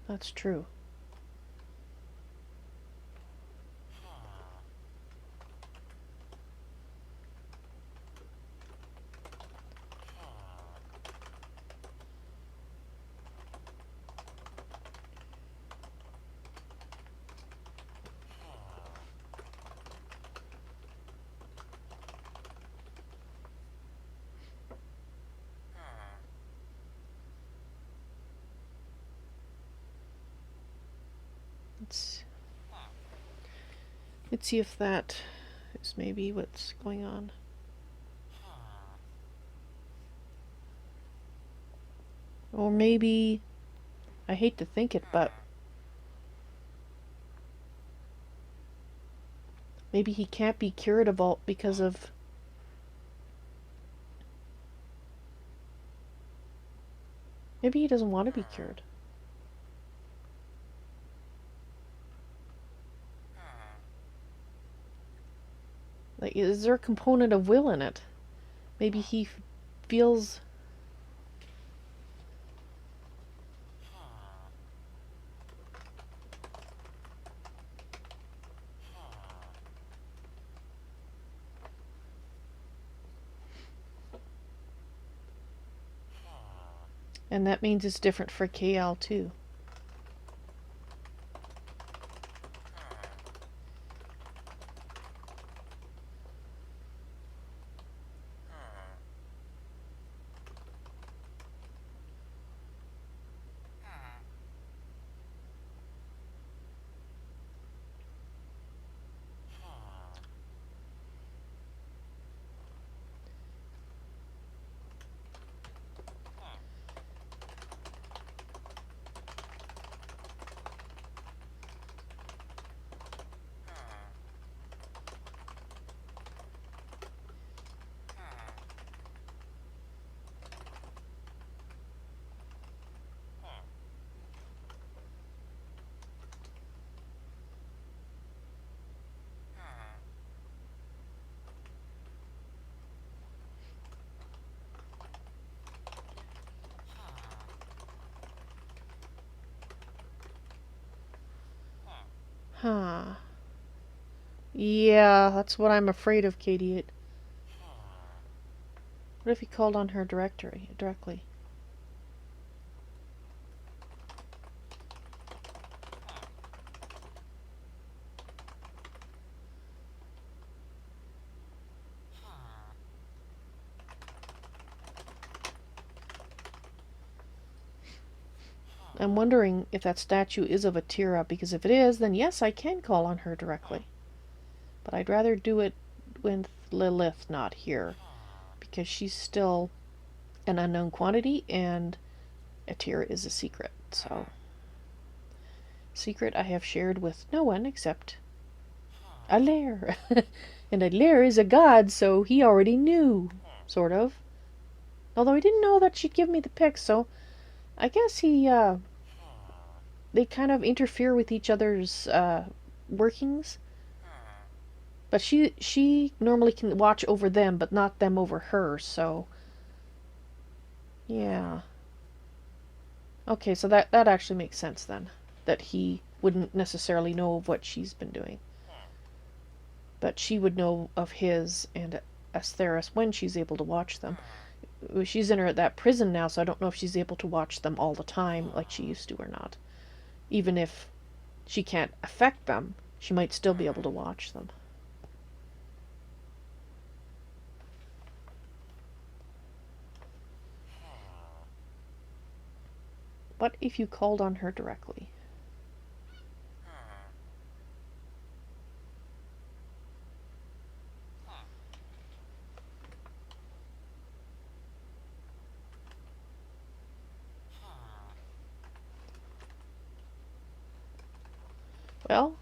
That's true. Let's see if that is maybe what's going on. Or maybe, I hate to think it, but maybe he can't be cured of all because of... Maybe he doesn't want to be cured. Like, is there a component of will in it? Maybe he feels... And that means it's different for KL too. Huh. Yeah, that's what I'm afraid of, Katie. What if he called on her directly? I'm wondering if that statue is of Atira, because if it is, then yes, I can call on her directly. But I'd rather do it with Lilith not here, because she's still an unknown quantity, and Atira is a secret. So, secret I have shared with no one except Alair. And Alair is a god, so he already knew, sort of. Although he didn't know that she'd give me the pic, so I guess they kind of interfere with each other's workings. But she normally can watch over them, but not them over her, so... Yeah. Okay, so that actually makes sense then. That he wouldn't necessarily know of what she's been doing. But she would know of his and Astheris when she's able to watch them. She's in that prison now, so I don't know if she's able to watch them all the time like she used to or not. Even if she can't affect them, she might still be able to watch them. What if you called on her directly? Well,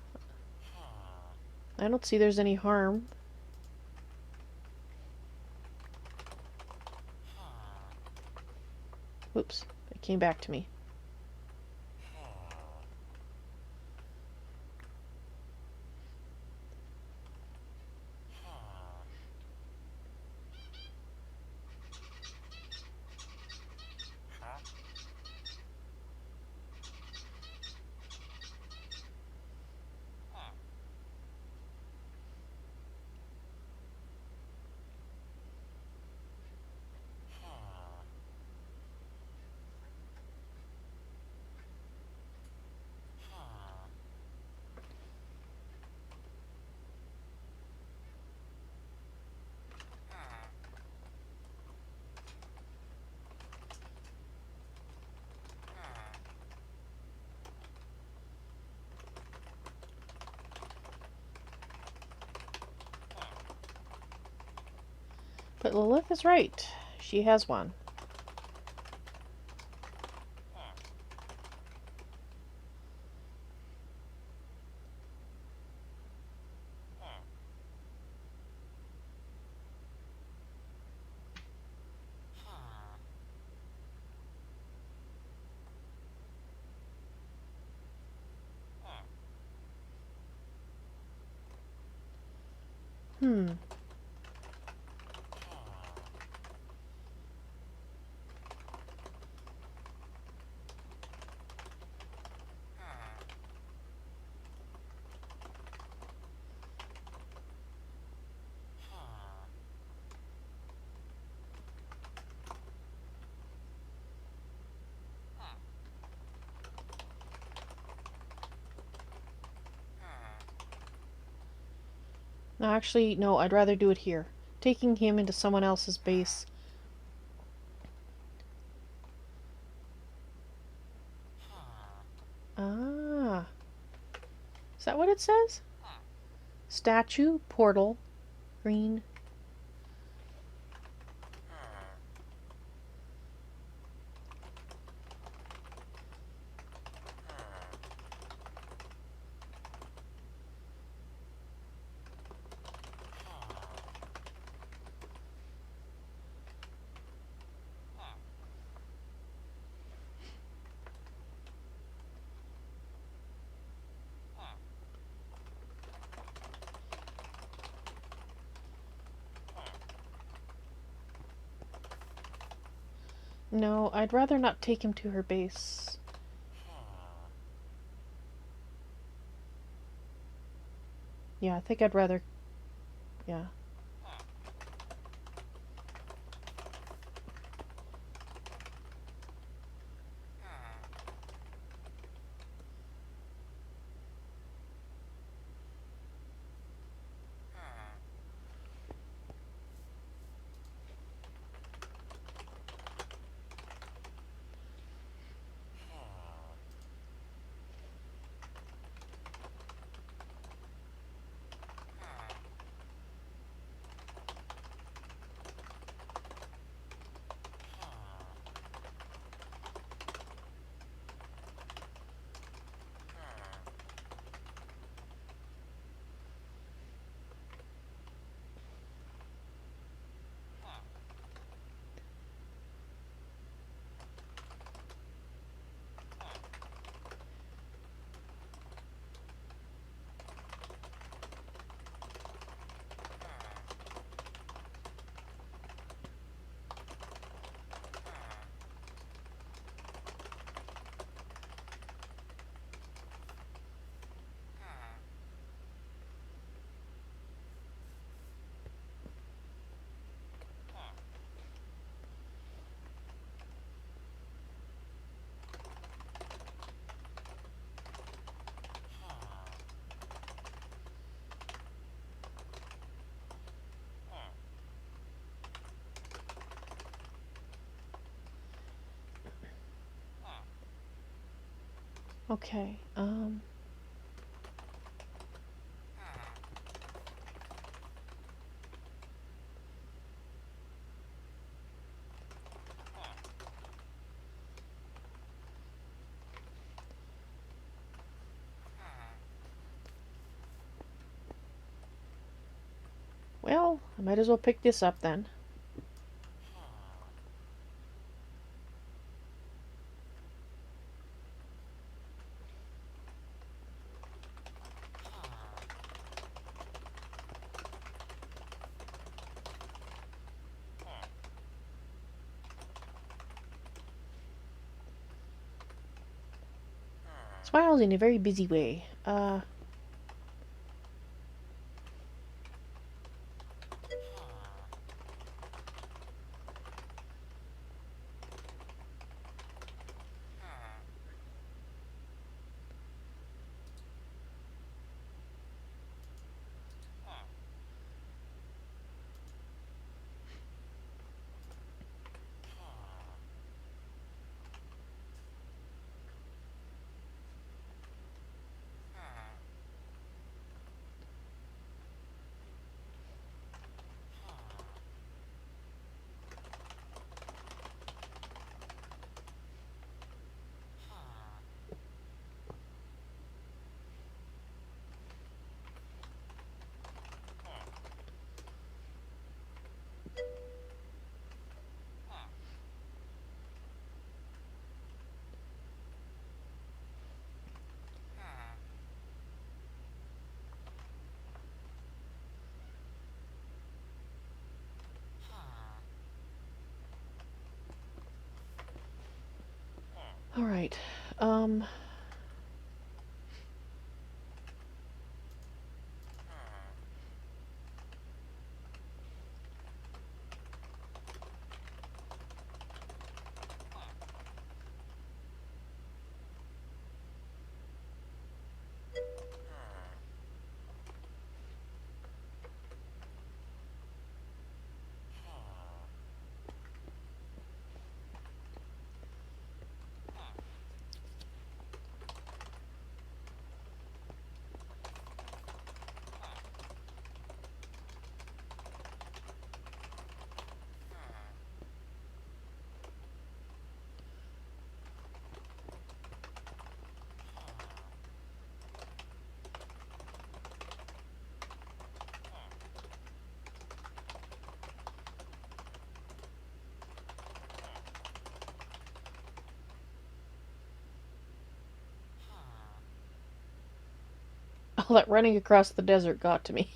I don't see there's any harm. Oops, it came back to me. But Lilith is right. She has one. Hmm. No, actually, no, I'd rather do it here. Taking him into someone else's base. Ah. Is that what it says? Statue, portal, green. No, I'd rather not take him to her base. Yeah, I think I'd rather... Yeah. Okay, well, I might as well pick this up then. Smiles in a very busy way. right. All that running across the desert got to me.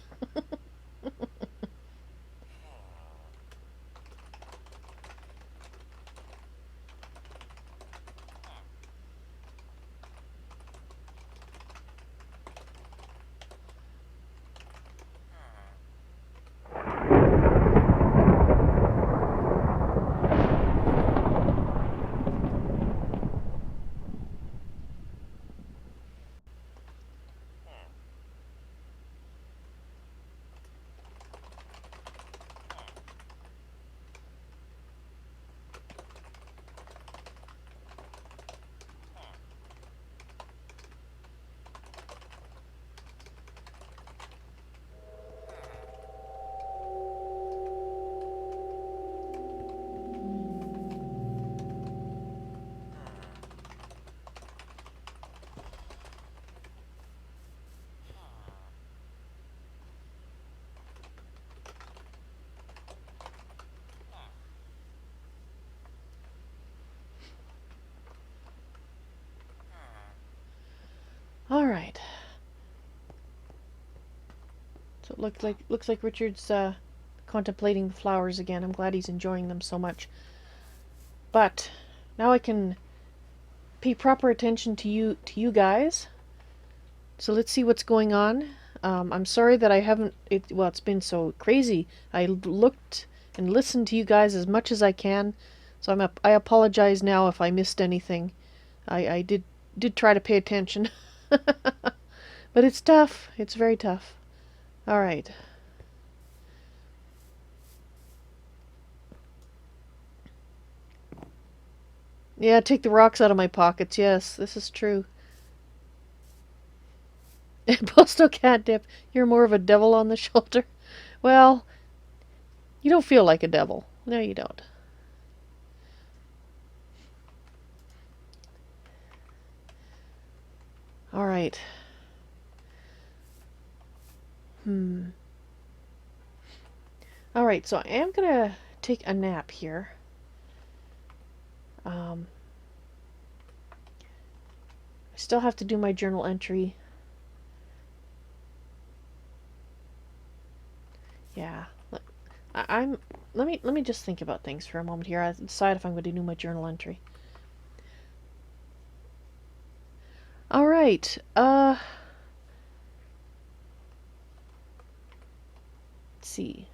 All right. So it looks like Richard's contemplating the flowers again. I'm glad he's enjoying them so much. But now I can pay proper attention to you guys. So let's see what's going on. I'm sorry that I haven't. It's been so crazy. I looked and listened to you guys as much as I can. So I apologize now if I missed anything. I did try to pay attention. But it's tough. It's very tough. All right. Yeah, take the rocks out of my pockets. Yes, this is true. Postal cat dip. You're more of a devil on the shoulder. Well, you don't feel like a devil. No, you don't. All right. All right, so I am gonna take a nap here. I still have to do my journal entry. Yeah. Let me just think about things for a moment here. I'll decide if I'm going to do my journal entry. All right. Let's see.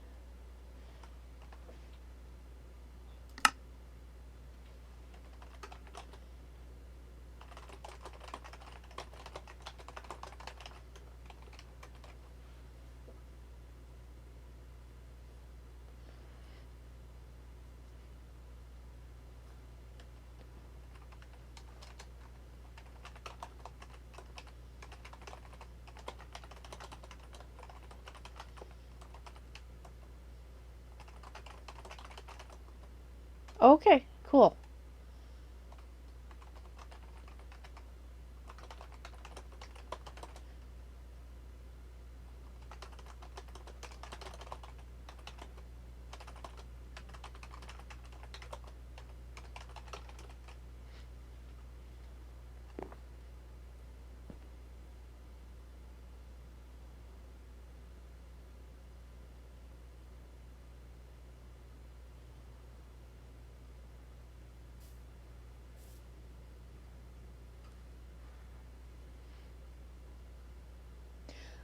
Okay, cool.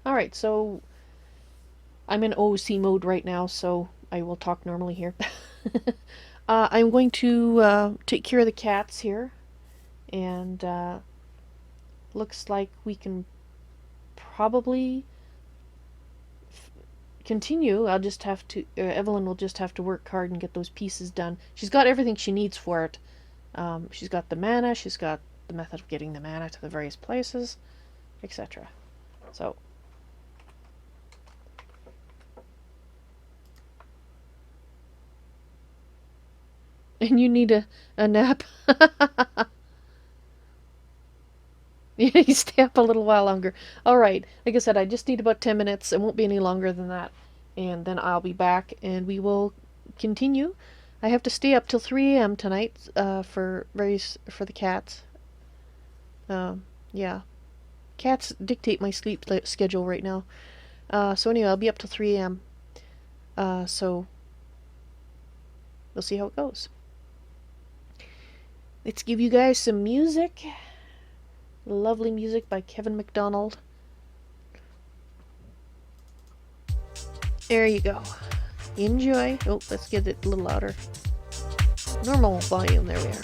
Alright, so I'm in OC mode right now, so I will talk normally here. I'm going to take care of the cats here, and looks like we can probably continue. I'll just have to, Evalyn will just have to work hard and get those pieces done. She's got everything she needs for it. She's got the mana, she's got the method of getting the mana to the various places, etc. So, and you need a nap. You stay up a little while longer. Alright, like I said, I just need about 10 minutes. It won't be any longer than that. And then I'll be back and we will continue. I have to stay up till 3 a.m. tonight for the cats. Yeah. Cats dictate my sleep schedule right now. So anyway, I'll be up till 3 a.m. So we'll see how it goes. Let's give you guys some music. Lovely music by Kevin MacLeod. There you go. Enjoy. Oh, let's get it a little louder. Normal volume. There we are.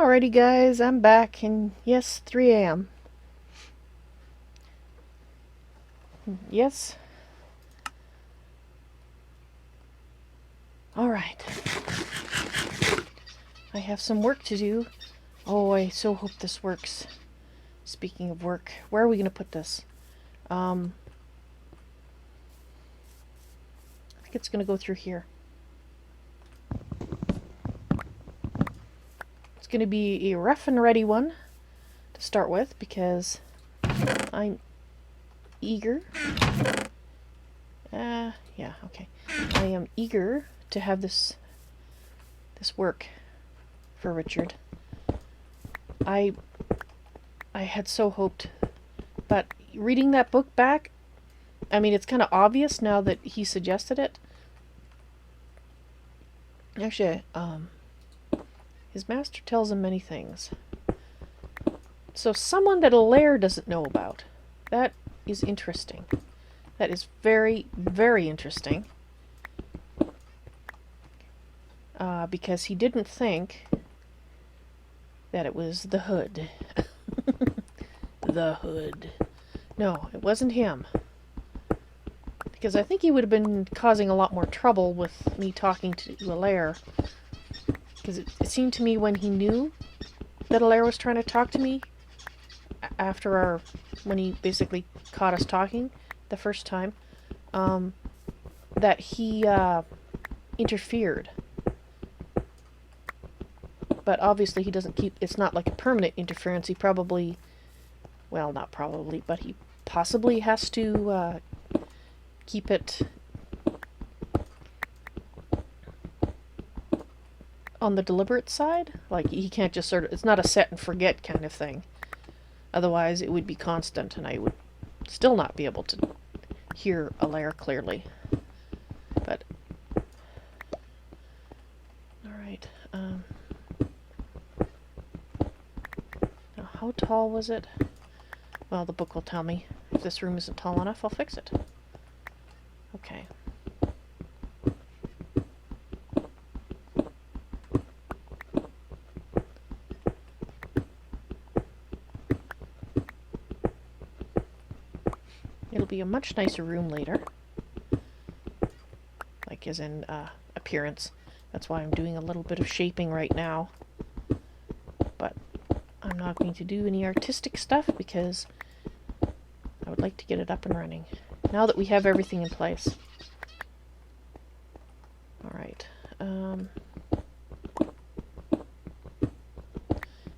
Alrighty guys, I'm back, and yes, 3 a.m. Yes. Alright. I have some work to do. Oh, I so hope this works. Speaking of work, where are we going to put this? I think it's going to go through here. It's going to be a rough and ready one to start with because I'm eager. Yeah, okay. I am eager to have this work for Richard. I had so hoped, but reading that book back, I mean, it's kind of obvious now that he suggested it. Actually, his master tells him many things. So someone that a lair doesn't know about. That is interesting. That is very, very interesting. Because he didn't think that it was the Hood. The Hood. No, it wasn't him. Because I think he would have been causing a lot more trouble with me talking to Alaire. Because it seemed to me when he knew that Alaire was trying to talk to me, after when he basically caught us talking the first time, that he interfered. But obviously he doesn't keep, it's not like a permanent interference. He probably, well, not probably, but he possibly has to keep it on the deliberate side. Like, he can't just sort of, it's not a set and forget kind of thing. Otherwise it would be constant and I would still not be able to hear Alaire clearly. But, alright, now how tall was it? Well, the book will tell me. If this room isn't tall enough, I'll fix it. Okay. It'll be a much nicer room later. Like, as in, appearance. That's why I'm doing a little bit of shaping right now. But I'm not going to do any artistic stuff because I would like to get it up and running. Now that we have everything in place. Alright.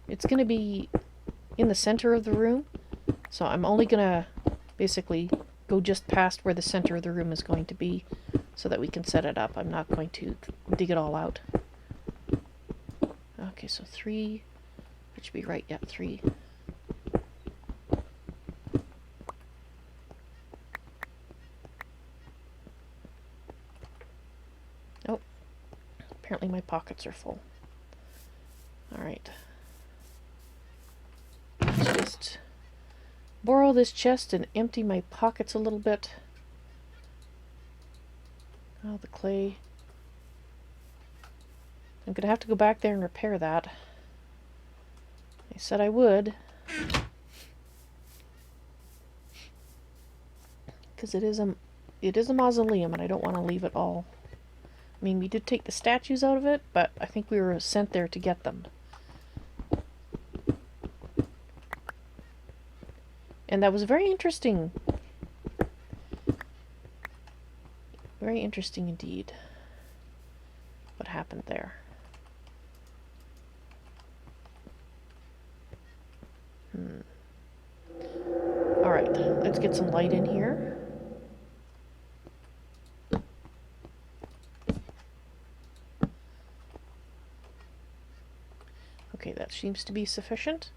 It's going to be in the center of the room. So I'm only going to basically go just past where the center of the room is going to be so that we can set it up. I'm not going to dig it all out. Okay, so 3. That should be right. Yeah, 3. Oh, apparently my pockets are full. Alright. Let's just borrow this chest and empty my pockets a little bit. Oh, the clay. I'm gonna have to go back there and repair that. I said I would. Because it is a mausoleum and I don't want to leave it all. I mean, we did take the statues out of it, but I think we were sent there to get them. And that was very interesting. Very interesting indeed. What happened there. Alright, let's get some light in here. Okay, that seems to be sufficient.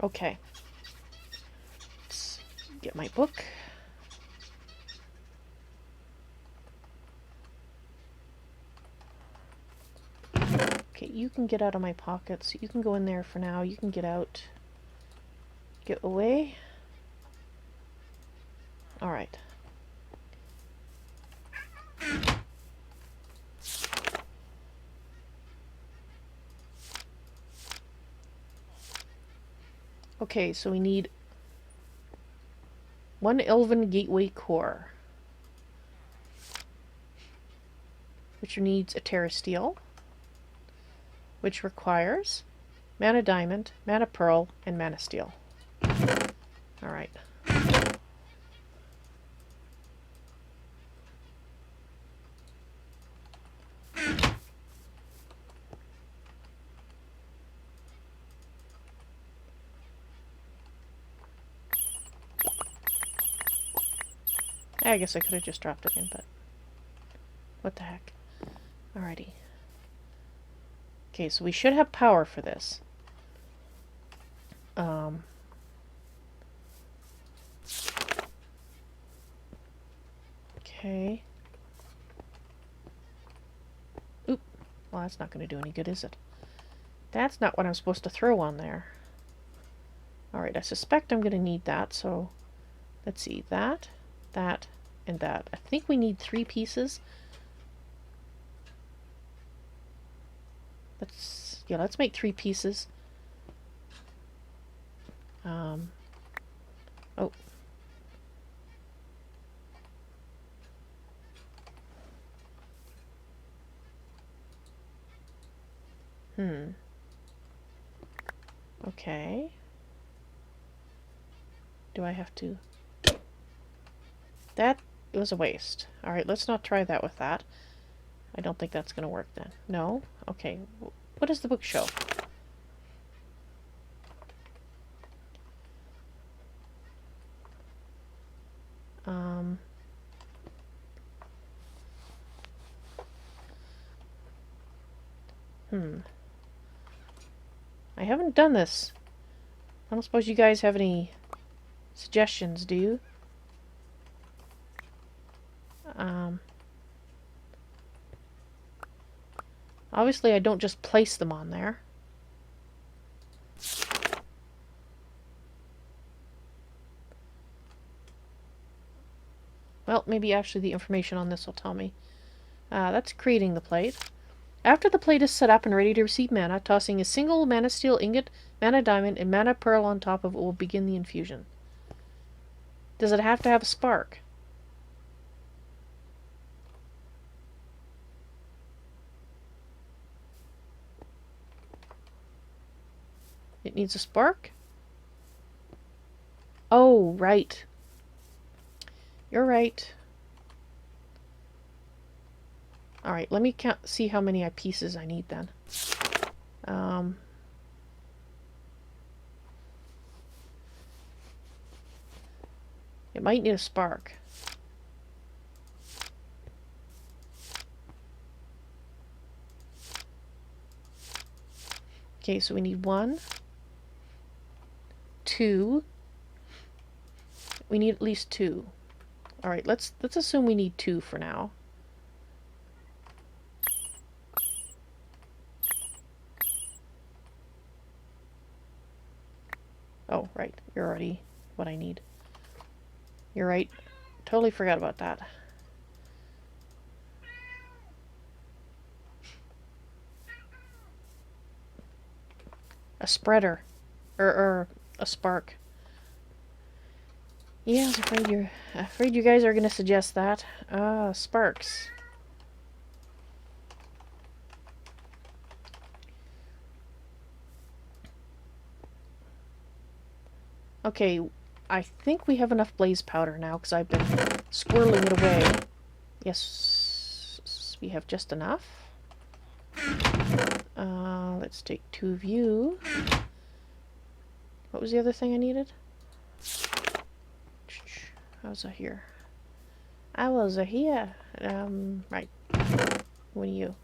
Okay. Let's get my book. Okay, you can get out of my pockets. You can go in there for now. You can get out. Get away. Alright. Okay, so we need 1 Elven Gateway Core, which needs a Terra Steel, which requires Mana Diamond, Mana Pearl, and Mana Steel. Alright. I guess I could have just dropped it in, but what the heck. Alrighty. Okay, so we should have power for this. Okay. Oop. Well, that's not going to do any good, is it? That's not what I'm supposed to throw on there. Alright, I suspect I'm going to need that, so let's see. That, and that. I think we need 3 pieces. Let's make 3 pieces. Oh. Okay. Do I have to... That was a waste. Alright, let's not try that with that. I don't think that's going to work then. No? Okay. What does the book show? I haven't done this. I don't suppose you guys have any suggestions, do you? Obviously I don't just place them on there. Well, maybe actually the information on this will tell me. That's creating the plate. After the plate is set up and ready to receive mana, tossing a single Mana Steel ingot, Mana Diamond, and Mana Pearl on top of it will begin the infusion. Does it have to have a spark? It needs a spark? Oh, right. You're right. Alright, let me see how many pieces I need then. It might need a spark. Okay, so we need 1, 2. We need at least 2. Alright, let's assume we need 2 for now. Oh, right. You're already what I need. You're right. Totally forgot about that. A spreader. Or a spark. Yeah, I was afraid you guys are gonna suggest that. Sparks. Okay, I think we have enough blaze powder now, because I've been squirreling it away. Yes, we have just enough. Let's take 2 of you. What was the other thing I needed? I was here. I was here. Right. What are you?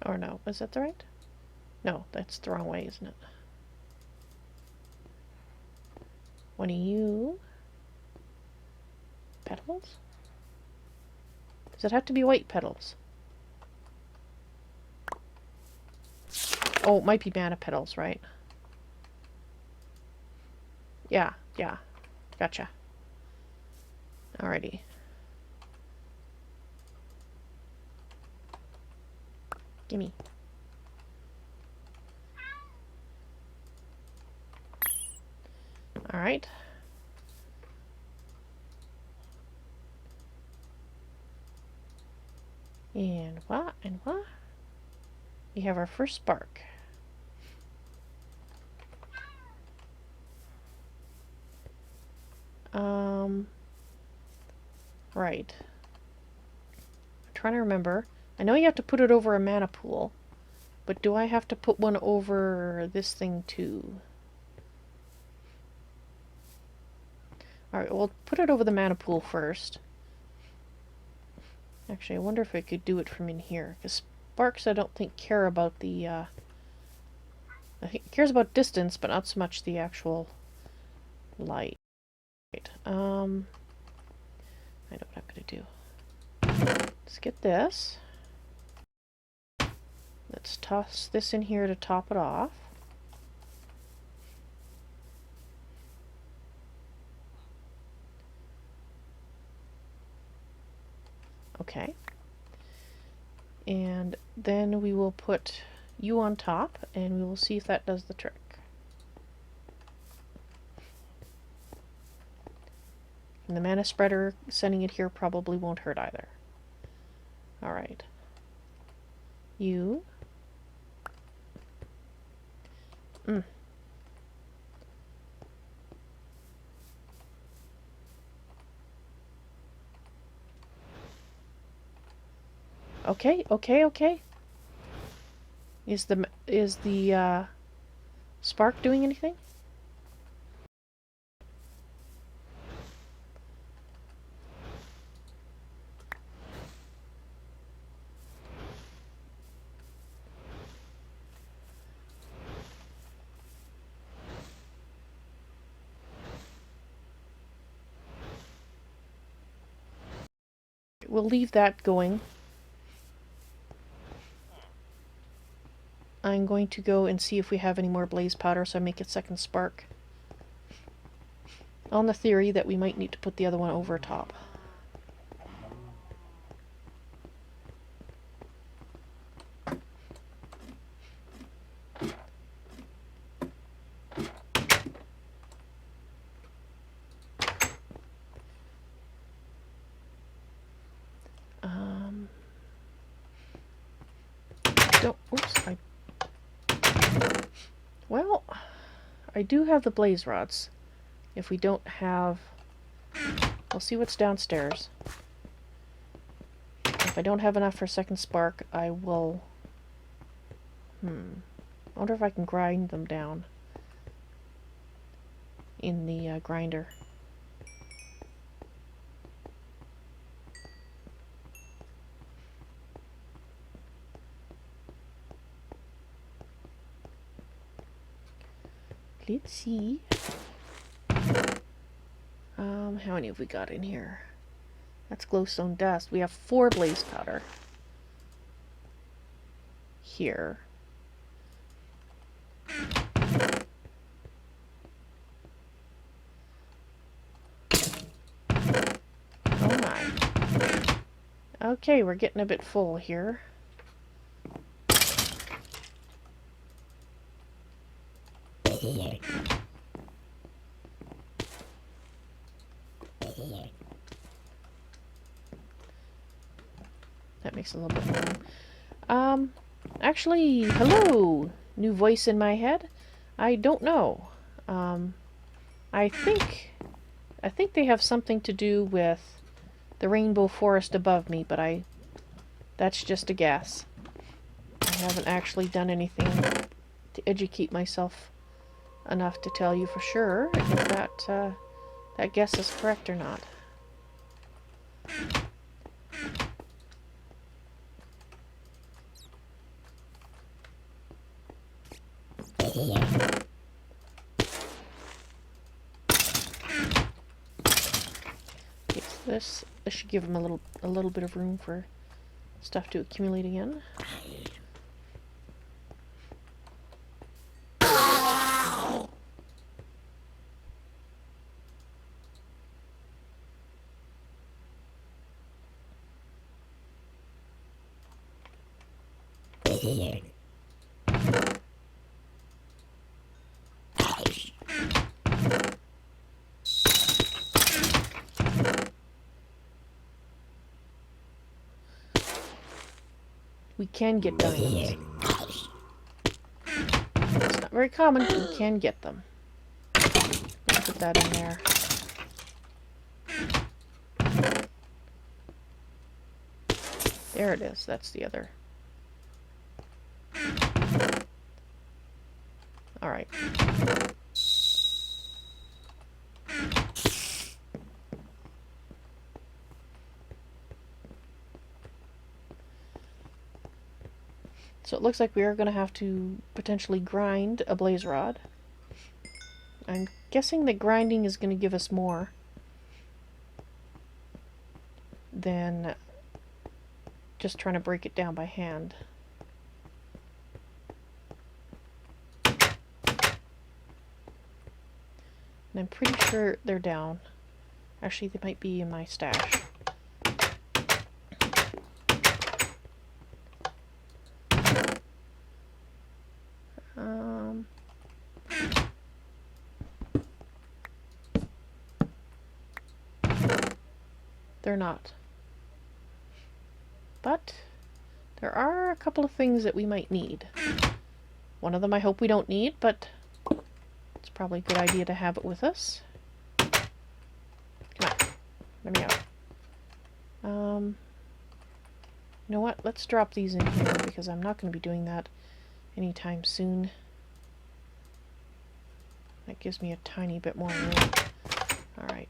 Or no, is that the right? No, that's the wrong way, isn't it? One of you. Petals? Does it have to be white petals? Oh, it might be mana petals, right? Yeah, gotcha. Alrighty. Gimme. Alright. And what? And what? We have our first spark. Right. I'm trying to remember. I know you have to put it over a mana pool, but do I have to put one over this thing too? Alright, we'll put it over the mana pool first. Actually, I wonder if I could do it from in here, because sparks I don't think care about the, I think it cares about distance, but not so much the actual light. Right. I know what I'm going to do. Let's get this. Let's toss this in here to top it off. Okay. And then we will put you on top, and we will see if that does the trick. And the mana spreader, sending it here probably won't hurt either. Alright. You. Okay, okay, okay. Is the spark doing anything? We'll leave that going. I'm going to go and see if we have any more blaze powder, so I make a second spark. On the theory that we might need to put the other one over top. Well, I do have the blaze rods. If we don't have... We'll see what's downstairs. If I don't have enough for a second spark, I will... I wonder if I can grind them down in the grinder. Let's see. How many have we got in here? That's glowstone dust. We have 4 blaze powder. Here. Oh my. Okay, we're getting a bit full here. That makes a little bit more. Actually, hello! New voice in my head? I don't know. I think they have something to do with the rainbow forest above me, but that's just a guess. I haven't actually done anything to educate myself enough to tell you for sure if that guess is correct or not. This should give them a little bit of room for stuff to accumulate again. We can get diamonds. It's not very common, but we can get them. Put that in there. There it is. That's the other. Alright. So it looks like we are going to have to potentially grind a blaze rod. I'm guessing that grinding is going to give us more than just trying to break it down by hand. And I'm pretty sure they're down. Actually, they might be in my stash. They're not. But there are a couple of things that we might need. One of them I hope we don't need, but it's probably a good idea to have it with us. Come on. Let me out. You know what? Let's drop these in here because I'm not going to be doing that anytime soon. That gives me a tiny bit more room. Alright.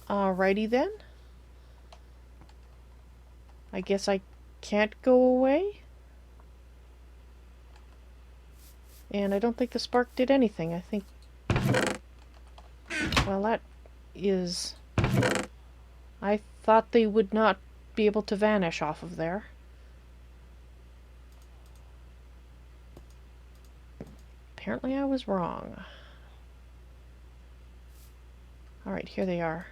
Alrighty then. I guess I can't go away. And I don't think the spark did anything. I think... Well, that is... I thought they would not be able to vanish off of there. Apparently I was wrong. Alright, here they are.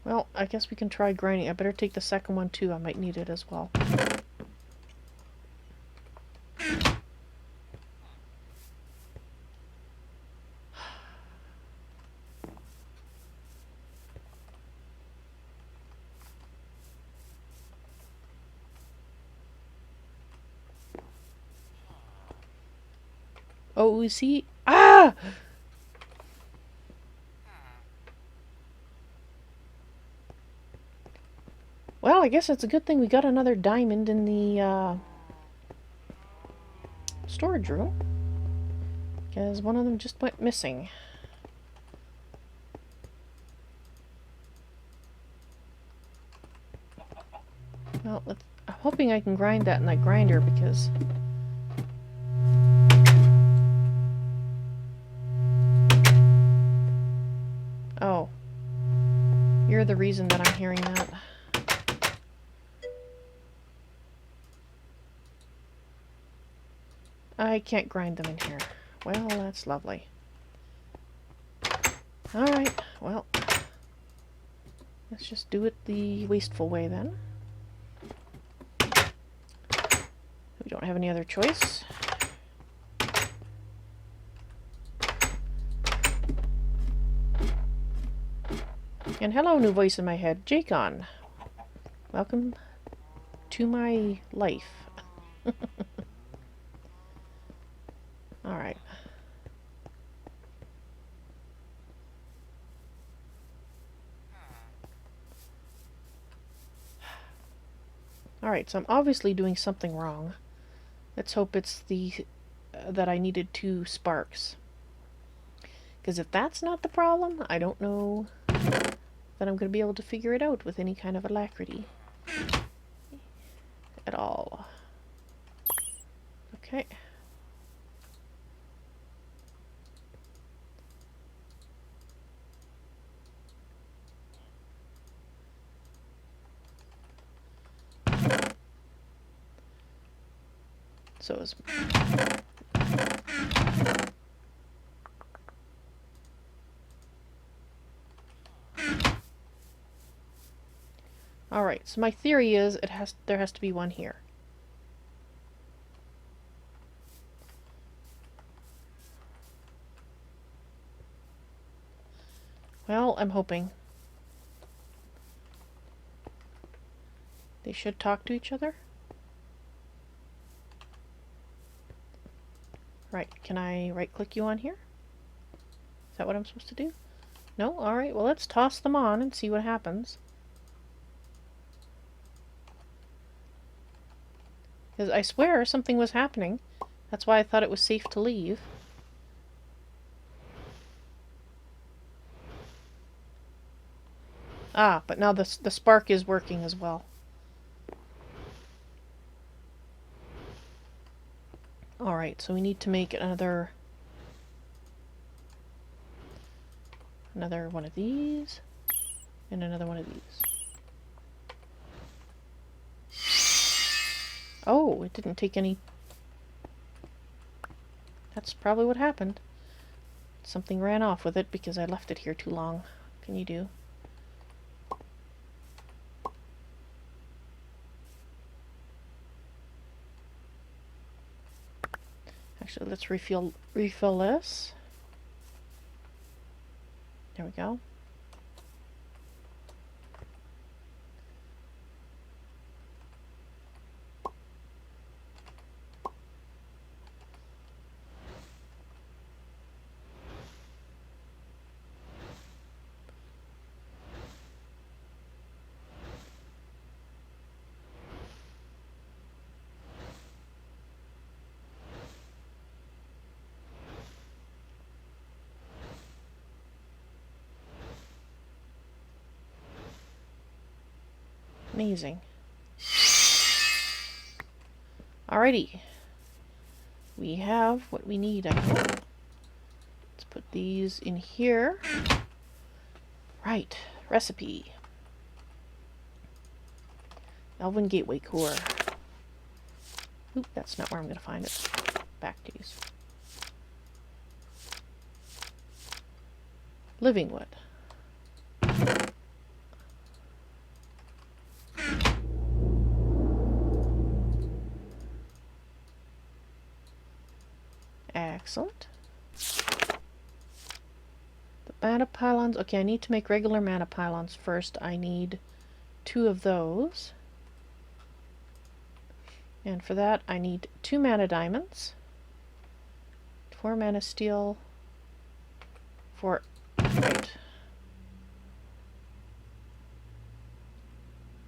Well, I guess we can try grinding. I better take the second one too. I might need it as well. Oh, is he? Ah! Well, I guess it's a good thing we got another diamond in the storage room, because one of them just went missing. Well, I'm hoping I can grind that in that grinder, because... Oh. You're the reason that I'm hearing that. I can't grind them in here. Well, that's lovely. Alright, well, let's just do it the wasteful way then. We don't have any other choice. And hello, new voice in my head, Jacon. Welcome to my life. Alright, so I'm obviously doing something wrong. Let's hope it's the that I needed 2 sparks. Because if that's not the problem, I don't know that I'm going to be able to figure it out with any kind of alacrity at all. Okay. So is Alright, so my theory is there has to be one here. Well, I'm hoping. They should talk to each other. Right, can I right-click you on here? Is that what I'm supposed to do? No? Alright, well let's toss them on and see what happens. Because I swear something was happening. That's why I thought it was safe to leave. Ah, but now the spark is working as well. Alright, so we need to make another one of these, and another one of these. Oh, it didn't take any... That's probably what happened. Something ran off with it because I left it here too long. What can you do? Actually, let's refill this. There we go. Amazing. Alrighty. We have what we need, I hope. Let's put these in here. Right. Recipe. Elven Gateway Core. Oop, that's not where I'm going to find it. Back to use. Living wood. Excellent. The mana pylons. Okay, I need to make regular mana pylons first. I need 2 of those. And for that, I need 2 mana diamonds, 4 mana steel, 4... Right.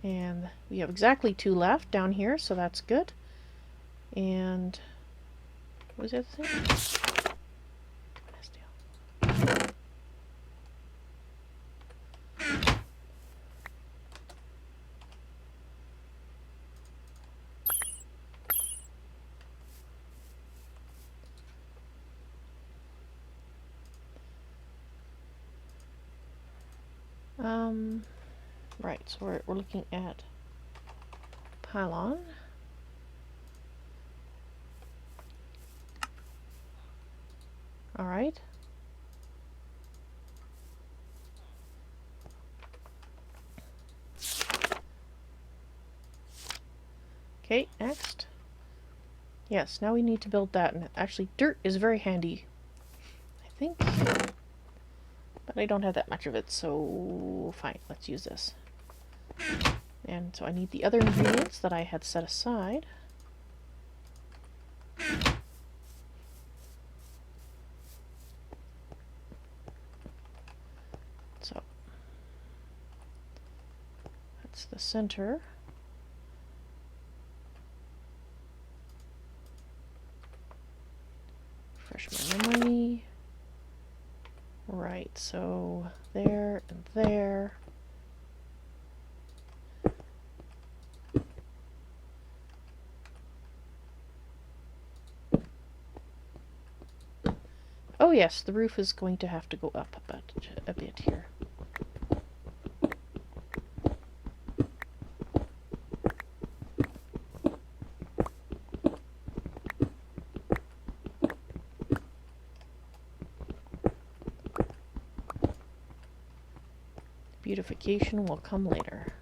And we have exactly 2 left down here, so that's good. And... what was the other thing? Right, so we're looking at pylon. Alright. Okay, next. Yes, now we need to build that, and actually dirt is very handy, I think. But I don't have that much of it, so fine, let's use this. And so I need the other ingredients that I had set aside. So that's the center. so there and there. Oh yes, the roof is going to have to go up a bit here. Beautification will come later.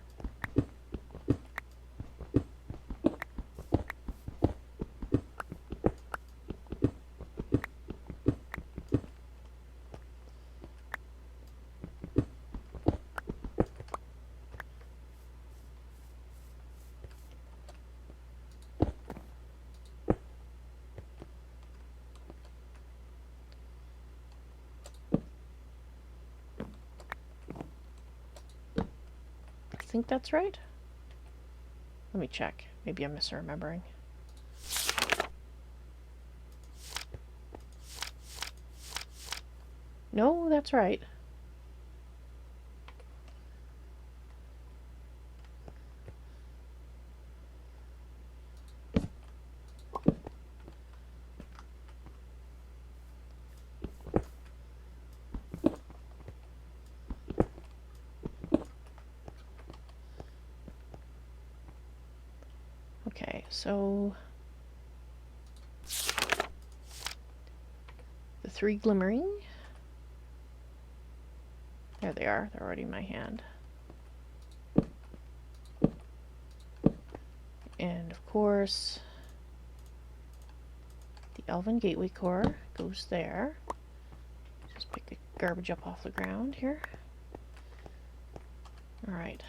I think that's right. Let me check. Maybe I'm misremembering. No, that's right. Okay, so the 3 glimmering. There they are. They're already in my hand. And of course, the Elven Gateway Core goes there. Just pick the garbage up off the ground here. Alright.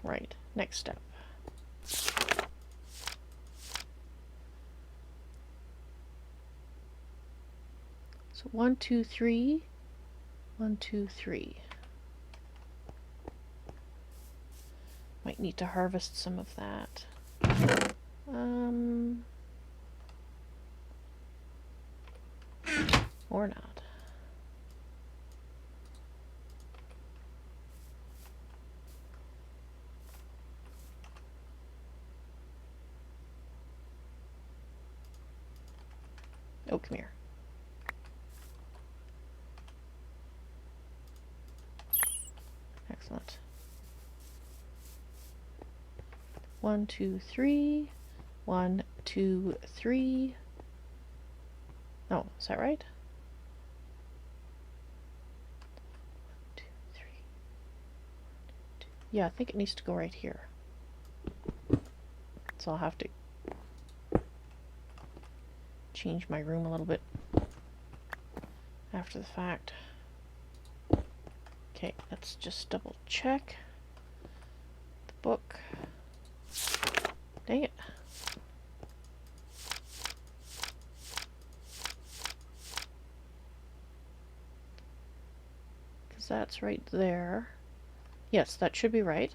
Right, next step. So 1, 2, 3, 1, 2, 3. Might need to harvest some of that. Or not. Oh, come here. Excellent. 1, 2, 3. 1, 2, 3. Oh, is that right? 1, 2, 3. 1, 2. Yeah, I think it needs to go right here. So I'll have to change my room a little bit after the fact. Okay, let's just double check the book. Dang it. Because that's right there. Yes, that should be right.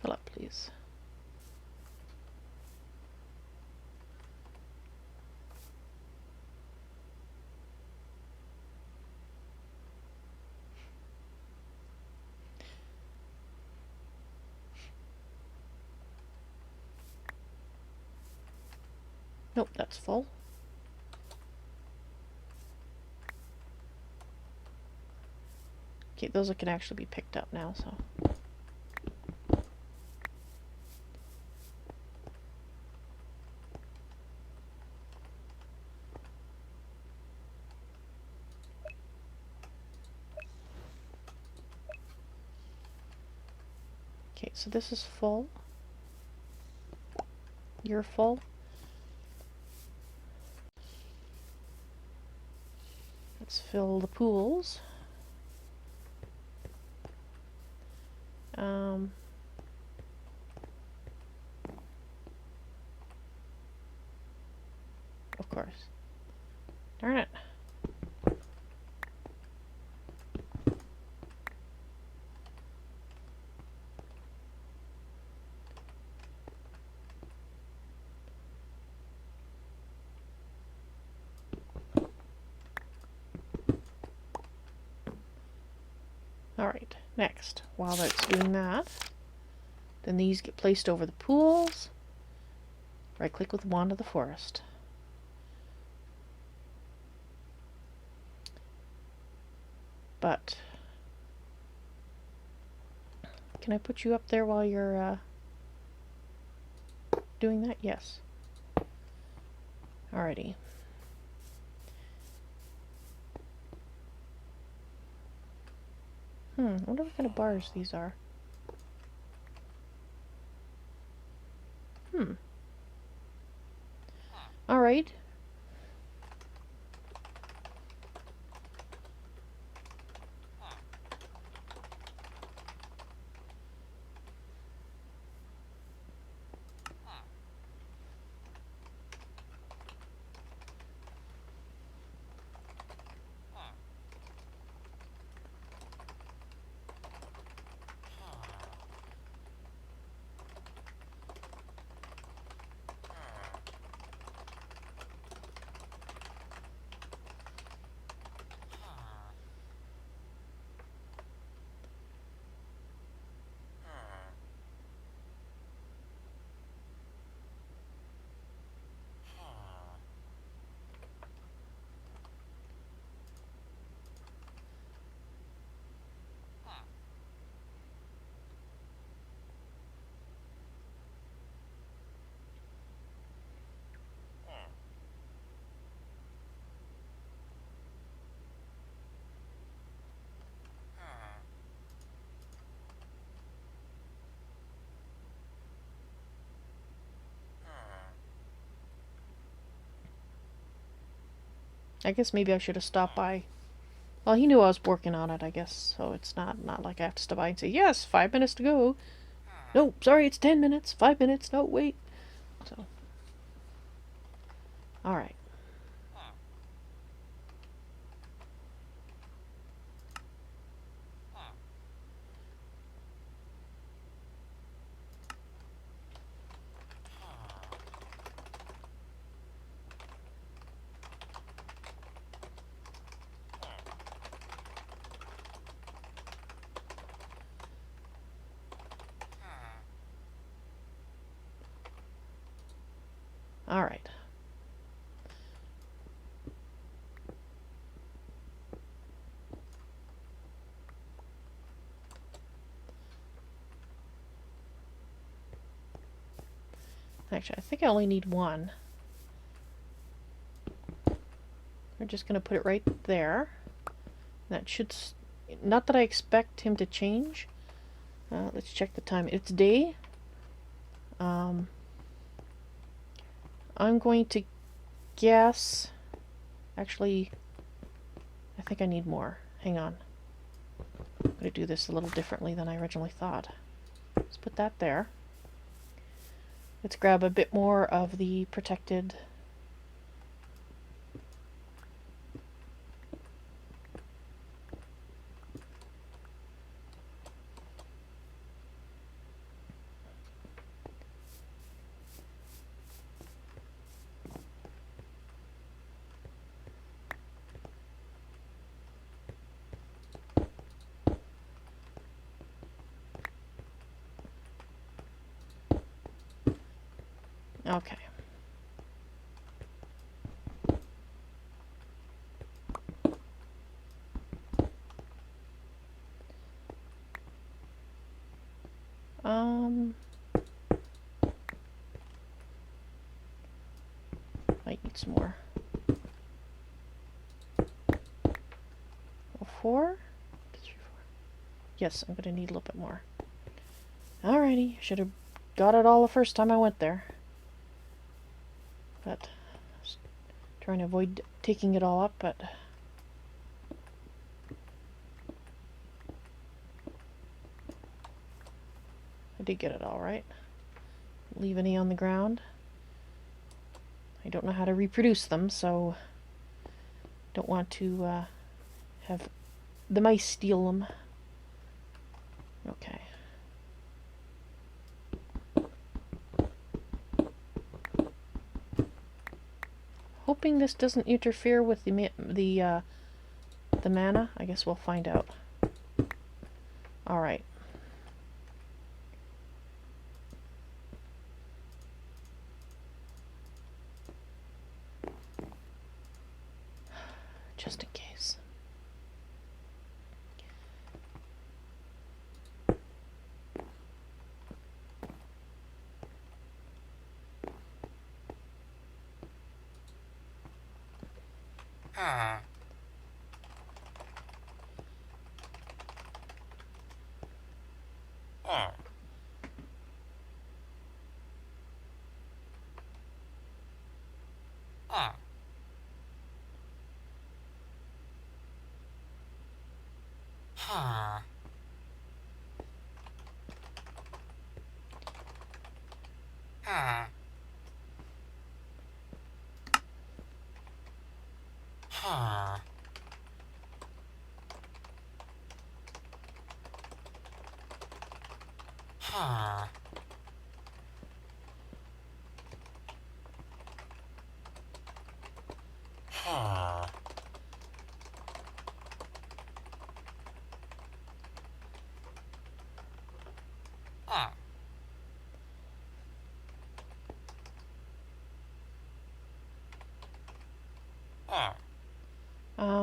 Fill up, please. Nope, that's full. Okay, those can actually be picked up now, so. Okay, so this is full. You're full. Let's fill the pools. Of course. Darn it. Alright, next, while that's doing that, then these get placed over the pools. Right click with Wand of the Forest. But can I put you up there while you're doing that? Yes. Alrighty. I wonder what kind of bars these are. Alright. I guess maybe I should have stopped by. Well, he knew I was working on it, I guess, so it's not like I have to stop by and say, yes, 5 minutes to go. No, sorry, it's 10 minutes. 5 minutes. No, wait. So, alright. Alright. Actually, I think I only need one. We're just going to put it right there. That should... Not that I expect him to change. Let's check the time. It's day. I'm going to guess... Actually, I think I need more. Hang on. I'm going to do this a little differently than I originally thought. Let's put that there. Let's grab a bit more of the protected... Okay. Might need some more. 4? Yes, I'm gonna need a little bit more. Alrighty, should have got it all the first time I went there. But trying to avoid taking it all up, but did get it all right. Leave any on the ground. I don't know how to reproduce them, so don't want to have the mice steal them. Okay. Hoping this doesn't interfere with the mana. I guess we'll find out. All right. Just in case.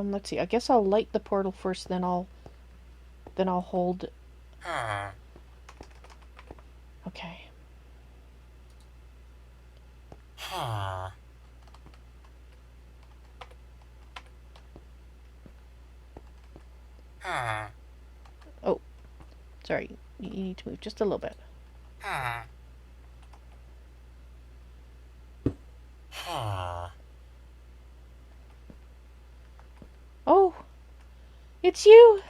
Let's see. I guess I'll light the portal first, then I'll hold. Okay. Oh, sorry. You need to move just a little bit. Oh, it's you.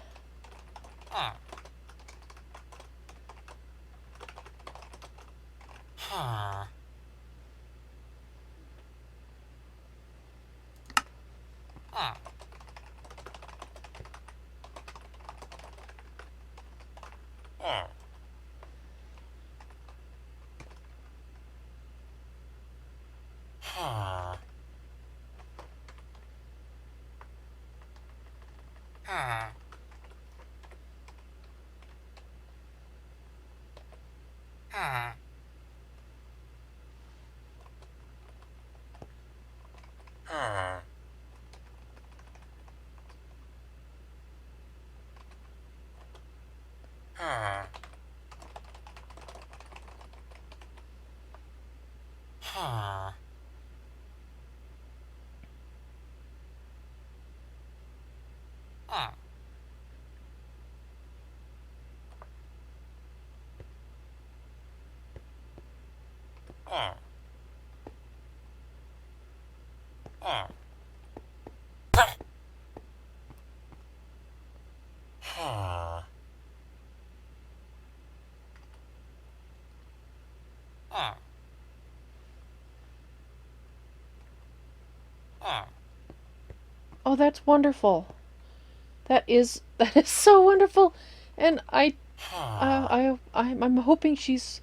Oh, that's wonderful. That is so wonderful, and I'm hoping she's.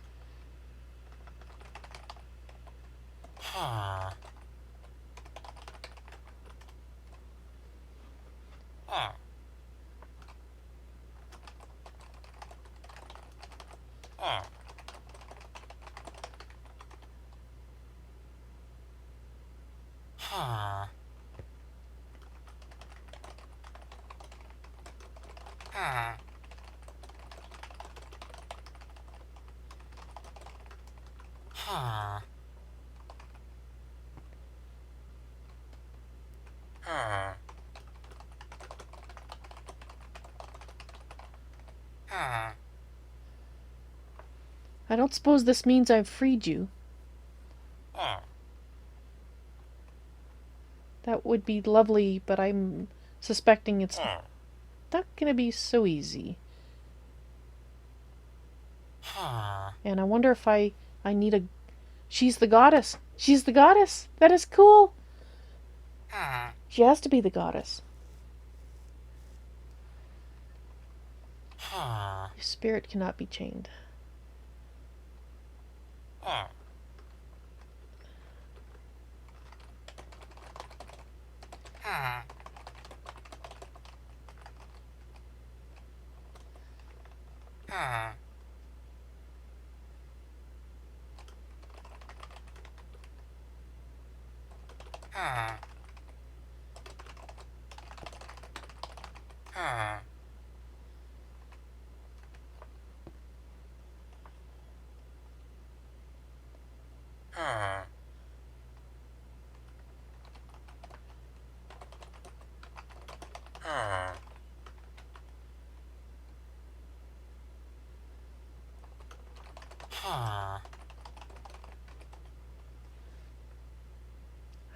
I don't suppose this means I've freed you. That would be lovely, but I'm suspecting it's not gonna be so easy. And I wonder if I need a... She's the goddess. She's the goddess. That is cool. She has to be the goddess. Your spirit cannot be chained.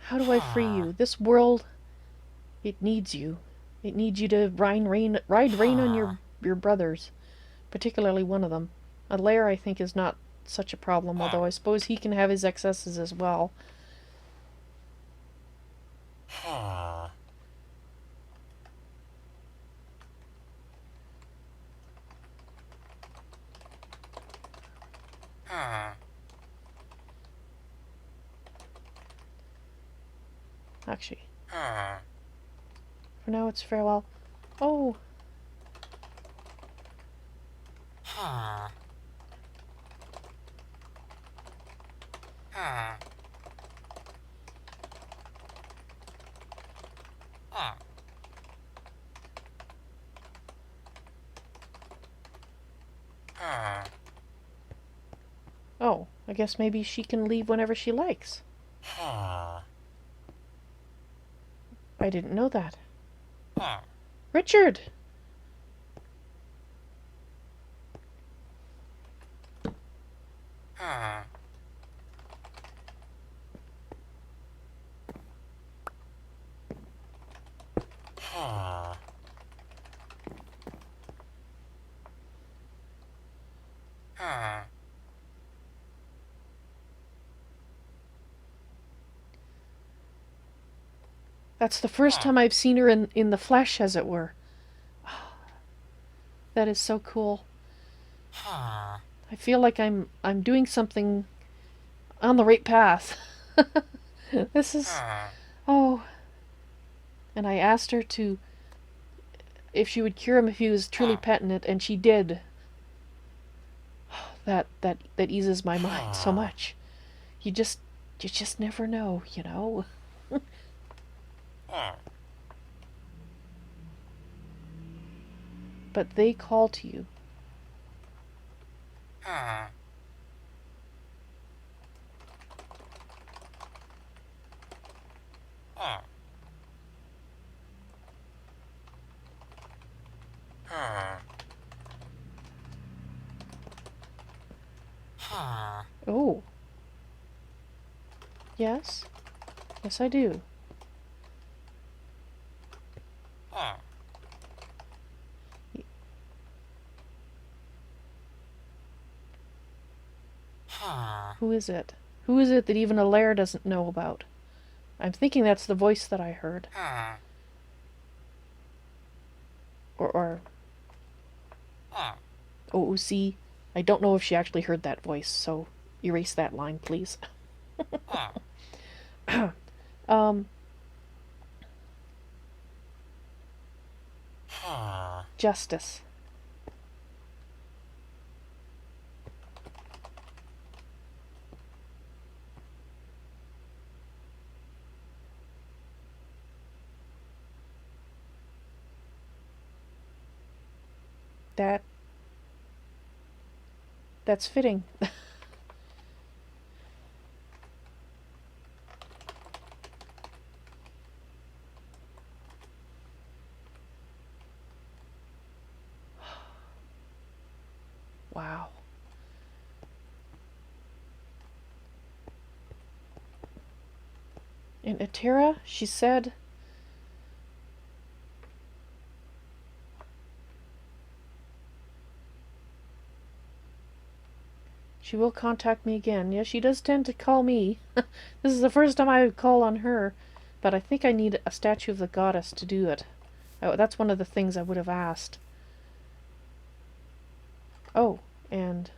How do I free you? This world, it needs you. It needs you to ride rain on your brothers, particularly one of them. A lair, I think, is not such a problem, although I suppose he can have his excesses as well. Actually, for now it's farewell. Oh! Oh, I guess maybe she can leave whenever she likes. I didn't know that. Richard! That's the first time I've seen her in the flesh, as it were. That is so cool. I feel like I'm doing something on the right path. This is... Oh. And I asked her to... if she would cure him if he was truly penitent, and she did. That eases my mind so much. You just never know, you know? But they call to you. Oh. Yes? Yes, I do. Who is it? Who is it that even a lair doesn't know about? I'm thinking that's the voice that I heard. Or oh, see, I don't know if she actually heard that voice, so erase that line, please. Justice. That's fitting. Wow. And Atera, she said... She will contact me again. Yeah, she does tend to call me. This is the first time I would call on her. But I think I need a statue of the goddess to do it. Oh, that's one of the things I would have asked. Oh, and...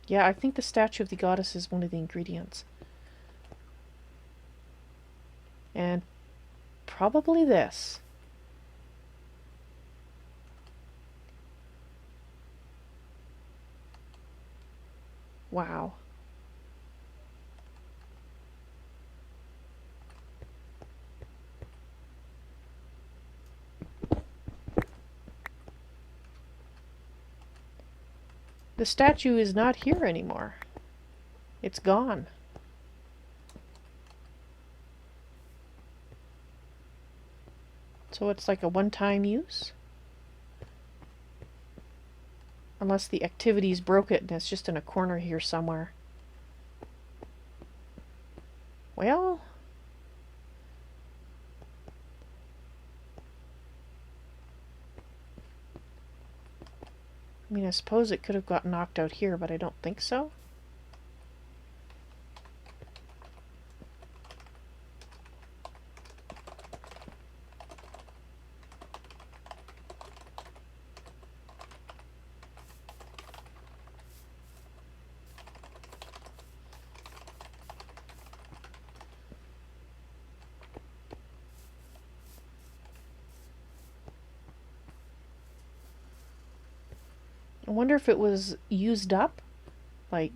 Yeah, I think the statue of the goddess is one of the ingredients. And probably this. Wow. The statue is not here anymore. It's gone. So it's like a one-time use? Unless the activities broke it and it's just in a corner here somewhere. Well... I mean, I suppose it could have got knocked out here, but I don't think so. I wonder if it was used up. Like,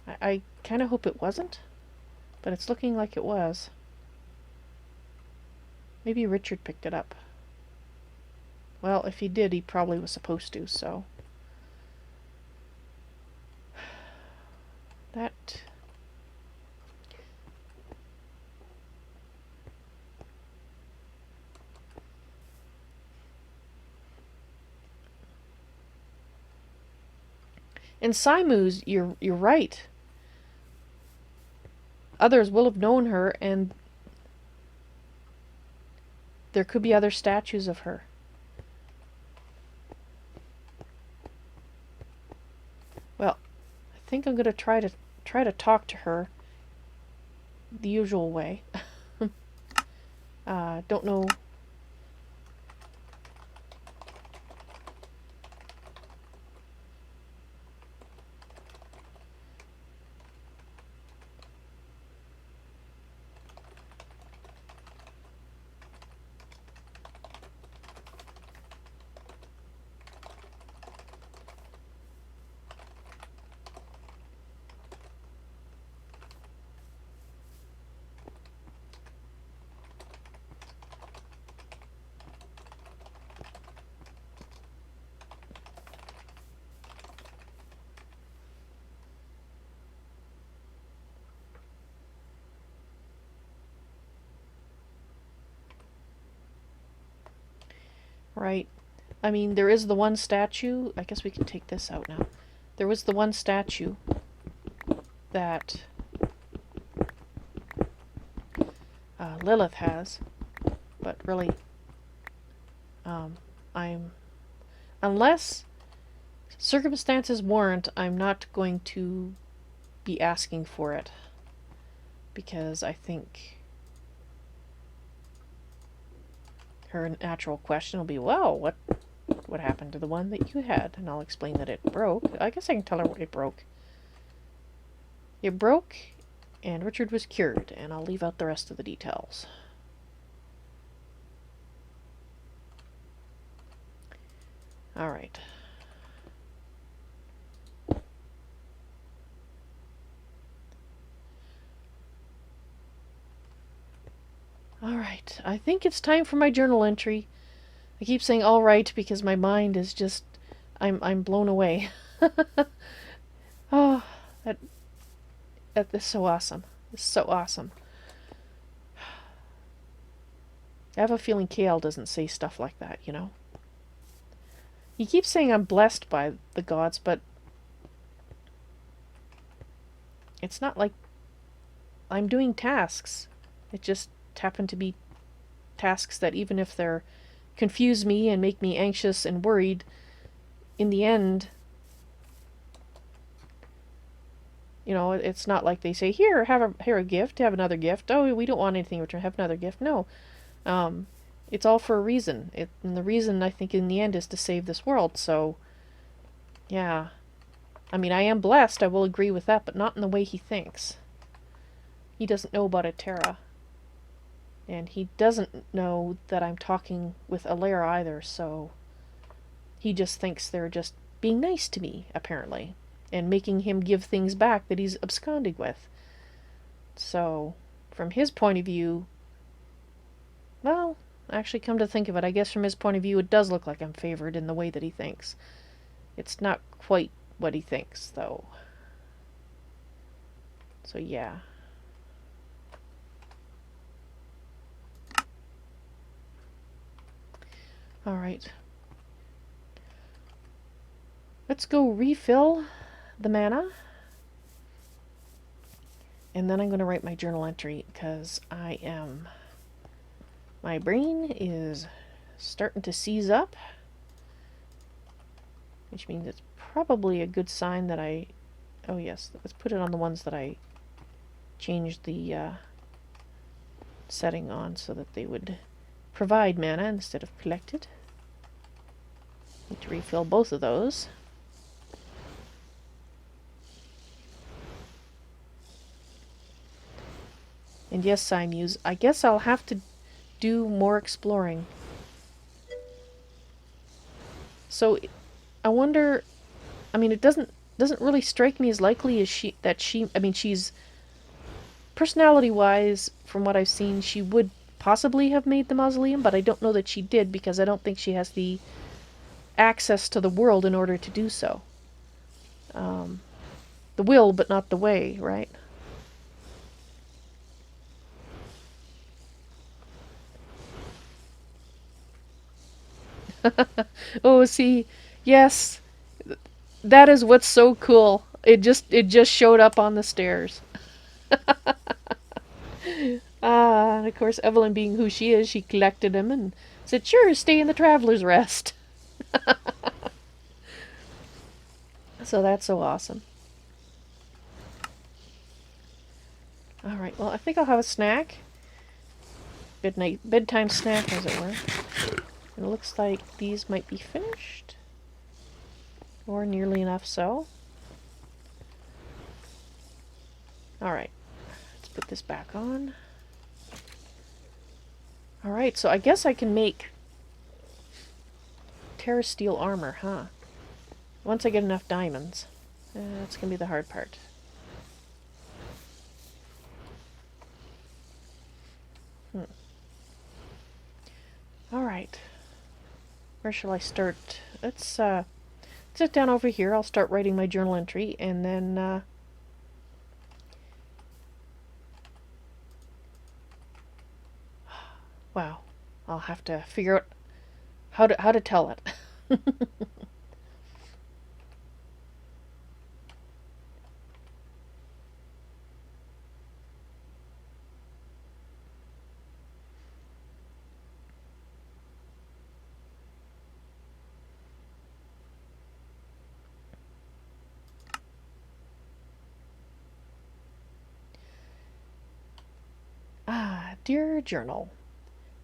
I kind of hope it wasn't, but it's looking like it was. Maybe Richard picked it up. Well, if he did, he probably was supposed to, so. That... And Simu's, you're right. Others will have known her, and there could be other statues of her. Well, I think I'm gonna try to talk to her the usual way. Don't know. Right. I mean, there is the one statue. I guess we can take this out now. There was the one statue that Lilith has, but really, unless circumstances warrant, I'm not going to be asking for it, because I think her natural question will be, well, what happened to the one that you had? And I'll explain that it broke. I guess I can tell her what it broke. It broke, and Richard was cured, and I'll leave out the rest of the details. Alright. Alright, I think it's time for my journal entry. I keep saying alright because my mind is just... I'm blown away. Oh, that is so awesome. It's so awesome. I have a feeling KL doesn't say stuff like that, you know? He keeps saying I'm blessed by the gods, but it's not like I'm doing tasks. It just happen to be tasks that, even if they're confuse me and make me anxious and worried, in the end, you know, it's not like they say, here, here a gift, have another gift. Oh, we don't want anything in return, have another gift. No. It's all for a reason. And the reason, I think, in the end, is to save this world. So, yeah. I mean, I am blessed, I will agree with that, but not in the way he thinks. He doesn't know about Terra. And he doesn't know that I'm talking with Alera either, so he just thinks they're just being nice to me, apparently, and making him give things back that he's absconding with. So, from his point of view, well, actually, come to think of it, I guess from his point of view, it does look like I'm favored in the way that he thinks. It's not quite what he thinks, though. So, yeah. Alright. Let's go refill the mana. And then I'm going to write my journal entry, because my brain is starting to seize up. Which means it's probably a good sign that oh yes, let's put it on the ones that I changed the setting on so that they would provide mana instead of collect it. Need to refill both of those. And yes, Simuse, I guess I'll have to do more exploring. So I wonder, I mean, it doesn't really strike me as likely as she's personality-wise, from what I've seen, she would possibly have made the mausoleum, but I don't know that she did, because I don't think she has the access to the world in order to do so. The will, but not the way, right? Oh, see, yes, that is what's so cool. It just showed up on the stairs. And of course, Evalyn, being who she is, she collected him and said, sure, stay in the Traveler's Rest. So that's so awesome. Alright, well, I think I'll have a snack. Bedtime snack, as it were. And it looks like these might be finished. Or nearly enough so. Alright, let's put this back on. Alright, so I guess I can make Terra Steel armor, huh? Once I get enough diamonds. That's going to be the hard part. Alright. Where shall I start? Let's sit down over here. I'll start writing my journal entry, and then wow, I'll have to figure out how to tell it. Dear Journal,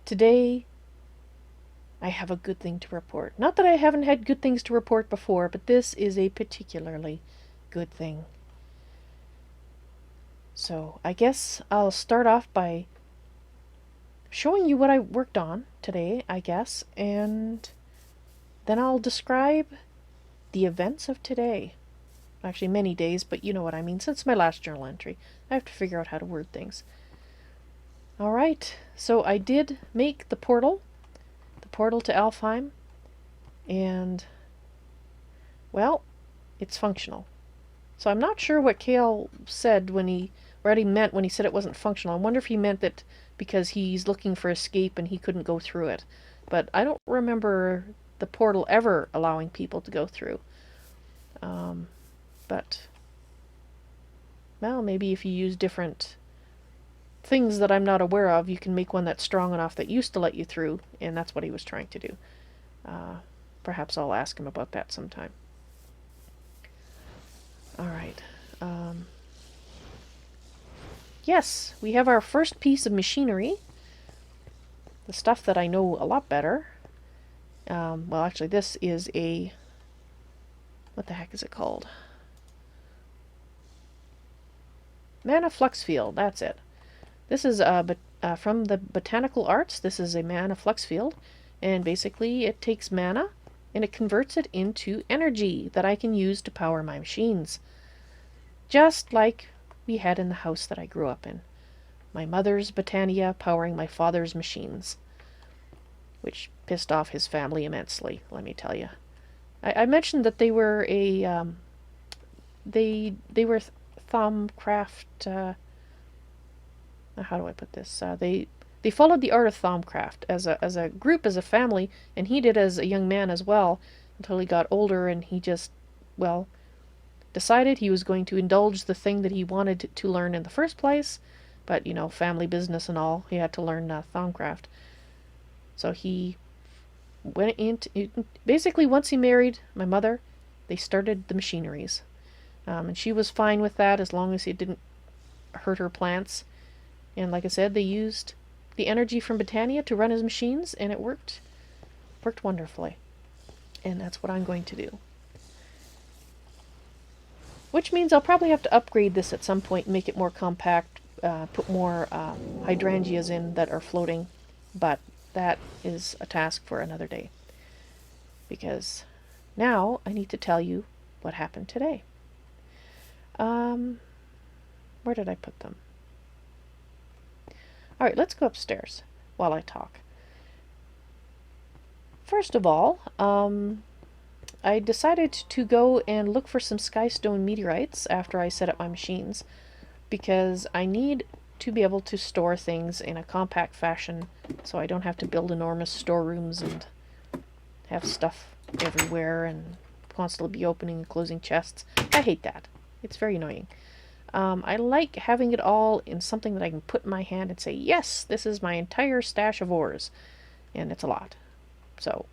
today I have a good thing to report. Not that I haven't had good things to report before, but this is a particularly good thing. So I guess I'll start off by showing you what I worked on today, I guess, and then I'll describe the events of today. Actually, many days, but you know what I mean. Since my last journal entry, I have to figure out how to word things. Alright, so I did make the portal to Alfheim, and, well, it's functional. So I'm not sure what Kale said what he meant when he said it wasn't functional. I wonder if he meant that because he's looking for escape and he couldn't go through it. But I don't remember the portal ever allowing people to go through. But, well, maybe if you use different things that I'm not aware of, you can make one that's strong enough that used to let you through, and that's what he was trying to do. Perhaps I'll ask him about that sometime. Alright. Yes, we have our first piece of machinery. The stuff that I know a lot better. Well, actually, this is a... what the heck is it called? Mana flux field, that's it. This is from the Botanical Arts. This is a mana flux field, and basically it takes mana and it converts it into energy that I can use to power my machines. Just like we had in the house that I grew up in. My mother's Botania powering my father's machines, which pissed off his family immensely, let me tell you. I mentioned that they were a they were Thaumcraft. How do I put this? They followed the art of Thaumcraft as a group, as a family, and he did as a young man as well, until he got older and he just, well, decided he was going to indulge the thing that he wanted to learn in the first place, but, you know, family business and all, he had to learn Thaumcraft. So he went into, basically once he married my mother, they started the machineries. And she was fine with that as long as it didn't hurt her plants. And like I said, they used the energy from Botania to run his machines, and it worked wonderfully. And that's what I'm going to do. Which means I'll probably have to upgrade this at some point and make it more compact, put more hydrangeas in that are floating, but that is a task for another day. Because now I need to tell you what happened today. Where did I put them? Alright, let's go upstairs while I talk. First of all, I decided to go and look for some skystone meteorites after I set up my machines, because I need to be able to store things in a compact fashion so I don't have to build enormous storerooms and have stuff everywhere and constantly be opening and closing chests. I hate that. It's very annoying. I like having it all in something that I can put in my hand and say, yes, this is my entire stash of ores. And it's a lot. So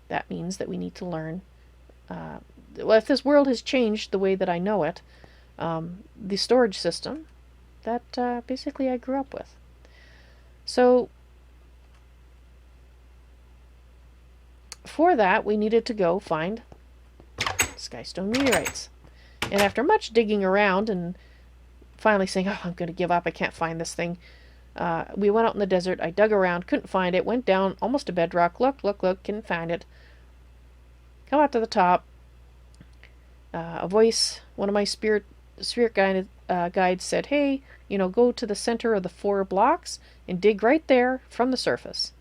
that means that we need to learn. Well, if this world has changed the way that I know it, the storage system that basically I grew up with. So for that, we needed to go find skystone meteorites. And after much digging around and finally saying, oh, I'm going to give up, I can't find this thing, we went out in the desert. I dug around, couldn't find it, went down almost to bedrock, look, couldn't find it. Come up to the top. A voice, one of my spirit guides said, hey, you know, go to the center of the 4 blocks and dig right there from the surface.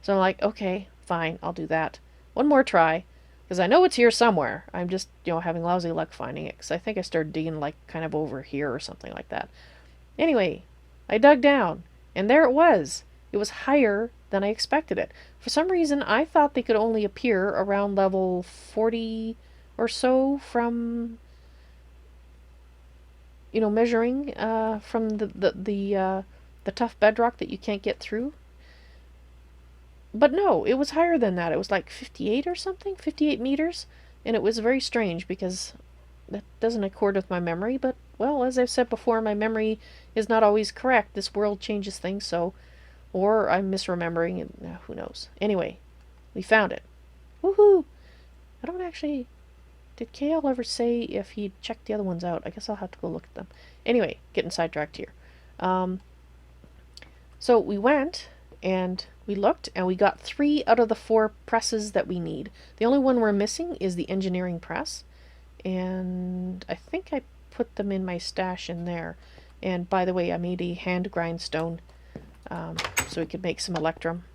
So I'm like, okay, fine, I'll do that. One more try, because I know it's here somewhere. I'm just, you know, having lousy luck finding it, because I think I started digging like kind of over here or something like that. Anyway, I dug down, and there it was. It was higher than I expected it. For some reason, I thought they could only appear around level 40 or so from, you know, measuring from the tough bedrock that you can't get through. But no, it was higher than that. It was like 58 or something, 58 meters. And it was very strange because that doesn't accord with my memory. But, well, as I've said before, my memory is not always correct. This world changes things, so... Or I'm misremembering, and who knows. Anyway, we found it. Woohoo! I don't actually... Did KL ever say if he checked the other ones out? I guess I'll have to go look at them. Anyway, getting sidetracked here. So we went... and we looked, and we got 3 out of the 4 presses that we need. The only one we're missing is the engineering press. And I think I put them in my stash in there. And by the way, I made a hand grindstone so we could make some electrum.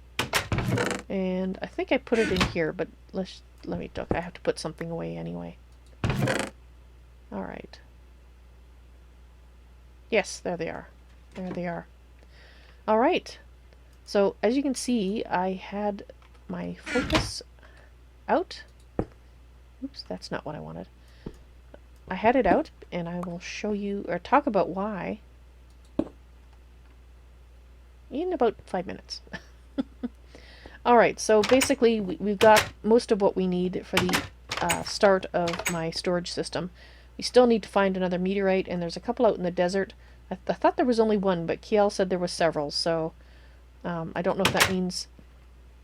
And I think I put it in here, but let me look. I have to put something away anyway. Alright. Yes, there they are. There they are. Alright. So, as you can see, I had my focus out. Oops, that's not what I wanted. I had it out, and I will show you, or talk about why in about 5 minutes. Alright, so basically we've got most of what we need for the start of my storage system. We still need to find another meteorite, and there's a couple out in the desert. I thought there was only one, but Kiel said there was several, so I don't know if that means...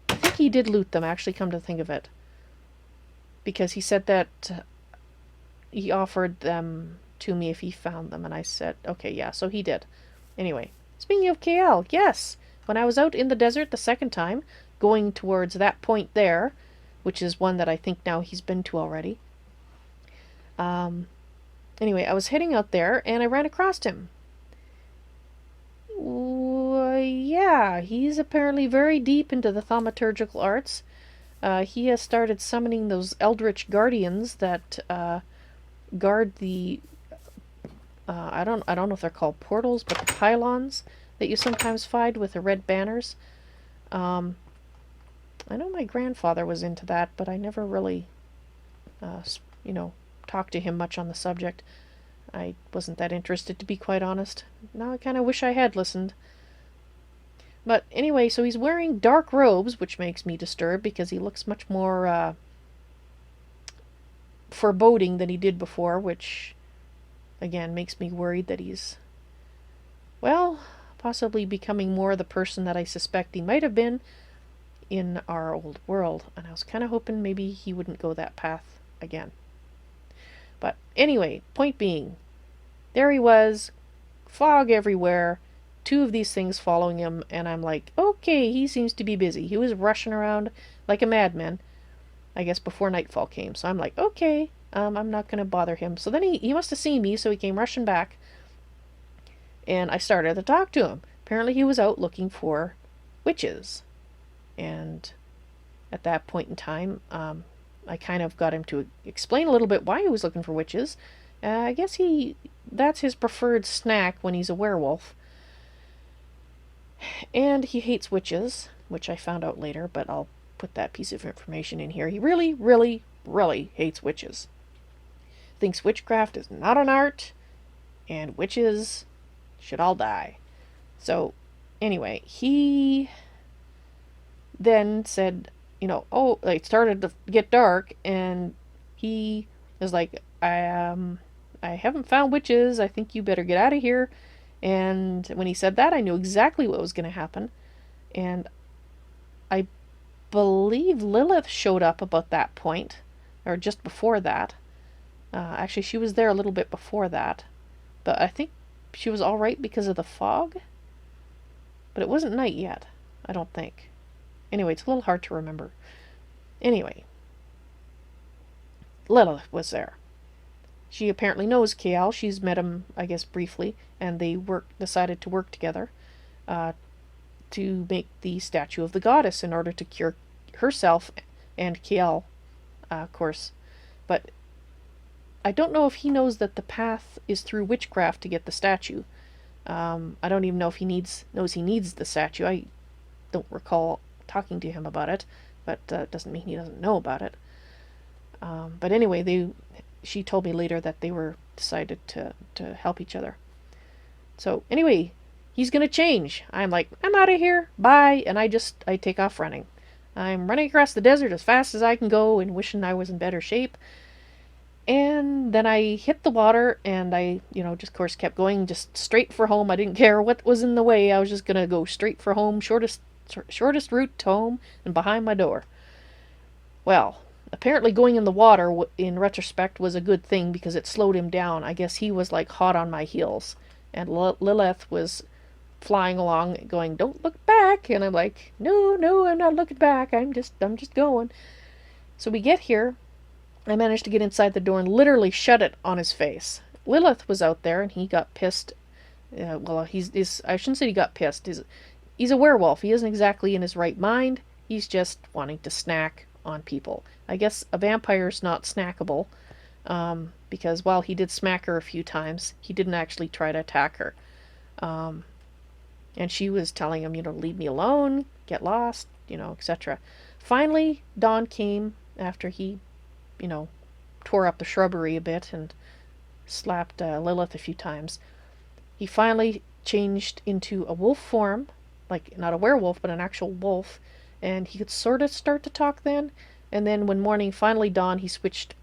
I think he did loot them, actually, come to think of it. Because he said that he offered them to me if he found them, and I said, okay, yeah, so he did. Anyway, speaking of KL, yes, when I was out in the desert the second time, going towards that point there, which is one that I think now he's been to already. Anyway, I was heading out there, and I ran across him. Yeah, he's apparently very deep into the thaumaturgical arts. He has started summoning those eldritch guardians that guard the I don't know if they're called portals, but the pylons that you sometimes find with the red banners. I know my grandfather was into that, but I never really talked to him much on the subject. I wasn't that interested, to be quite honest. Now I kind of wish I had listened. But anyway, so he's wearing dark robes, which makes me disturbed because he looks much more foreboding than he did before, which again makes me worried that he's, well, possibly becoming more the person that I suspect he might have been in our old world. And I was kind of hoping maybe he wouldn't go that path again. But anyway, point being, there he was, fog everywhere, two of these things following him, and I'm like, okay, he seems to be busy. He was rushing around like a madman, I guess before nightfall came. So I'm like, okay, I'm not going to bother him. So then he must have seen me, so he came rushing back, and I started to talk to him. Apparently he was out looking for witches, and at that point in time, I kind of got him to explain a little bit why he was looking for witches. I guess that's his preferred snack when he's a werewolf. And he hates witches, which I found out later, but I'll put that piece of information in here. He really, really, really hates witches. Thinks witchcraft is not an art, and witches should all die. So, anyway, he then said, it started to get dark, and he was like, I haven't found witches, I think you better get out of here. And when he said that, I knew exactly what was going to happen. And I believe Lilith showed up about that point, or just before that. Actually, she was there a little bit before that. But I think she was alright because of the fog. But it wasn't night yet, I don't think. Anyway, it's a little hard to remember. Anyway, Lilith was there. She apparently knows Kiel. She's met him, I guess, briefly, and they decided to work together to make the statue of the goddess in order to cure herself and Kiel, of course. But I don't know if he knows that the path is through witchcraft to get the statue. I don't even know if he knows he needs the statue. I don't recall talking to him about it, but doesn't mean he doesn't know about it. But anyway, she told me later that they were decided to help each other. So anyway, he's gonna change. I'm like, I'm out of here, bye, and I take off running. I'm running across the desert as fast as I can go and wishing I was in better shape. And then I hit the water, and I, just of course kept going just straight for home. I didn't care what was in the way. I was just gonna go straight for home, shortest route to home and behind my door. Well, apparently going in the water, in retrospect, was a good thing because it slowed him down. I guess he was like hot on my heels. And Lilith was flying along going, don't look back. And I'm like, no, I'm not looking back. I'm just going. So we get here. I managed to get inside the door and literally shut it on his face. Lilith was out there and he got pissed. I shouldn't say he got pissed. He's a werewolf. He isn't exactly in his right mind. He's just wanting to snack on people. I guess a vampire's not snackable, because while he did smack her a few times, he didn't actually try to attack her. And she was telling him, leave me alone, get lost, etc. Finally, dawn came after he, tore up the shrubbery a bit and slapped Lilith a few times. He finally changed into a wolf form, like not a werewolf, but an actual wolf, and he could sort of start to talk then. And then when morning finally dawned, he switched.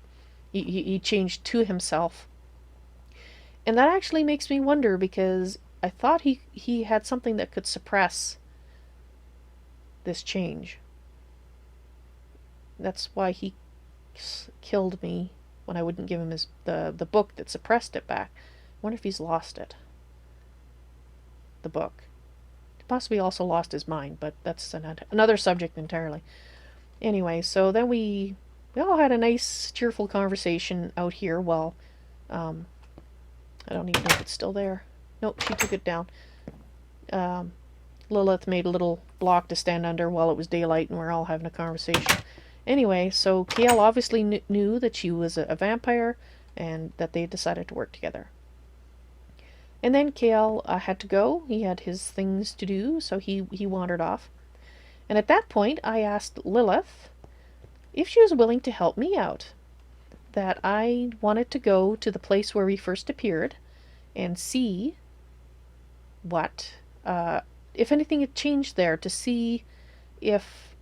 He changed to himself, and that actually makes me wonder because I thought he had something that could suppress this change. That's why he killed me when I wouldn't give him the book that suppressed it back. I wonder if he's lost it. The book. Possibly also lost his mind, but that's another subject entirely. Anyway, so then we all had a nice, cheerful conversation out here while, I don't even know if it's still there. Nope, she took it down. Lilith made a little block to stand under while it was daylight and we're all having a conversation. Anyway, so Kale obviously knew that she was a vampire and that they decided to work together. And then Kale had to go. He had his things to do, so he wandered off. And at that point, I asked Lilith if she was willing to help me out. That I wanted to go to the place where we first appeared and see what, if anything had changed there, to see if...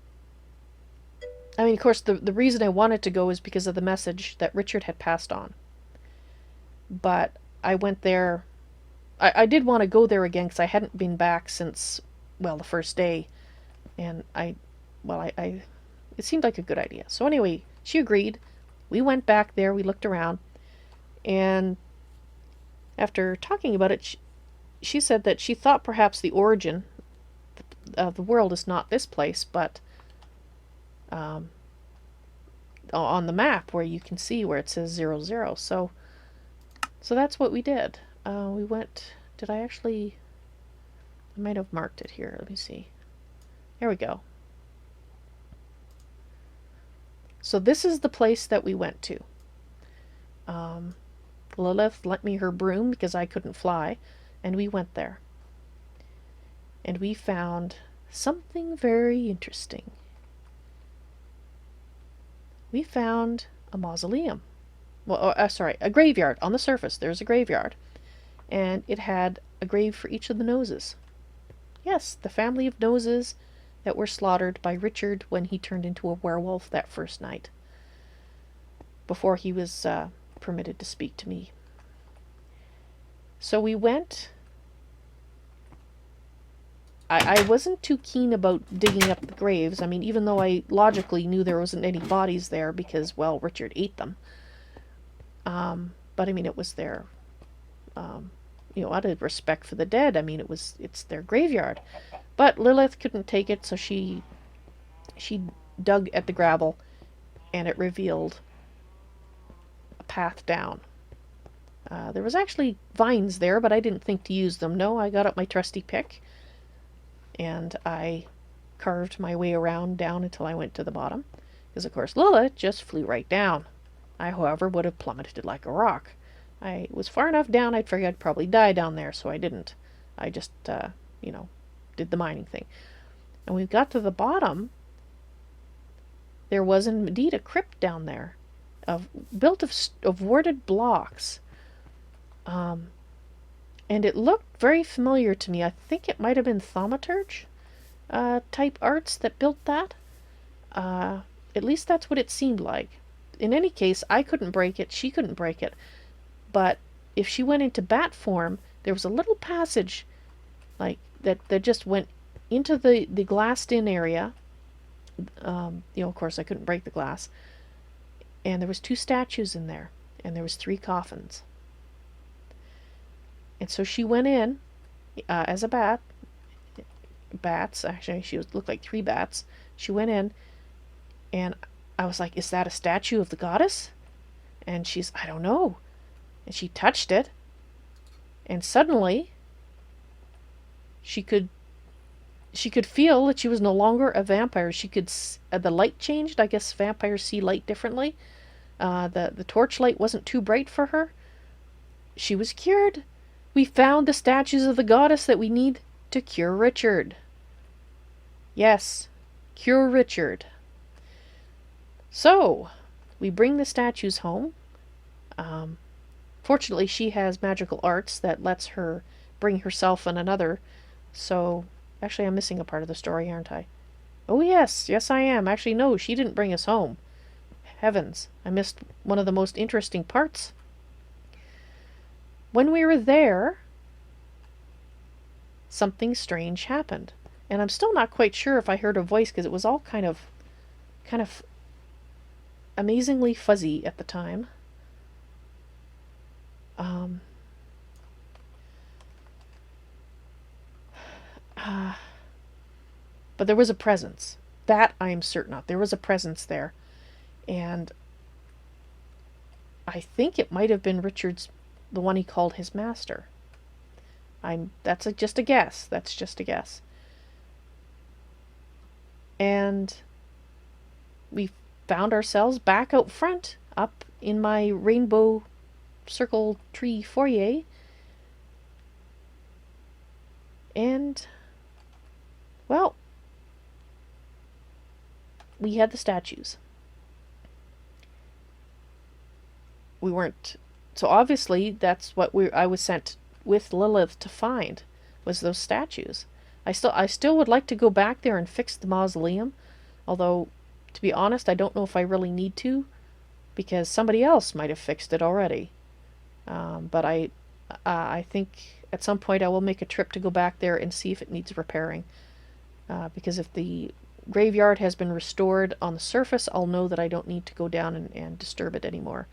I mean, of course, the reason I wanted to go is because of the message that Richard had passed on. But I went there... I did want to go there again because I hadn't been back since, well, the first day. And it seemed like a good idea. So anyway, she agreed. We went back there, we looked around. And after talking about it, she said that she thought perhaps the origin of the world is not this place, but on the map where you can see where it says 00. So that's what we did. We went... Did I actually... I might have marked it here. Let me see. There we go. So this is the place that we went to. Lilith lent me her broom because I couldn't fly, and we went there. And we found something very interesting. We found a mausoleum. Well, sorry, a graveyard. On the surface, there's a graveyard. And it had a grave for each of the noses. Yes, the family of noses that were slaughtered by Richard when he turned into a werewolf that first night, before he was permitted to speak to me. So we went. I wasn't too keen about digging up the graves. I mean, even though I logically knew there wasn't any bodies there because, well, Richard ate them. But I mean, it was their... out of respect for the dead, I mean, it's their graveyard. But Lilith couldn't take it, so she dug at the gravel, and it revealed a path down. There was actually vines there, but I didn't think to use them. No, I got up my trusty pick, and I carved my way around down until I went to the bottom. Because, of course, Lilith just flew right down. I, however, would have plummeted like a rock. I was far enough down I'd figured I'd probably die down there, so I didn't. I just, did the mining thing. And when we got to the bottom, there was indeed a crypt down there, built of warded blocks. And it looked very familiar to me. I think it might have been thaumaturge type arts that built that. At least that's what it seemed like. In any case, I couldn't break it, she couldn't break it. But if she went into bat form, there was a little passage like that just went into the glassed-in area. Of course, I couldn't break the glass. And there was 2 statues in there, and there was 3 coffins. And so she went in as a bat. Bats, actually, she looked like 3 bats. She went in, and I was like, "Is that a statue of the goddess?" And she's, "I don't know." And she touched it, and suddenly she could feel that she was no longer a vampire. She could the light changed. I guess vampires see light differently. The torchlight wasn't too bright for her. She was cured. We found the statues of the goddess that we need to cure Richard. Yes, cure Richard. So we bring the statues home. Fortunately, she has magical arts that lets her bring herself and another. So Actually, I'm missing a part of the story, aren't I? Oh, yes. Yes, I am. Actually, no, she didn't bring us home. Heavens, I missed one of the most interesting parts. When we were there, something strange happened. And I'm still not quite sure if I heard a voice, because it was all kind of amazingly fuzzy at the time. But there was a presence. That I am certain of. There was a presence there. And I think it might have been Richard's, the one he called his master. That's just a guess. That's just a guess. And we found ourselves back out front, up in my rainbow circle tree foyer. And, well, we had the statues. We weren't... So obviously that's what I was sent with Lilith to find, was those statues. I still would like to go back there and fix the mausoleum, although, to be honest, I don't know if I really need to, because somebody else might have fixed it already. But I think at some point I will make a trip to go back there and see if it needs repairing. Because if the graveyard has been restored on the surface, I'll know that I don't need to go down and disturb it anymore.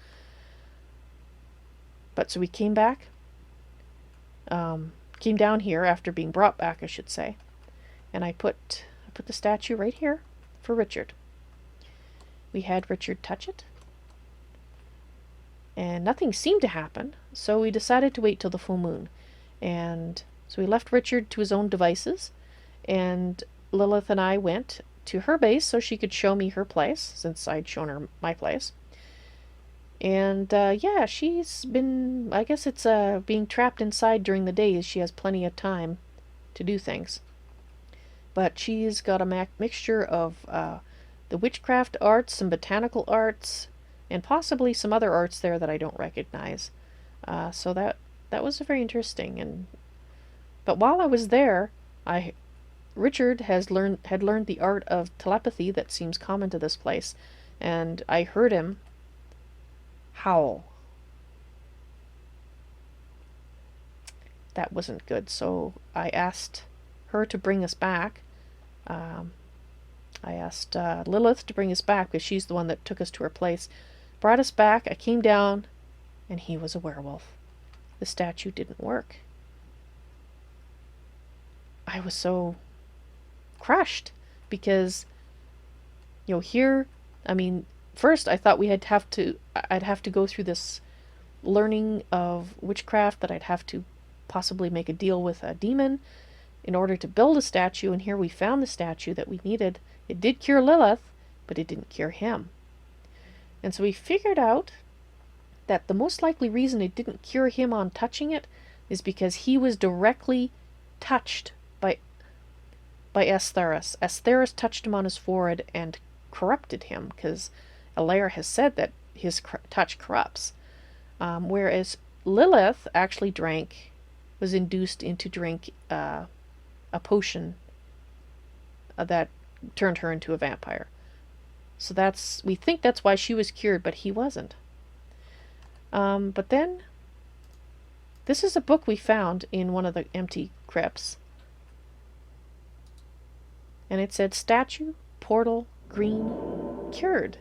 But so we came back. Came down here after being brought back, I should say. And I put the statue right here for Richard. We had Richard touch it. And nothing seemed to happen, so we decided to wait till the full moon. And so we left Richard to his own devices, and Lilith and I went to her base so she could show me her place, since I'd shown her my place. And yeah, she's been, I guess it's being trapped inside during the days. She has plenty of time to do things. But she's got a mixture of the witchcraft arts, some botanical arts, and possibly some other arts there that I don't recognize. So that was very interesting. But while I was there, Richard had learned the art of telepathy that seems common to this place, and I heard him howl. That wasn't good, so I asked her to bring us back. I asked Lilith to bring us back, because she's the one that took us to her place. Brought us back. I came down, and he was a werewolf. The statue didn't work. I was so crushed, because, you know, here, I mean, first I thought I'd have to go through this learning of witchcraft, that I'd have to possibly make a deal with a demon in order to build a statue, and here we found the statue that we needed. It did cure Lilith, but it didn't cure him. And so we figured out that the most likely reason it didn't cure him on touching it is because he was directly touched by Asteris. Asteris touched him on his forehead and corrupted him, because Alair has said that his touch corrupts. Whereas Lilith actually was induced into drink a potion that turned her into a vampire. So we think that's why she was cured, but he wasn't. But then, this is a book we found in one of the empty crypts. And it said, statue, portal, green, cured.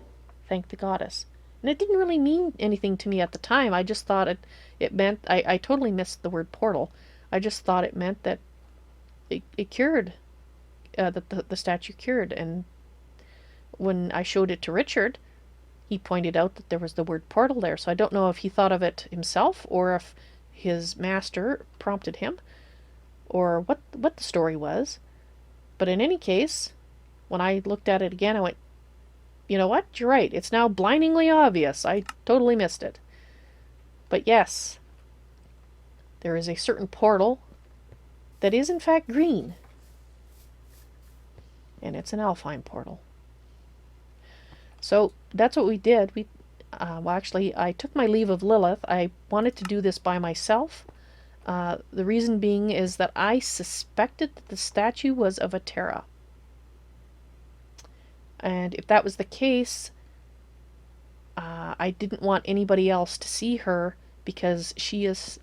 Thank the goddess. And it didn't really mean anything to me at the time. I just thought it meant, I totally missed the word portal. I just thought it meant that it cured, that the statue cured. And when I showed it to Richard, he pointed out that there was the word portal there. So I don't know if he thought of it himself, or if his master prompted him, or what the story was. But in any case, when I looked at it again, I went, you know what? You're right. It's now blindingly obvious. I totally missed it. But yes, there is a certain portal that is in fact green. And it's an Alpine portal. So that's what we did. Well, actually, I took my leave of Lilith. I wanted to do this by myself. The reason being is that I suspected that the statue was of a Terra. And if that was the case, I didn't want anybody else to see her, because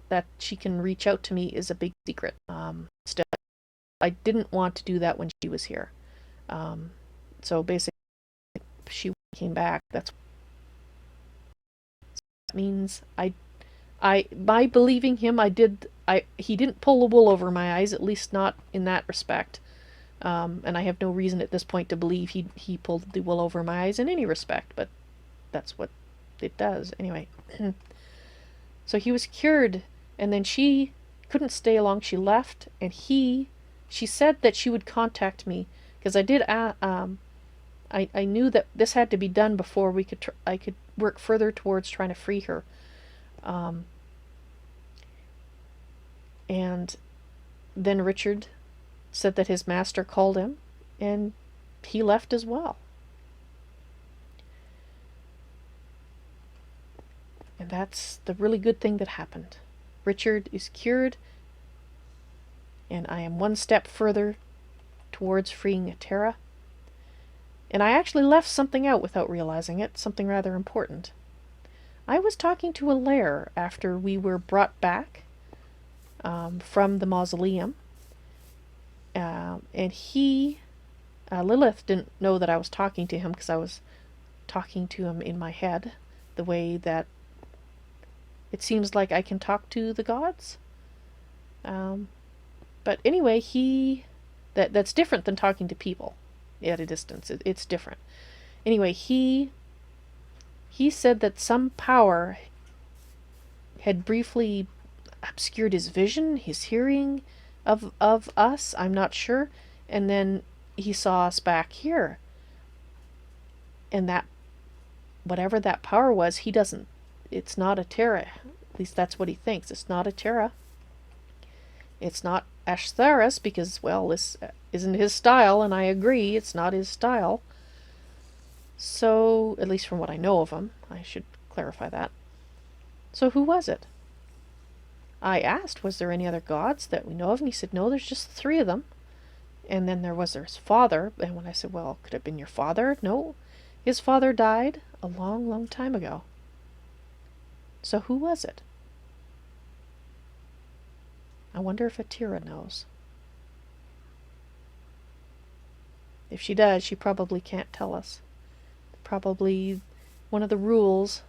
that she can reach out to me is a big secret. Still, I didn't want to do that when she was here. So basically, she came back. That means by believing him, he didn't pull the wool over my eyes, at least not in that respect. And I have no reason at this point to believe he pulled the wool over my eyes in any respect, but that's what it does anyway. So he was cured, and then she couldn't stay long. She left, and she said that she would contact me, because I did. I knew that this had to be done before I could work further towards trying to free her. And then Richard said that his master called him, and he left as well. And that's the really good thing that happened. Richard is cured, and I am one step further towards freeing a Terra. And I actually left something out without realizing it, something rather important. I was talking to a lair after we were brought back from the mausoleum, and Lilith didn't know that I was talking to him, because I was talking to him in my head, the way that it seems like I can talk to the gods. But anyway, that's different than talking to people at a distance. It's different. Anyway, he said that some power had briefly obscured his vision, his hearing of us. I'm not sure. And then he saw us back here. And that, whatever that power was, it's not a Terra. At least that's what he thinks. It's not a Terra. It's not Ashtaris, because, well, this isn't his style, and I agree, it's not his style. So, at least from what I know of him, I should clarify that. So who was it? I asked, was there any other gods that we know of? And he said, no, there's just 3 of them. And then there was his father. And when I said, well, could it have been your father? No, his father died a long, long time ago. So who was it? I wonder if Atira knows. If she does, she probably can't tell us. Probably one of the rules,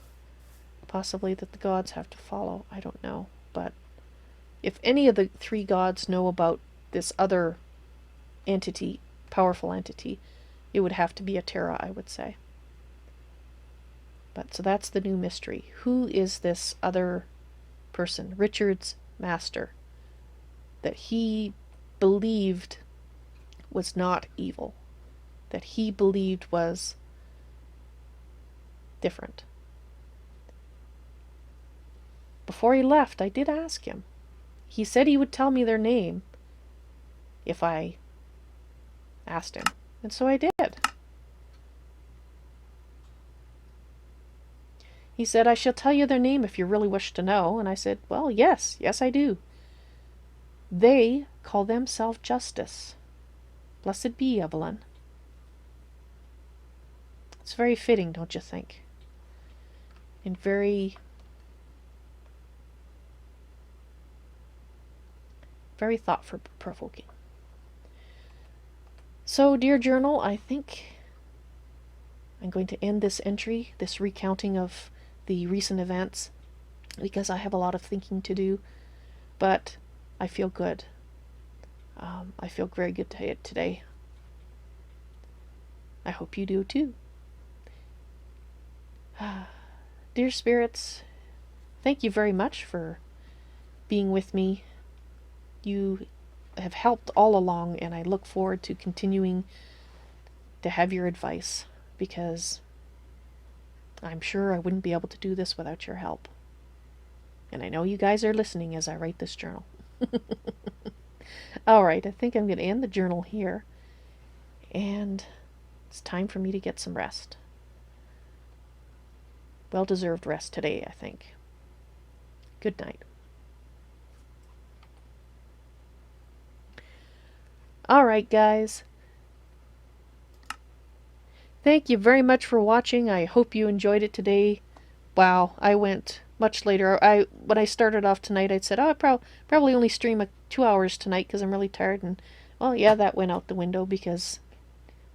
possibly, that the gods have to follow. I don't know. But if any of the 3 gods know about this other entity, powerful entity, it would have to be Atira, I would say. But so that's the new mystery. Who is this other person? Richard's master, that he believed was not evil, that he believed was different. Before he left, I did ask him. He said he would tell me their name if I asked him, and so I did. He said, I shall tell you their name if you really wish to know. And I said, well, yes, I do. They call themselves Justice. Blessed be, Evalyn. It's very fitting, don't you think? And very thought-provoking. So, dear journal, I think I'm going to end this entry, this recounting of the recent events, because I have a lot of thinking to do, but I feel good. I feel very good today. I hope you do too. Dear spirits, thank you very much for being with me. You have helped all along, and I look forward to continuing to have your advice, because I'm sure I wouldn't be able to do this without your help. And I know you guys are listening as I write this journal. Alright, I think I'm going to end the journal here. And it's time for me to get some rest. Well-deserved rest today, I think. Good night. Alright, guys. Thank you very much for watching. I hope you enjoyed it today. Wow, I went much later. When I started off tonight, I'd said, oh, I'll probably only stream 2 hours tonight because I'm really tired. And, well, yeah, that went out the window because,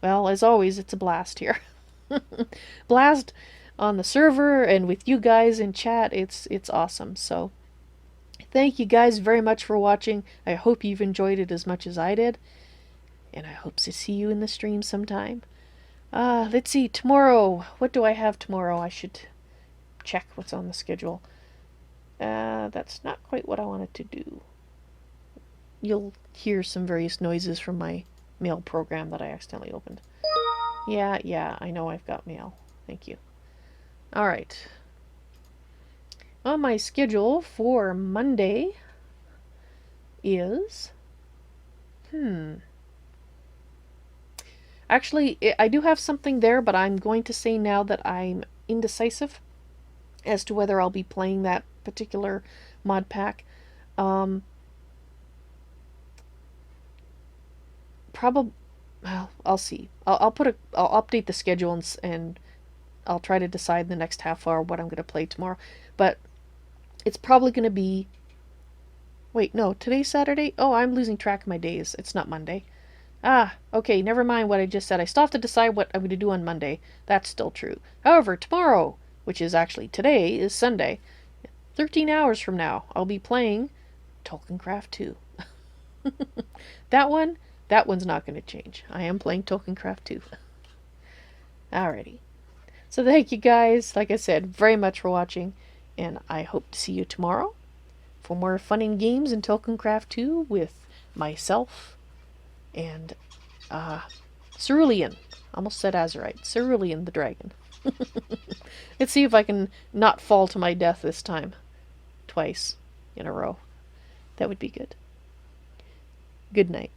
well, as always, it's a blast here. Blast on the server and with you guys in chat. It's awesome. So, thank you guys very much for watching. I hope you've enjoyed it as much as I did. And I hope to see you in the stream sometime. Let's see, tomorrow. What do I have tomorrow? I should check what's on the schedule. That's not quite what I wanted to do. You'll hear some various noises from my mail program that I accidentally opened. Yeah, I know I've got mail. Thank you. Alright. On my schedule for Monday is... Actually, I do have something there, but I'm going to say now that I'm indecisive as to whether I'll be playing that particular mod pack. Probably, well, I'll see. I'll update the schedule and I'll try to decide the next half hour what I'm going to play tomorrow. But it's probably going to be... Wait, no, today's Saturday? Oh, I'm losing track of my days. It's not Monday. Okay, never mind what I just said. I still have to decide what I'm going to do on Monday. That's still true. However, tomorrow, which is actually today, is Sunday. 13 hours from now, I'll be playing Tolkiencraft 2. That one's not going to change. I am playing Tolkiencraft 2. Alrighty. So thank you guys, like I said, very much for watching, and I hope to see you tomorrow for more fun and games in Tolkiencraft 2 with myself and Cerulean. Almost said Azurite. Cerulean the dragon. Let's see if I can not fall to my death this time. Twice in a row. That would be good. Good night.